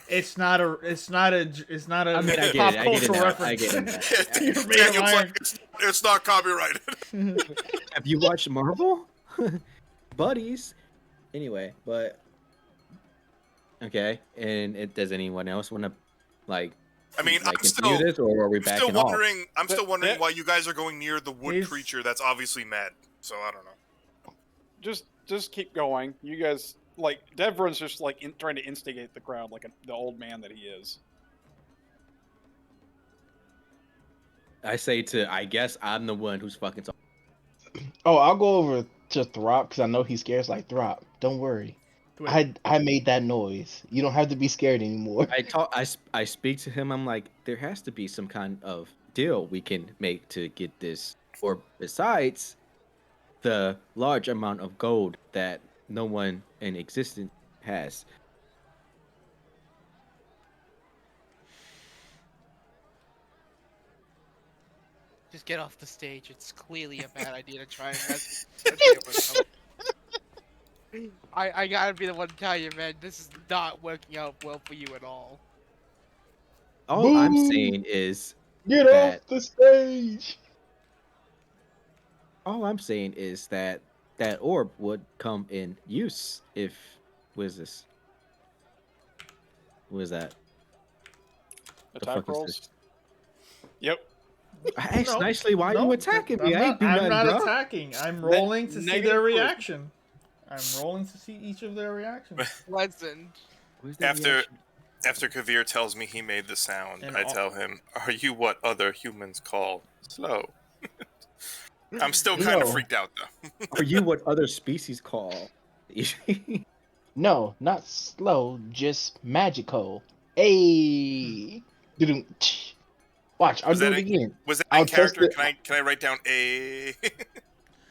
It's not a I mean, I get pop it. I get it cultural now. reference. I get it now. You're made of Daniel's iron. like, it's not copyrighted. Have you watched Marvel? Buddies. Anyway, but okay. And does anyone else want to like? I mean, like, I'm continue still this, or are we I'm backing still off? wondering. I'm still But wondering that- why you guys are going near the wood He's- creature that's obviously mad. So I don't know. Just keep going. You guys, like, Devron's just like trying to instigate the crowd, like the old man that he is. I say I guess I'm the one who's fucking talking. Oh, I'll go over to Throp because I know he scares like Throp. Don't worry. I made that noise. You don't have to be scared anymore. I speak to him. I'm like, there has to be some kind of deal we can make to get this, or besides the large amount of gold that no one in existence has. Just get off the stage. It's clearly a bad idea to try and mess with him. I gotta be the one to tell you, man. This is not working out well for you at all. All I'm Boo! saying is Get that off the stage. all I'm saying is that that orb would come in use if what is this? What is that? The Attack fuck is rolls. this? Yep. I asked No, nicely, why no, you attacking me? I ain't do I'm nothing, not bro. attacking. I'm rolling to see negative their charisma. reaction. I'm rolling to see each of their reactions. Pleasant. Where's the After reaction? after Kavir tells me he made the sound, And I all- tell him, "Are you what other humans call slow?" I'm still kind of No. freaked out though. Are you what other species call? No, not slow, just magical. Hey. Doo-doo. Watch, I'll Was do that it again. Was that I'll in character? test it. Can I write down a?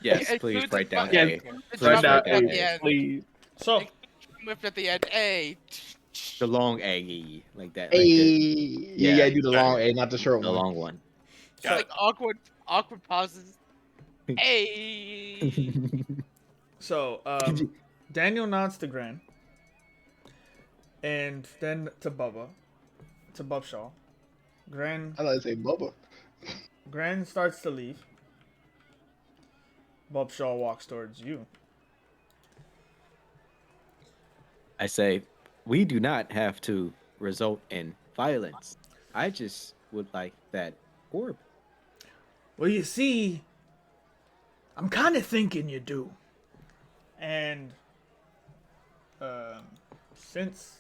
Yes, Yeah, please include the write down fu- A. include the Please drum write whip down at A. the end. Please. So, Whip at the end. A. The long A, like that, Hey. like the Yeah, you gotta do the Okay. long A, not the short the one. long one. Got Like awkward pauses. A. so Daniel nods to Gran, and then to Bubba, to Bubshaw. Gran I like to say Bubba. Gran starts to leave. Bubshaw walks towards you. I say, we do not have to result in violence. I just would like that orb. Well, you see, I'm kind of thinking you do. And since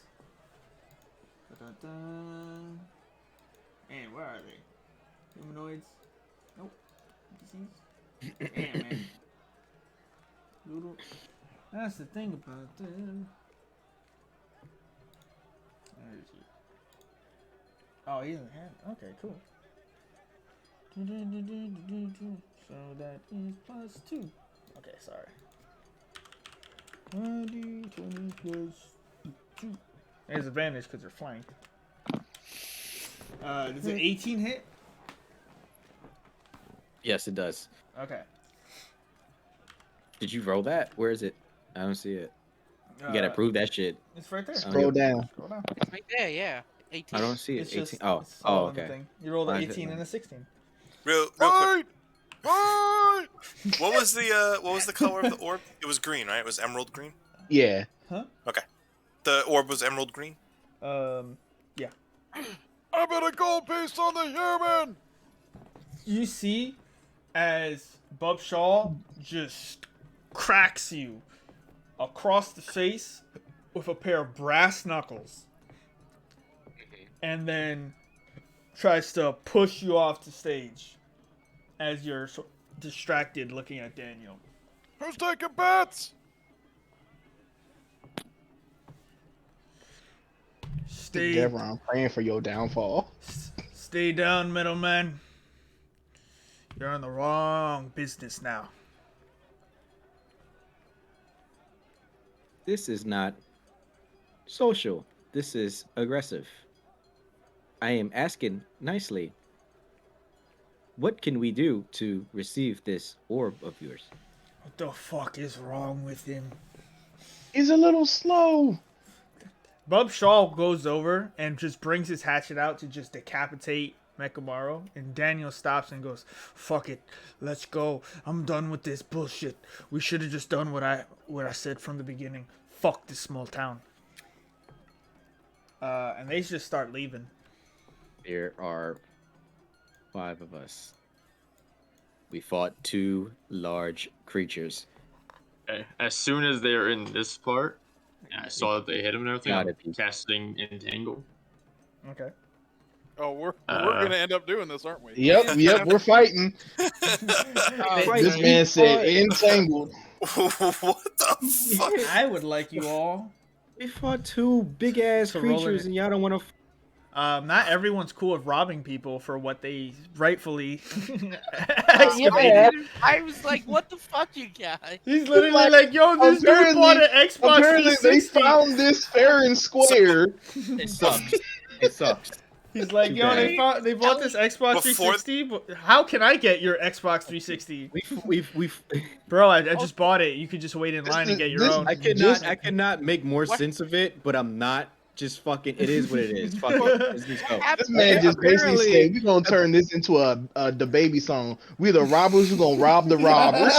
and where are they? Humanoids? Nope. NPCs? Damn, man. Doodle. That's the thing about them. Where is he? Oh, he doesn't have. Okay, cool. So that is +2. Okay, sorry. 20 plus 2. There's advantage because they're flanked. Does an 18 hit? Yes, it does. Okay. Did you roll that? Where is it? I don't see it. You gotta prove that shit. It's right there. Scroll down. Scroll down. It's right there. Yeah. 18. I don't see it. It's 18. just Oh, it's all oh, in the okay. thing. You rolled an Why is it 18 not? and a 16. real quick. Fight! Fight! What was the color of the orb? It was green, right? It was emerald green. Yeah. The orb was emerald green. Yeah. I bet a gold piece on the human! You see, as Bubshaw just cracks you across the face with a pair of brass knuckles, and then tries to push you off the stage as you're distracted looking at Daniel. Who's taking bets? Stay, Deborah, I'm praying for your downfall. stay down, middleman. You're in the wrong business now. This is not social. This is aggressive. I am asking nicely. What can we do to receive this orb of yours? What the fuck is wrong with him? He's a little slow. Bubshaw goes over and just brings his hatchet out to just decapitate Mekamaru, and Daniel stops and goes, "Fuck it, let's go. I'm done with this bullshit. We should have just done what I said from the beginning. Fuck this small town." And they just start leaving. There are 5 of us. We fought 2 large creatures. Okay. As soon as they're in this part, and I saw that they hit him and everything, Gotta I'm be. casting Entangle. Okay. Oh, we're gonna end up doing this, aren't we? Yep, we're fighting. Oh, This man said entangled. What the fuck? I would like you all We fought two big ass To roll creatures, it. and y'all don't want to. not everyone's cool with robbing people for what they rightfully Yeah. I was like, what the fuck, you guys? He's literally like, yo, this dude bought an Xbox Apparently, they 360. found this fair and square. It sucks. It sucks. He's like, Too yo, bad. they bought this Xbox Before- 360. But how can I get your Xbox 360? We've. Bro, I just bought it. You could just wait in line and get your This- own. I cannot make more sense of it, but I'm not. Just fucking. It is what it is. Fuck it. Let's just go. This man just basically Apparently- said, we're going to turn this into the baby song. We're the robbers who going to rob the robbers.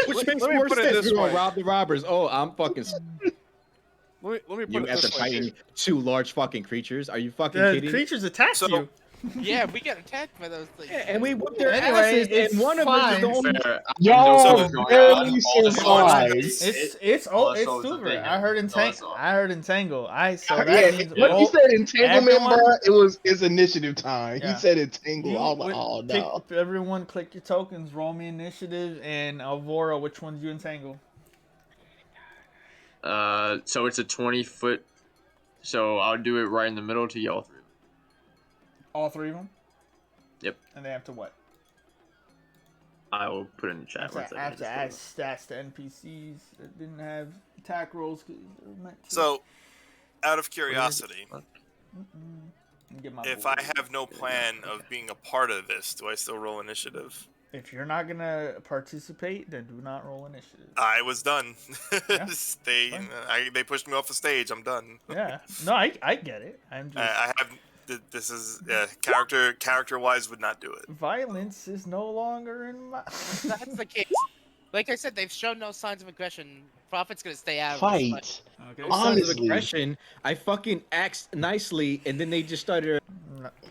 Which makes let me more put it sense. this We're gonna way. rob the robbers. Oh, I'm fucking. Let me put You it after this way. fighting two large fucking creatures? Are you fucking The kidding? creatures attacked So- you. Yeah, we got attacked by those things. Yeah, and we whooped their Anyway, asses, it's and one of us is the fine. only. Fair. Y'all what's going barely on. All this survived. is- It's all I it's saw was a super. video. I heard That's all I saw. I heard entangle. So Yeah, that means when he said entanglement, everyone- bro, it's initiative time. Yeah. He said entangle. you I was like, would oh pick- no. everyone click your tokens. Roll me initiative and Alvora. Which ones you entangle? So it's a 20-foot. So I'll do it right in the middle to y'all through. All three of them. Yep. And they have to what? I will put it in the chat. I have to add stats to NPCs that didn't have attack rolls. 'Cause they were meant to. So, out of curiosity, Get my if board. I have no plan of being a part of this, do I still roll initiative? If you're not gonna participate, then do not roll initiative. I was done. Yeah, they they pushed me off the stage. I'm done. Yeah. No, I get it. I'm just I have this is character wise would not do it. violence is no longer in my. That's the case. Like I said, they've shown no signs of aggression. Prophet's gonna stay out of this fight. Fight. Okay. Sons of Honestly. aggression. I fucking asked nicely, and then they just started.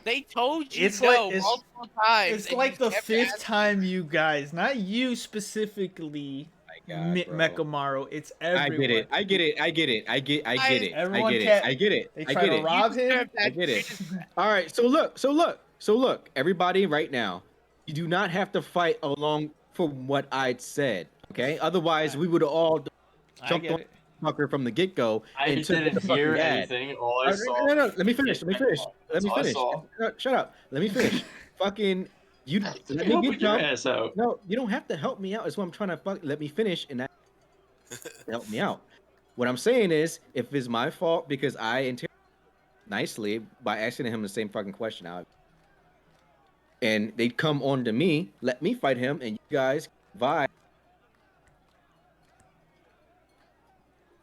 They told you It's no like- it's- multiple times. It's and like you the kept fifth asking. time you guys, not you specifically, Mekamaru. It's everyone. I get it. I get it. I get it. I get it. Everyone I get kept- it. I get it. They I try get to it. rob him. deserve that. I get it. You just- All right. So look. Everybody, right now, you do not have to fight along from what I'd said. Okay. Otherwise, we would have all I jumped get on it. fucker from the get go. I just didn't hear anything. All I saw. No. Let me finish. Let me finish. That's all I saw. Shut up. Let me finish. Fucking. You let me Help get your jumped. ass out. No, you don't have to help me out. Is what I'm trying to let me finish and that help me out. What I'm saying is, if it's my fault because I interrogated nicely by asking him the same fucking question out, and they'd come on to me, let me fight him, and you guys vibe.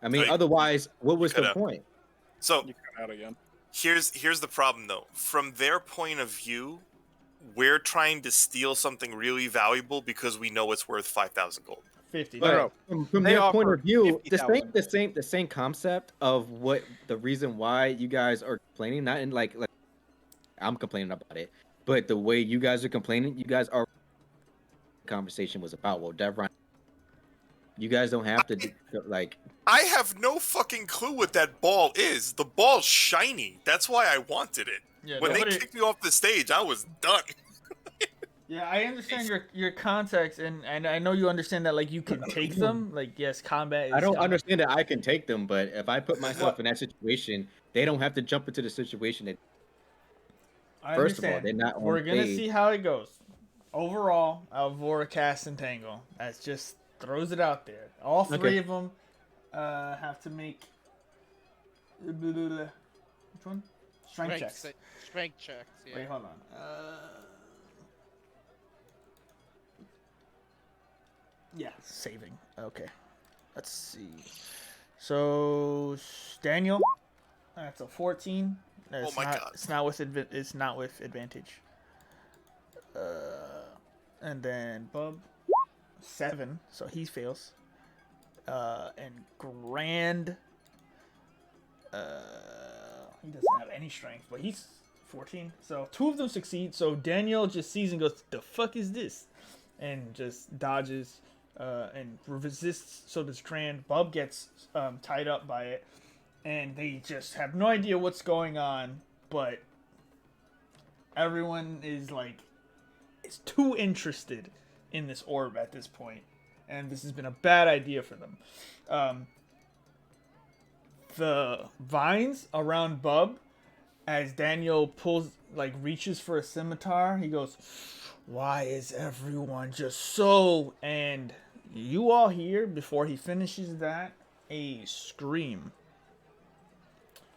I mean, Right. otherwise, what was the Coulda. point? So You cut out again. here's the problem though. From their point of view, we're trying to steal something really valuable because we know it's worth 5,000 gold. 50. But no. from They their point offer of view, the 50,000. same concept of what the reason why you guys are complaining, not in like I'm complaining about it, but the way you guys are complaining, you guys are conversation was about. Well, Devron, you guys don't have to do, like. I have no fucking clue what that ball is. The ball's shiny. That's why I wanted it. Yeah, When they nobody- kicked me off the stage, I was done. Yeah, I understand your context, and I know you understand that like you can take them. Like yes, combat. Is I don't combat. understand that I can take them, but if I put myself in that situation, they don't have to jump into the situation. That I first of all, understand. they're not on We're gonna stage. see how it goes. Overall, Alvora cast Entangle. That just throws it out there. All three Okay. of them have to make. Which one? Strength checks. Strength checks. Yeah. Wait, hold on. Yeah, saving. Okay. Let's see. So Daniel, that's a 14. It's my not, God. It's not with it's not with advantage. And then Bub, 7. So he fails. And Grand. He doesn't have any strength, but he's 14. So 2 of them succeed. So Daniel just sees and goes, "The fuck is this?" And just dodges and resists. So does Grand. Bub gets tied up by it, and they just have no idea what's going on. But everyone is like, is too interested in this orb at this point. and this has been a bad idea for them. The vines around Bub, as Daniel reaches for a scimitar, he goes, "Why is everyone just so?" And you all hear, before he finishes that, a scream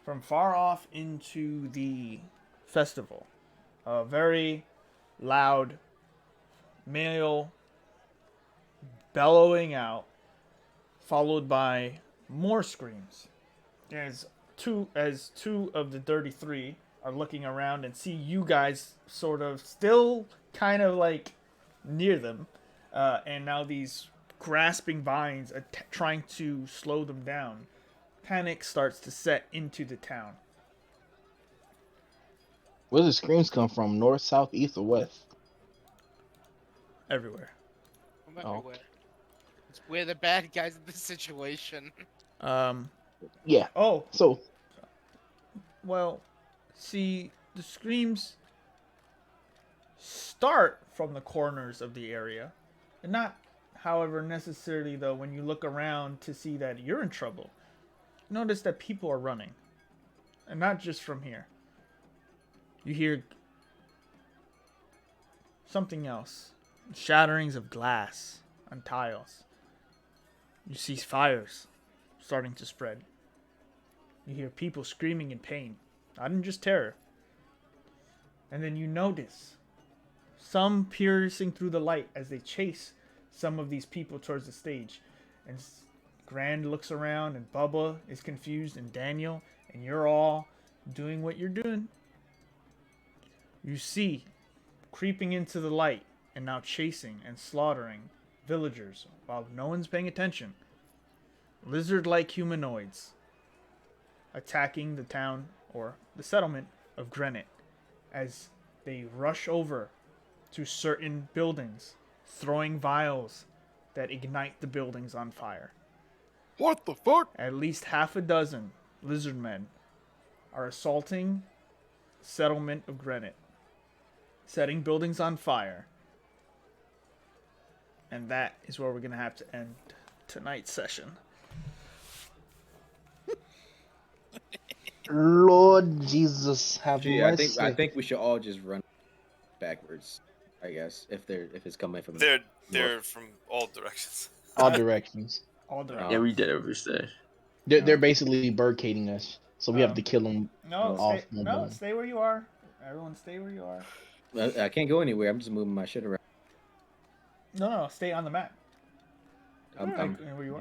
from far off into the festival. A very loud male bellowing out, followed by more screams. As two of the 33 are looking around and see you guys sort of still kind of like near them, and now these grasping vines are trying to slow them down. Panic starts to set into the town. Where do the screams come from? North, south, east, or west? Everywhere. From everywhere. We're the bad guys in this situation. Yeah. Oh, So, well, see, the screams start from the corners of the area, and not, however, necessarily though when you look around to see that you're in trouble. Notice that people are running, and not just from here. You hear something else, shatterings of glass on tiles. You see fires starting to spread. You hear people screaming in pain, not in just terror. And then you notice some piercing through the light as they chase some of these people towards the stage. And Grand looks around, and Bubba is confused, and Daniel, and you're all doing what you're doing. You see, creeping into the light, and now chasing and slaughtering villagers while no one's paying attention. Lizard-like humanoids attacking the town, or the settlement, of Granite as they rush over to certain buildings, throwing vials that ignite the buildings on fire. What the fuck? At least half a dozen lizard men are assaulting the settlement of Granite, setting buildings on fire. And that is where we're going to have to end tonight's session. Lord Jesus, have Gee, mercy. I think we should all just run backwards. I guess if it's coming from They're from all directions. All directions. All directions. Yeah, we did overstay. They're basically birdcading us, so we have to kill them. No, off. stay where you are. Everyone stay where you are. I can't go anywhere. I'm just moving my shit around. No, stay on the map. I'm Where you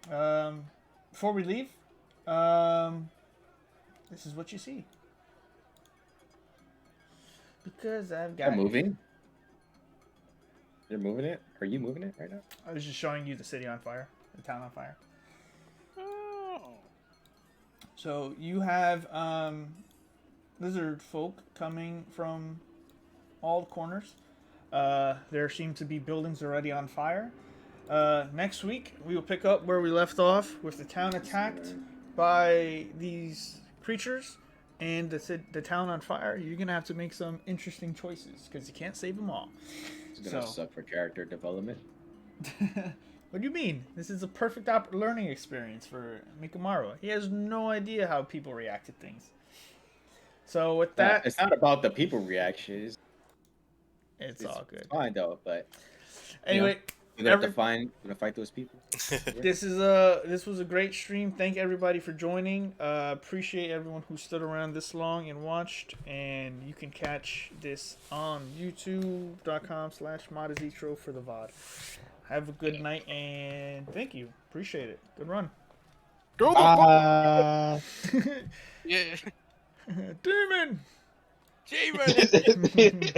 are. Before we leave, this is what you see. Because I've got... They're moving? They're moving it? Are you moving it right now? I was just showing you the city on fire. The town on fire. Oh. So you have lizard folk coming from all corners. There seem to be buildings already on fire. Next week, we will pick up where we left off with the town attacked by these creatures and the town on fire. You're going to have to make some interesting choices because you can't save them all. It's going to suck for character development. What do you mean? This is a perfect learning experience for Mikamaru. He has no idea how people react to things. So with that... It's not about the people reactions. It's all good. It's fine, though, but... Anyway... We're gonna fight those people. This was a great stream. Thank everybody for joining. Appreciate everyone who stood around this long and watched. And you can catch this on youtube.com/modazitro for the VOD. Have a good night and thank you. Appreciate it. Good run. Go the fuck. Yeah. Demon. Demon.